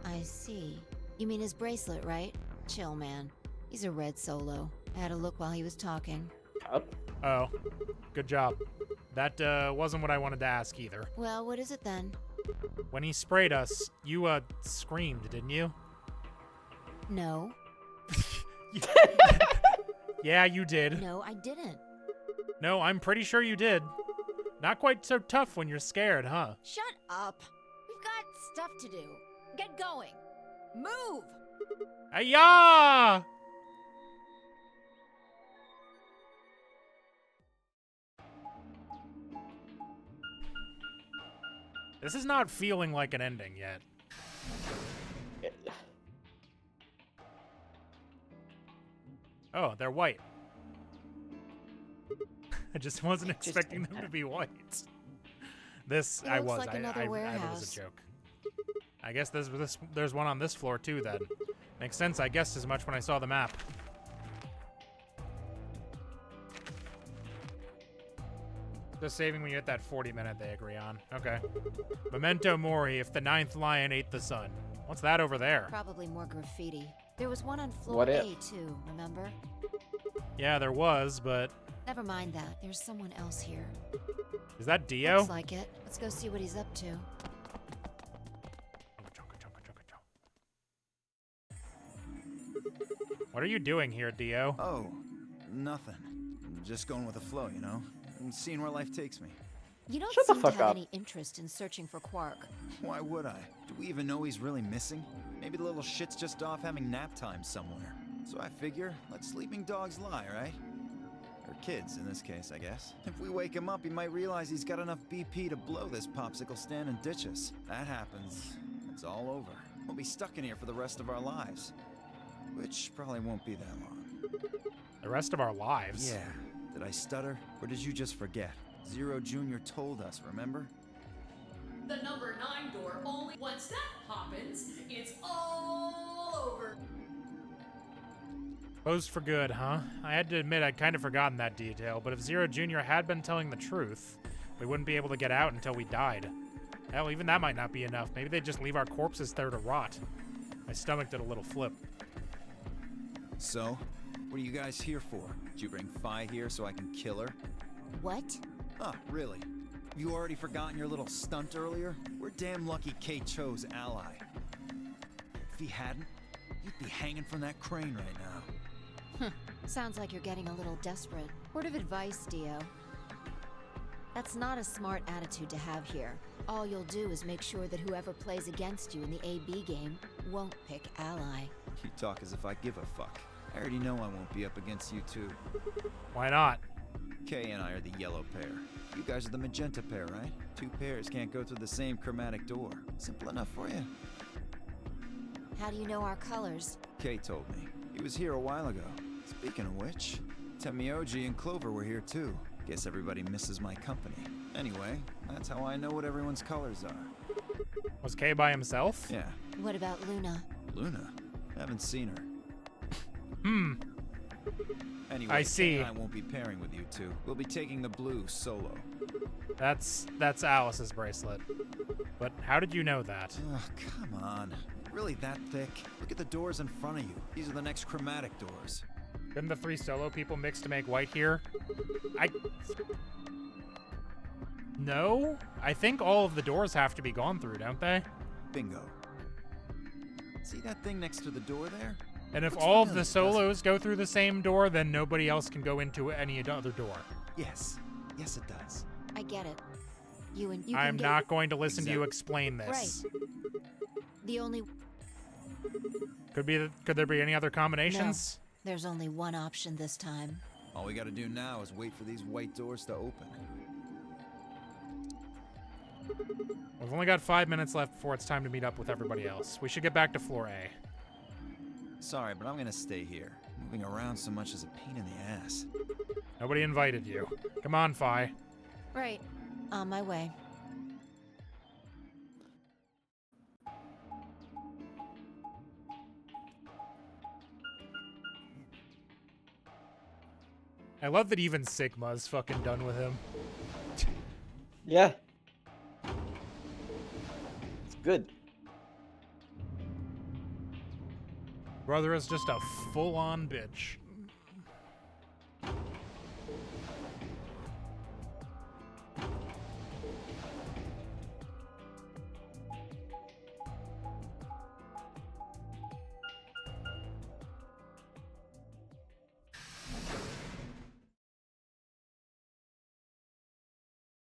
I see. You mean his bracelet, right? Chill, man. He's a red solo. I had a look while he was talking. Oh. Good job. That, wasn't what I wanted to ask either. Well, what is it then? When he sprayed us, you, screamed, didn't you? No. Yeah, you did. No, I didn't. No, I'm pretty sure you did. Not quite so tough when you're scared, huh? Shut up. We've got stuff to do. Get going. Move! Ayah! This is not feeling like an ending yet. Oh, they're white. I just wasn't expecting them to be white. This, It I looks was. like I another thought it was warehouse. a joke. I guess there's one on this floor too then. Makes sense, I guessed as much when I saw the map. Just saving when you hit that 40-minute they agree on. Okay. Memento Mori, if the 9th lion ate the sun. What's that over there? Probably more graffiti. There was one on floor What A, if? too, remember? Yeah, there was, but... Never mind that. There's someone else here. Is that Dio? Looks like it. Let's go see what he's up to. What are you doing here, Dio? Oh, nothing. I'm just going with the flow, you know? And seeing where life takes me. You don't Shut the seem to fuck have up. any interest in searching for Quark. Why would I? Do we even know he's really missing? Maybe the little shit's just off having nap time somewhere. So I figure, let sleeping dogs lie, right? Or kids, in this case, I guess. If we wake him up, he might realize he's got enough BP to blow this popsicle stand and ditch us. That happens, it's all over. We'll be stuck in here for the rest of our lives. Which probably won't be that long. The rest of our lives? Yeah. Did I stutter? Or did you just forget? Zero Jr. told us, remember? The number 9 door only. Once that happens, it's all over. Closed for good, huh? I had to admit I'd kind of forgotten that detail, but if Zero Jr. had been telling the truth, we wouldn't be able to get out until we died. Hell, even that might not be enough. Maybe they'd just leave our corpses there to rot. My stomach did a little flip. So, what are you guys here for? Did you bring Fi here so I can kill her? What? Oh, really? You already forgotten your little stunt earlier? We're damn lucky Kay chose ally. If he hadn't, you'd be hanging from that crane right now. Sounds like you're getting a little desperate. Word of advice, Dio. That's not a smart attitude to have here. All you'll do is make sure that whoever plays against you in the AB game won't pick ally. You talk as if I give a fuck. I already know I won't be up against you two. Why not? Kay and I are the yellow pair. You guys are the magenta pair, right? Two pairs can't go through the same chromatic door. Simple enough for you. How do you know our colors? Kay told me. He was here a while ago. Speaking of which, Tenmyoji and Clover were here too. Guess everybody misses my company. Anyway, that's how I know what everyone's colors are. Was Kay by himself? Yeah. What about Luna? Luna? Haven't seen her. Anyway, I see. Kay and I won't be pairing with you two. We'll be taking the blue solo. That's Alice's bracelet. But how did you know that? Oh, come on. Really that thick? Look at the doors in front of you. These are the next chromatic doors. Couldn't the 3 solo people mix to make white here? No? I think all of the doors have to be gone through, don't they? Bingo. See that thing next to the door there? And if Looks all of familiar, the solos go through the same door, then nobody else can go into any other door. Yes. Yes, it does. I get it. You can I'm get not going to listen to you explain this. Right. The only Could there be any other combinations? No, there's only one option this time. All we gotta do now is wait for these white doors to open. We've only got 5 minutes left before it's time to meet up with everybody else. We should get back to floor A. Sorry, but I'm gonna stay here. Moving around so much is a pain in the ass. Nobody invited you. Come on, Fi. Right. On my way. I love that even Sigma's fucking done with him. Yeah. It's good. Brother is just a full-on bitch.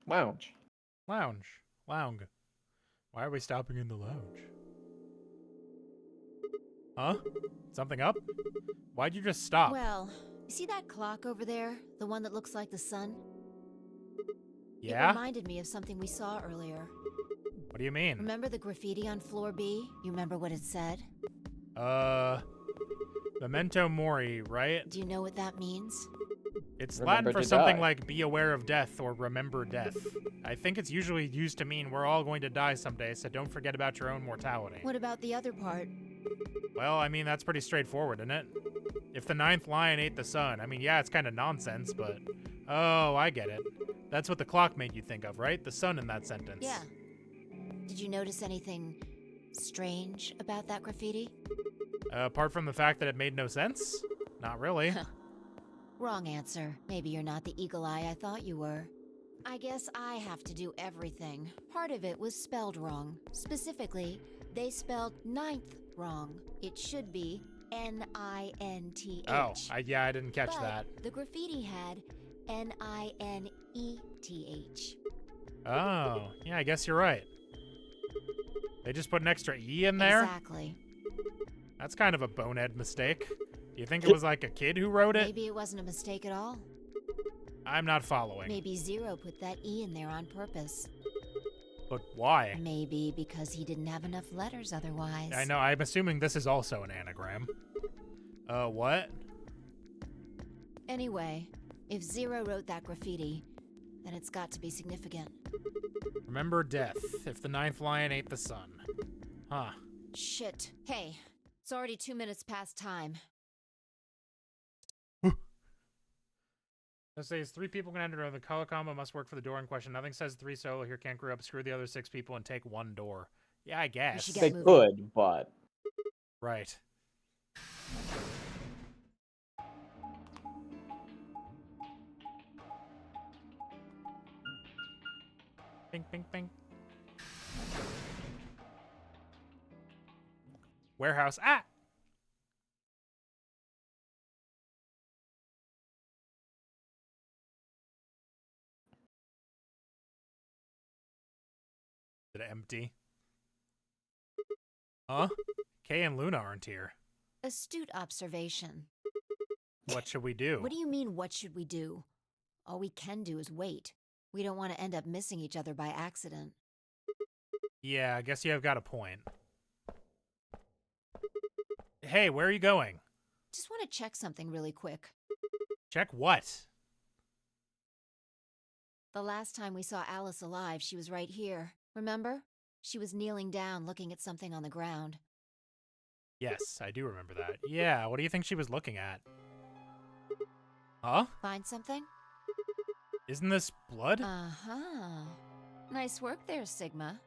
Lounge. Lounge. Why are we stopping in the lounge? Huh? Something up? Why'd you just stop? Well, you see that clock over there? The one that looks like the sun? Yeah? It reminded me of something we saw earlier. What do you mean? Remember the graffiti on floor B? You remember what it said? Memento Mori, right? Do you know what that means? It's Remember Latin for to something die. like be aware of death or remember death. I think it's usually used to mean we're all going to die someday, so don't forget about your own mortality. What about the other part? Well, I mean, that's pretty straightforward, isn't it? If the 9th lion ate the sun, I mean, yeah, it's kind of nonsense, but... Oh, I get it. That's what the clock made you think of, right? The sun in that sentence. Yeah. Did you notice anything strange about that graffiti? Apart from the fact that it made no sense? Not really. Wrong answer. Maybe you're not the eagle eye I thought you were. I guess I have to do everything. Part of it was spelled wrong. Specifically, they spelled ninth wrong. It should be N-I-N-T-H. Oh, yeah, I didn't catch but that. the graffiti had N-I-N-E-T-H. Oh, yeah, I guess you're right. They just put an extra E in there? Exactly. That's kind of a bonehead mistake. Do you think it was like a kid who wrote it? Maybe it wasn't a mistake at all. I'm not following. Maybe Zero put that E in there on purpose. But why? Maybe because he didn't have enough letters otherwise. I know, I'm assuming this is also an anagram. What? Anyway, if Zero wrote that graffiti, then it's got to be significant. Remember death, if the 9th lion ate the sun. Huh. Shit. Hey, it's already 2 minutes past time. Let's say it's 3 people can enter. The color combo must work for the door in question. Nothing says 3 solo here can't group up. Screw the other 6 people and take 1 door. Yeah, I guess. should get They moving. could, but Right. Bing, bing, bing. Warehouse. Ah! Is it empty? Huh? Kay and Luna aren't here. Astute observation. What should we do? What do you mean, what should we do? All we can do is wait. We don't want to end up missing each other by accident. Yeah, I guess you have got a point. Hey, where are you going? Just want to check something really quick. Check what? The last time we saw Alice alive, she was right here. Remember? She was kneeling down, looking at something on the ground. Yes, I do remember that. Yeah, what do you think she was looking at? Huh? Find something? Isn't this blood? Uh-huh. Nice work there, Sigma.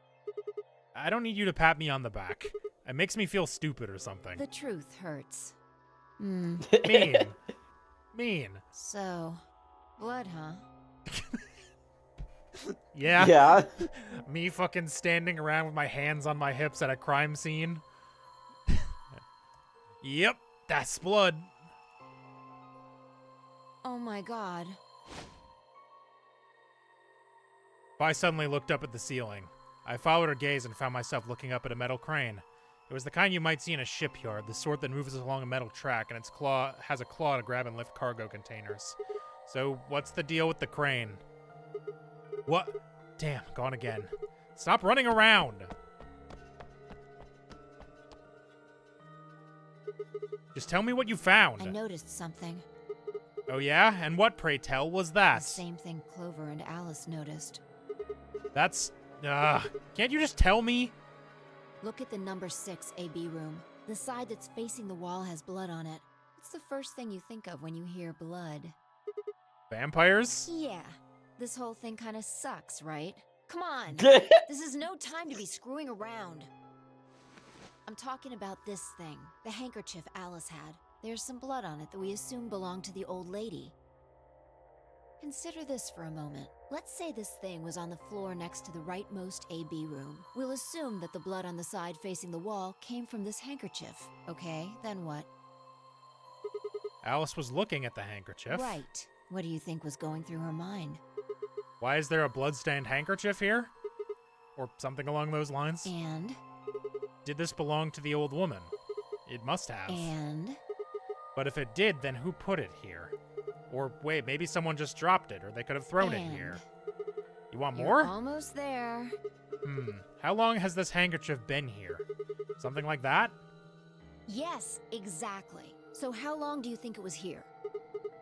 I don't need you to pat me on the back. It makes me feel stupid or something. The truth hurts. Mean. Mean. So, blood, huh? Yeah. Yeah. Me fucking standing around with my hands on my hips at a crime scene. Yep, that's blood. Oh my god. I suddenly looked up at the ceiling. I followed her gaze and found myself looking up at a metal crane. It was the kind you might see in a shipyard, the sort that moves along a metal track, and its claw has a claw to grab and lift cargo containers. So, what's the deal with the crane? What? Damn, gone again. Stop running around! Just tell me what you found. I noticed something. Oh yeah? And what, pray tell, was that? The same thing Clover and Alice noticed. That's... can't you just tell me? Look at the number 6 AB room. The side that's facing the wall has blood on it. It's the first thing you think of when you hear blood. Vampires? Yeah. This whole thing kind of sucks, right? Come on! This is no time to be screwing around. I'm talking about this thing, the handkerchief Alice had. There's some blood on it that we assume belonged to the old lady. Consider this for a moment. Let's say this thing was on the floor next to the rightmost AB room. We'll assume that the blood on the side facing the wall came from this handkerchief. Okay, then what? Alice was looking at the handkerchief. Right. What do you think was going through her mind? Why is there a blood-stained handkerchief here? Or something along those lines? And? Did this belong to the old woman? It must have. And? But if it did, then who put it here? Or wait, maybe someone just dropped it, or they could have thrown it here. You want You're more? almost there. How long has this handkerchief been here? Something like that? Yes, exactly. So how long do you think it was here?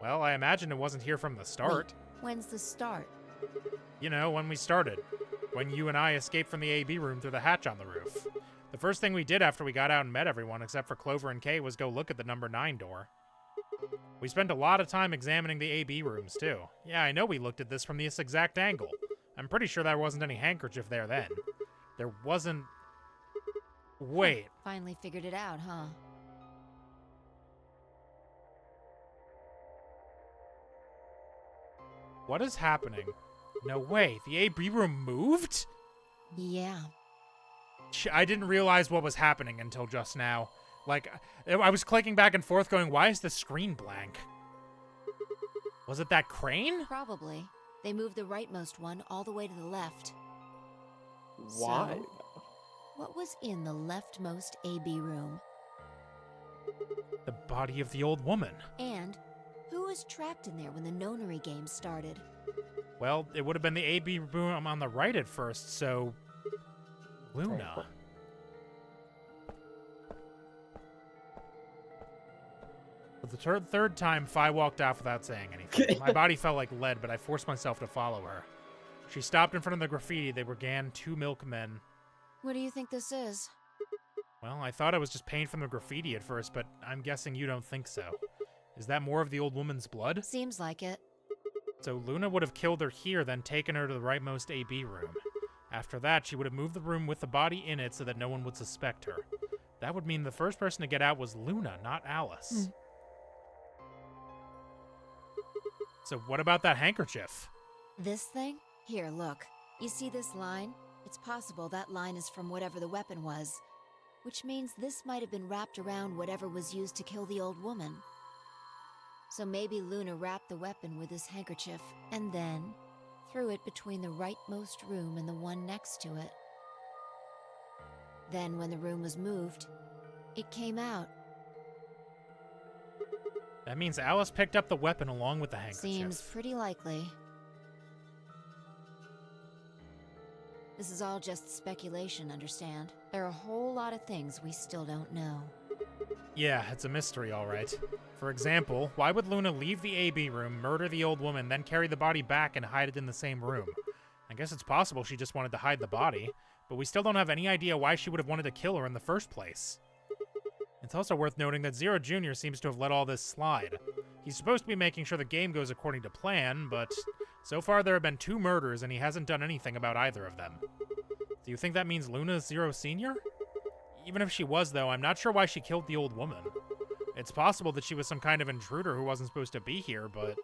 Well, I imagine it wasn't here from the start. Wait, when's the start? You know, when we started. When you and I escaped from the AB room through the hatch on the roof. The first thing we did after we got out and met everyone, except for Clover and Kay, was go look at the number 9 door. We spent a lot of time examining the AB rooms, too. Yeah, I know we looked at this from this exact angle. I'm pretty sure there wasn't any handkerchief there then. There wasn't... Wait. Finally figured it out, huh? What is happening? No way, the AB room moved? Yeah. I didn't realize what was happening until just now. Like, I was clicking back and forth going, why is the screen blank? Was it that crane? Probably. They moved the rightmost one all the way to the left. Why? So, what was in the leftmost AB room? The body of the old woman. And who was trapped in there when the nonary game started? Well, it would have been the AB room on the right at first, so... Luna. For the third time, Fi walked off without saying anything. My body felt like lead, but I forced myself to follow her. She stopped in front of the graffiti. They began 2 milkmen. What do you think this is? Well, I thought it was just paint from the graffiti at first, but I'm guessing you don't think so. Is that more of the old woman's blood? Seems like it. So Luna would have killed her here, then taken her to the rightmost AB room. After that, she would have moved the room with the body in it so that no one would suspect her. That would mean the first person to get out was Luna, not Alice. So what about that handkerchief? This thing? Here, look. You see this line? It's possible that line is from whatever the weapon was, which means this might have been wrapped around whatever was used to kill the old woman. So maybe Luna wrapped the weapon with this handkerchief, and then threw it between the rightmost room and the one next to it. Then when the room was moved, it came out. That means Alice picked up the weapon along with the handkerchief. Seems pretty likely. This is all just speculation, understand? There are a whole lot of things we still don't know. Yeah, it's a mystery, all right. For example, why would Luna leave the AB room, murder the old woman, then carry the body back and hide it in the same room? I guess it's possible she just wanted to hide the body, but we still don't have any idea why she would have wanted to kill her in the first place. It's also worth noting that Zero Jr. seems to have let all this slide. He's supposed to be making sure the game goes according to plan, but so far there have been 2 murders and he hasn't done anything about either of them. Do you think that means Luna is Zero Sr.? Even if she was, though, I'm not sure why she killed the old woman. It's possible that she was some kind of intruder who wasn't supposed to be here, but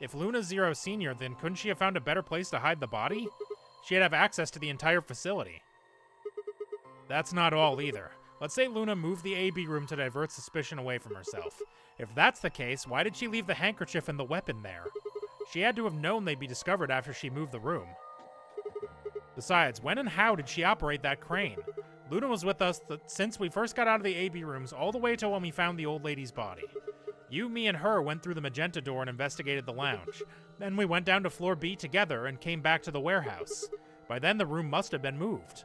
if Luna's Zero Senior, then couldn't she have found a better place to hide the body? She'd have access to the entire facility. That's not all either. Let's say Luna moved the AB room to divert suspicion away from herself. If that's the case, why did she leave the handkerchief and the weapon there? She had to have known they'd be discovered after she moved the room. Besides, when and how did she operate that crane? Luna was with us since we first got out of the AB rooms all the way till when we found the old lady's body. You, me, and her went through the magenta door and investigated the lounge. Then we went down to floor B together and came back to the warehouse. By then, the room must have been moved.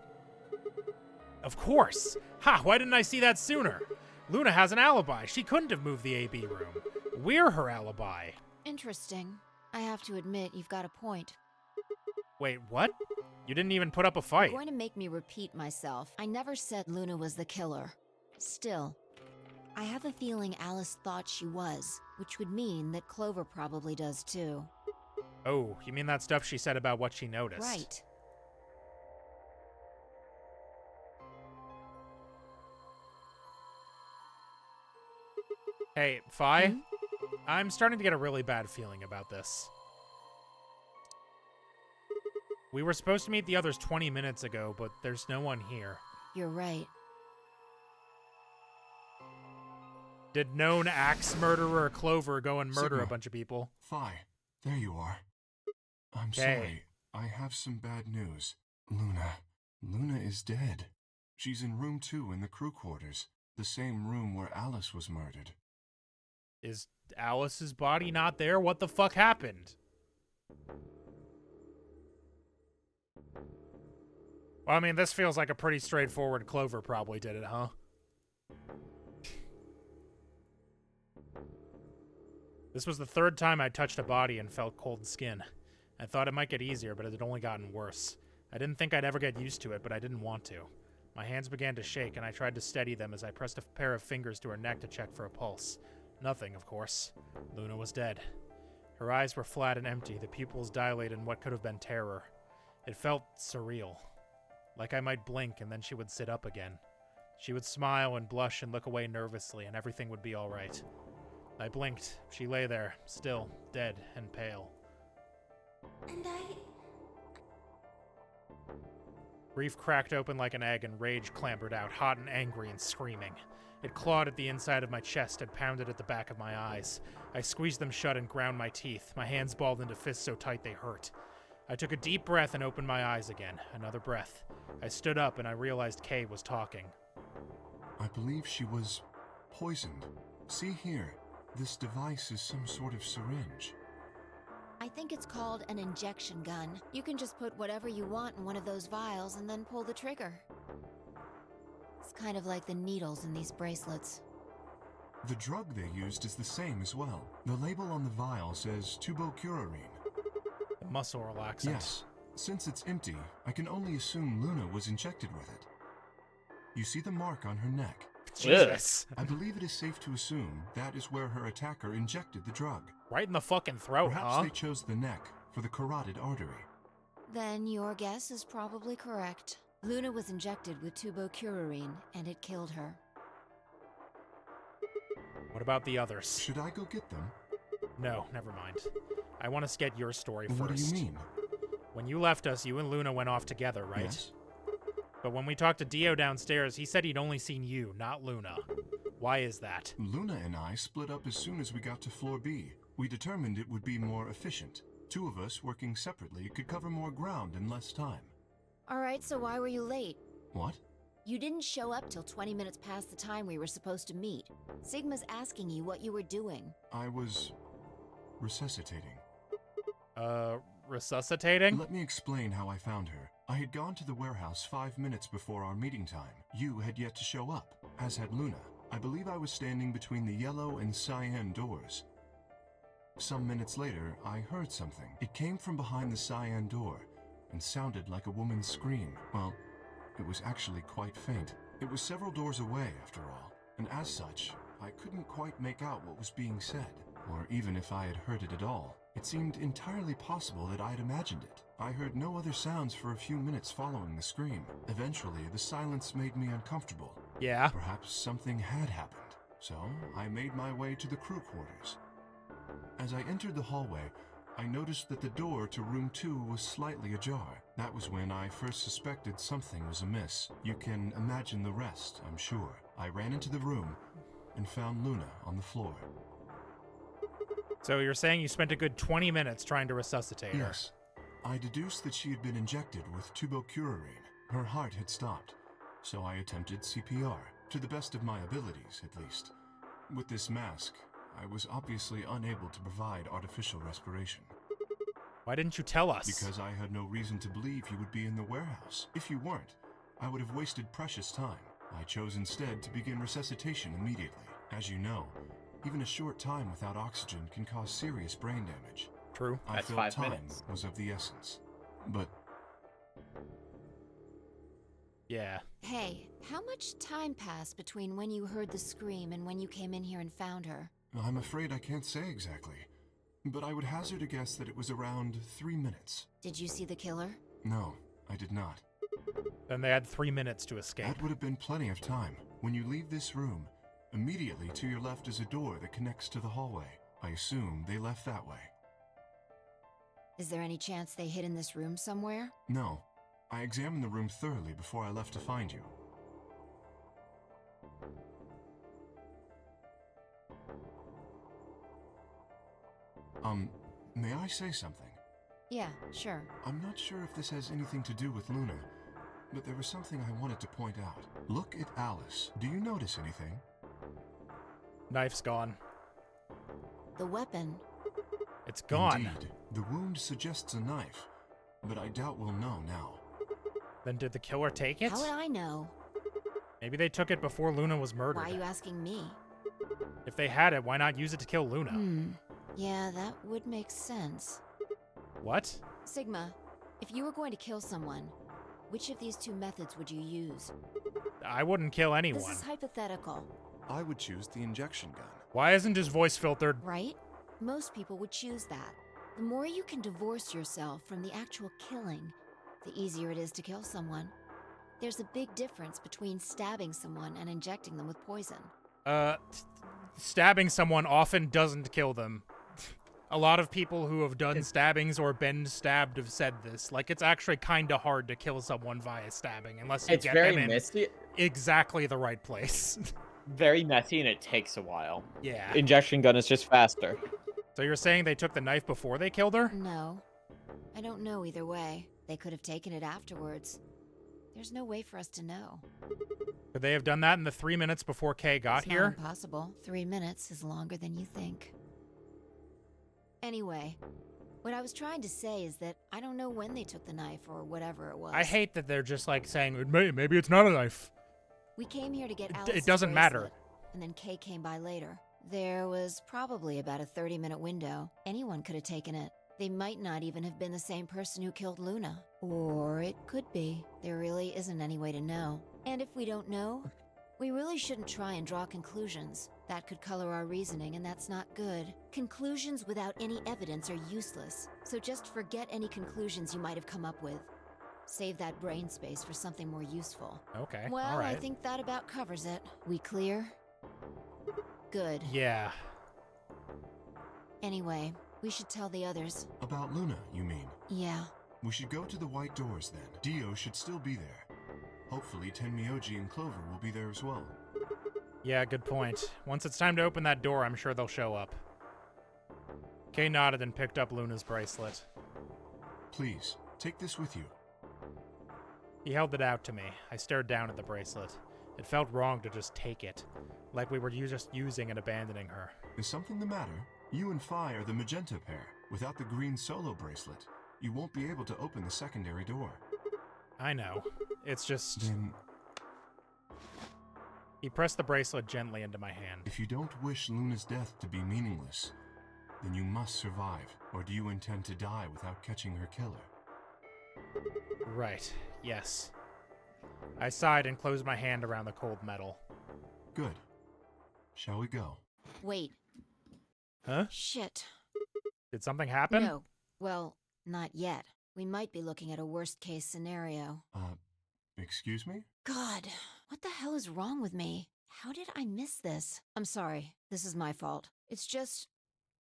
Of course! Ha! Why didn't I see that sooner? Luna has an alibi. She couldn't have moved the AB room. We're her alibi. Interesting. I have to admit, you've got a point. Wait, what? You didn't even put up a fight. You're going to make me repeat myself. I never said Luna was the killer. Still, I have a feeling Alice thought she was, which would mean that Clover probably does too. Oh, you mean that stuff she said about what she noticed? Right. Hey, Fi? I'm starting to get a really bad feeling about this. We were supposed to meet the others 20 minutes ago, but there's no one here. You're right. Did known axe murderer Clover go and murder Sigma. a bunch of people? Fi, there you are. I'm sorry. I have some bad news. Luna is dead. She's in room 2 in the crew quarters, the same room where Alice was murdered. Is Alice's body not there? What the fuck happened? Well, I mean, this feels like a pretty straightforward Clover probably did it, huh? This was the third time I touched a body and felt cold skin. I thought it might get easier, but it had only gotten worse. I didn't think I'd ever get used to it, but I didn't want to. My hands began to shake, and I tried to steady them as I pressed a pair of fingers to her neck to check for a pulse. Nothing, of course. Luna was dead. Her eyes were flat and empty, the pupils dilated in what could have been terror. It felt surreal. Like I might blink, and then she would sit up again. She would smile and blush and look away nervously, and everything would be all right. I blinked. She lay there, still, dead and pale. And Grief cracked open like an egg and rage clambered out, hot and angry and screaming. It clawed at the inside of my chest and pounded at the back of my eyes. I squeezed them shut and ground my teeth, my hands balled into fists so tight they hurt. I took a deep breath and opened my eyes again. Another breath. I stood up and I realized Kay was talking. I believe she was poisoned. See here, this device is some sort of syringe. I think it's called an injection gun. You can just put whatever you want in one of those vials and then pull the trigger. It's kind of like the needles in these bracelets. The drug they used is the same as well. The label on the vial says tubocurarine. The muscle relaxant. Yes. Since it's empty, I can only assume Luna was injected with it. You see the mark on her neck? Jesus. I believe it is safe to assume that is where her attacker injected the drug. Right in the fucking throat, Perhaps huh? they chose the neck for the carotid artery. Then your guess is probably correct. Luna was injected with tubocurarine, and it killed her. What about the others? Should I go get them? No, never mind. I want to get your story first. What do you mean? When you left us, you and Luna went off together, right? Yes. But when we talked to Dio downstairs, he said he'd only seen you, not Luna. Why is that? Luna and I split up as soon as we got to floor B. We determined it would be more efficient. Two of us working separately could cover more ground in less time. Alright, so why were you late? What? You didn't show up till 20 minutes past the time we were supposed to meet. Sigma's asking you what you were doing. I was resuscitating. Resuscitating? Let me explain how I found her. I had gone to the warehouse 5 minutes before our meeting time. You had yet to show up, as had Luna. I believe I was standing between the yellow and cyan doors. Some minutes later, I heard something. It came from behind the cyan door and sounded like a woman's scream. Well, it was actually quite faint. It was several doors away, after all, and as such, I couldn't quite make out what was being said, or even if I had heard it at all. It seemed entirely possible that I had imagined it. I heard no other sounds for a few minutes following the scream. Eventually, the silence made me uncomfortable. Yeah. Perhaps something had happened. so I made my way to the crew quarters. As I entered the hallway, I noticed that the door to room 2 was slightly ajar. That was when I first suspected something was amiss. You can imagine the rest, I'm sure. I ran into the room and found Luna on the floor. So you're saying you spent a good 20 minutes trying to resuscitate her? Yes. I deduced that she had been injected with tubocurarine. Her heart had stopped, so I attempted CPR, to the best of my abilities, at least. With this mask, I was obviously unable to provide artificial respiration. Why didn't you tell us? Because I had no reason to believe you would be in the warehouse. If you weren't, I would have wasted precious time. I chose instead to begin resuscitation immediately. As you know, even a short time without oxygen can cause serious brain damage. True. I That's felt 5 time minutes. was of the essence. But Yeah. Hey, how much time passed between when you heard the scream and when you came in here and found her? I'm afraid I can't say exactly. But I would hazard a guess that it was around 3 minutes. Did you see the killer? No, I did not. Then they had 3 minutes to escape. That would have been plenty of time. When you leave this room, immediately to your left is a door that connects to the hallway. I assume they left that way. Is there any chance they hid in this room somewhere? No, I examined the room thoroughly before I left to find you. May I say something? Yeah, sure. I'm not sure if this has anything to do with Luna, but there was something I wanted to point out. Look at Alice. Do you notice anything? Knife's gone. The weapon. It's gone. Indeed. The wound suggests a knife, but I doubt we'll know now. Then did the killer take it? How would I know? Maybe they took it before Luna was murdered. Why are you asking me? If they had it, why not use it to kill Luna? Yeah, that would make sense. What? Sigma, if you were going to kill someone, which of these 2 methods would you use? I wouldn't kill anyone. This is hypothetical, I would choose the injection gun. Why isn't his voice filtered? right? Most people would choose that. The more you can divorce yourself from the actual killing, the easier it is to kill someone. There's a big difference between stabbing someone and injecting them with poison. Stabbing someone often doesn't kill them. A lot of people who have done stabbings or been stabbed have said this. Like, it's actually kind of hard to kill someone via stabbing unless you It's get very them in messy. exactly the right place. Very messy, and it takes a while. Yeah. Injection gun is just faster. So you're saying they took the knife before they killed her? No. I don't know either way. They could have taken it afterwards. There's no way for us to know. Could they have done that in the 3 minutes before Kay got It's not here? impossible. 3 minutes is longer than you think. Anyway, what I was trying to say is that I don't know when they took the knife or whatever it was. I hate that they're just like saying, maybe it's not a knife. We came here to get It Alice's doesn't matter. bracelet, and then Kay came by later. There was probably about a 30-minute window. Anyone could have taken it. They might not even have been the same person who killed Luna. Or it could be. There really isn't any way to know. And if we don't know, we really shouldn't try and draw conclusions. That could color our reasoning, and that's not good. Conclusions without any evidence are useless. So just forget any conclusions you might have come up with. Save that brain space for something more useful. Okay, Well, all right. I think that about covers it. We clear? Good. Yeah. Anyway, we should tell the others. About Luna, you mean? Yeah. We should go to the white doors then. Dio should still be there. Hopefully Tenmyoji and Clover will be there as well. Yeah, good point. Once it's time to open that door, I'm sure they'll show up. Kay nodded and picked up Luna's bracelet. Please, take this with you. He held it out to me. I stared down at the bracelet. It felt wrong to just take it, like we were just using and abandoning her. Is something the matter? You and Phi are the magenta pair. Without the green solo bracelet, you won't be able to open the secondary door. I know. It's just... Then, He pressed the bracelet gently into my hand. if you don't wish Luna's death to be meaningless, then you must survive. Or do you intend to die without catching her killer? Right. Yes. I sighed and closed my hand around the cold metal. Good. Shall we go? Wait. Huh? Shit. Did something happen? No. Well, not yet. We might be looking at a worst-case scenario. Excuse me? God, what the hell is wrong with me? How did I miss this? I'm sorry. This is my fault. It's just...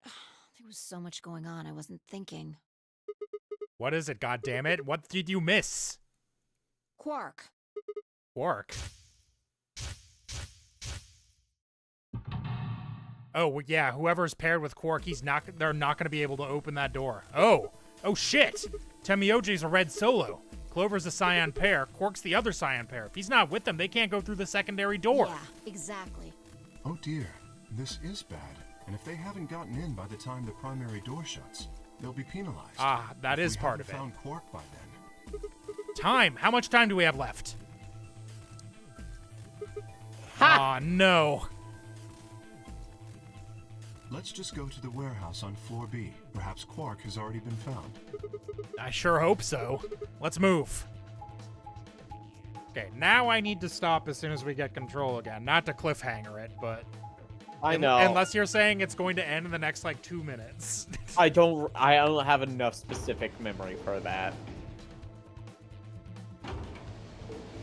there was so much going on, I wasn't thinking. What is it, goddammit? What did you miss? Quark. Quark? Oh, yeah, whoever's paired with Quark, they're not going to be able to open that door. Oh shit! Temioji's a red solo. Clover's a cyan pair. Quark's the other cyan pair. If he's not with them, they can't go through the secondary door. Yeah, exactly. Oh dear, this is bad. And if they haven't gotten in by the time the primary door shuts, they'll be penalized. Ah, that is part of it. Found Quark by then. Time! How much time do we have left? Ah, no. Let's just go to the warehouse on floor B. Perhaps Quark has already been found. I sure hope so. Let's move. Okay, now I need to stop as soon as we get control again. Not to cliffhanger it, but... I know. Unless you're saying it's going to end in the next, like, 2 minutes. I don't have enough specific memory for that.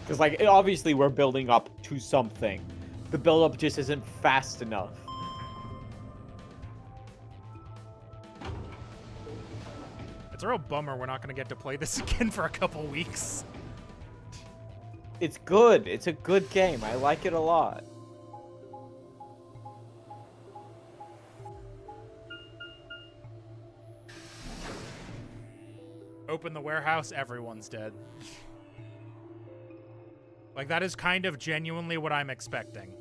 Because, like, obviously we're building up to something. The build-up just isn't fast enough. It's a real bummer we're not going to get to play this again for a couple weeks. It's good. It's a good game. I like it a lot. Open the warehouse, everyone's dead. Like, that is kind of genuinely what I'm expecting.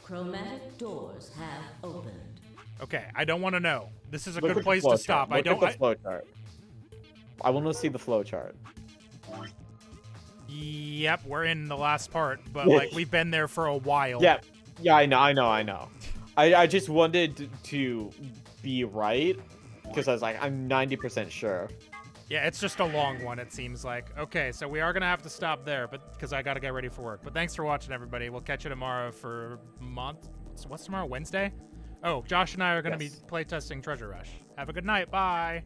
Chromatic doors have opened. Okay, I don't want to know. This is a Look good at the place flow to stop. chart. I don't. Look at the flow chart. I want to see the flow chart. Yep, we're in the last part, but like we've been there for a while. Yeah, I know. I just wanted to be right because I was like, I'm 90% sure. Yeah, it's just a long one, it seems like. Okay, so we are going to have to stop there, but because I got to get ready for work. But thanks for watching, everybody. We'll catch you tomorrow for what's tomorrow? Wednesday? Oh, Josh and I are going to be playtesting Treasure Rush. Have a good night. Bye.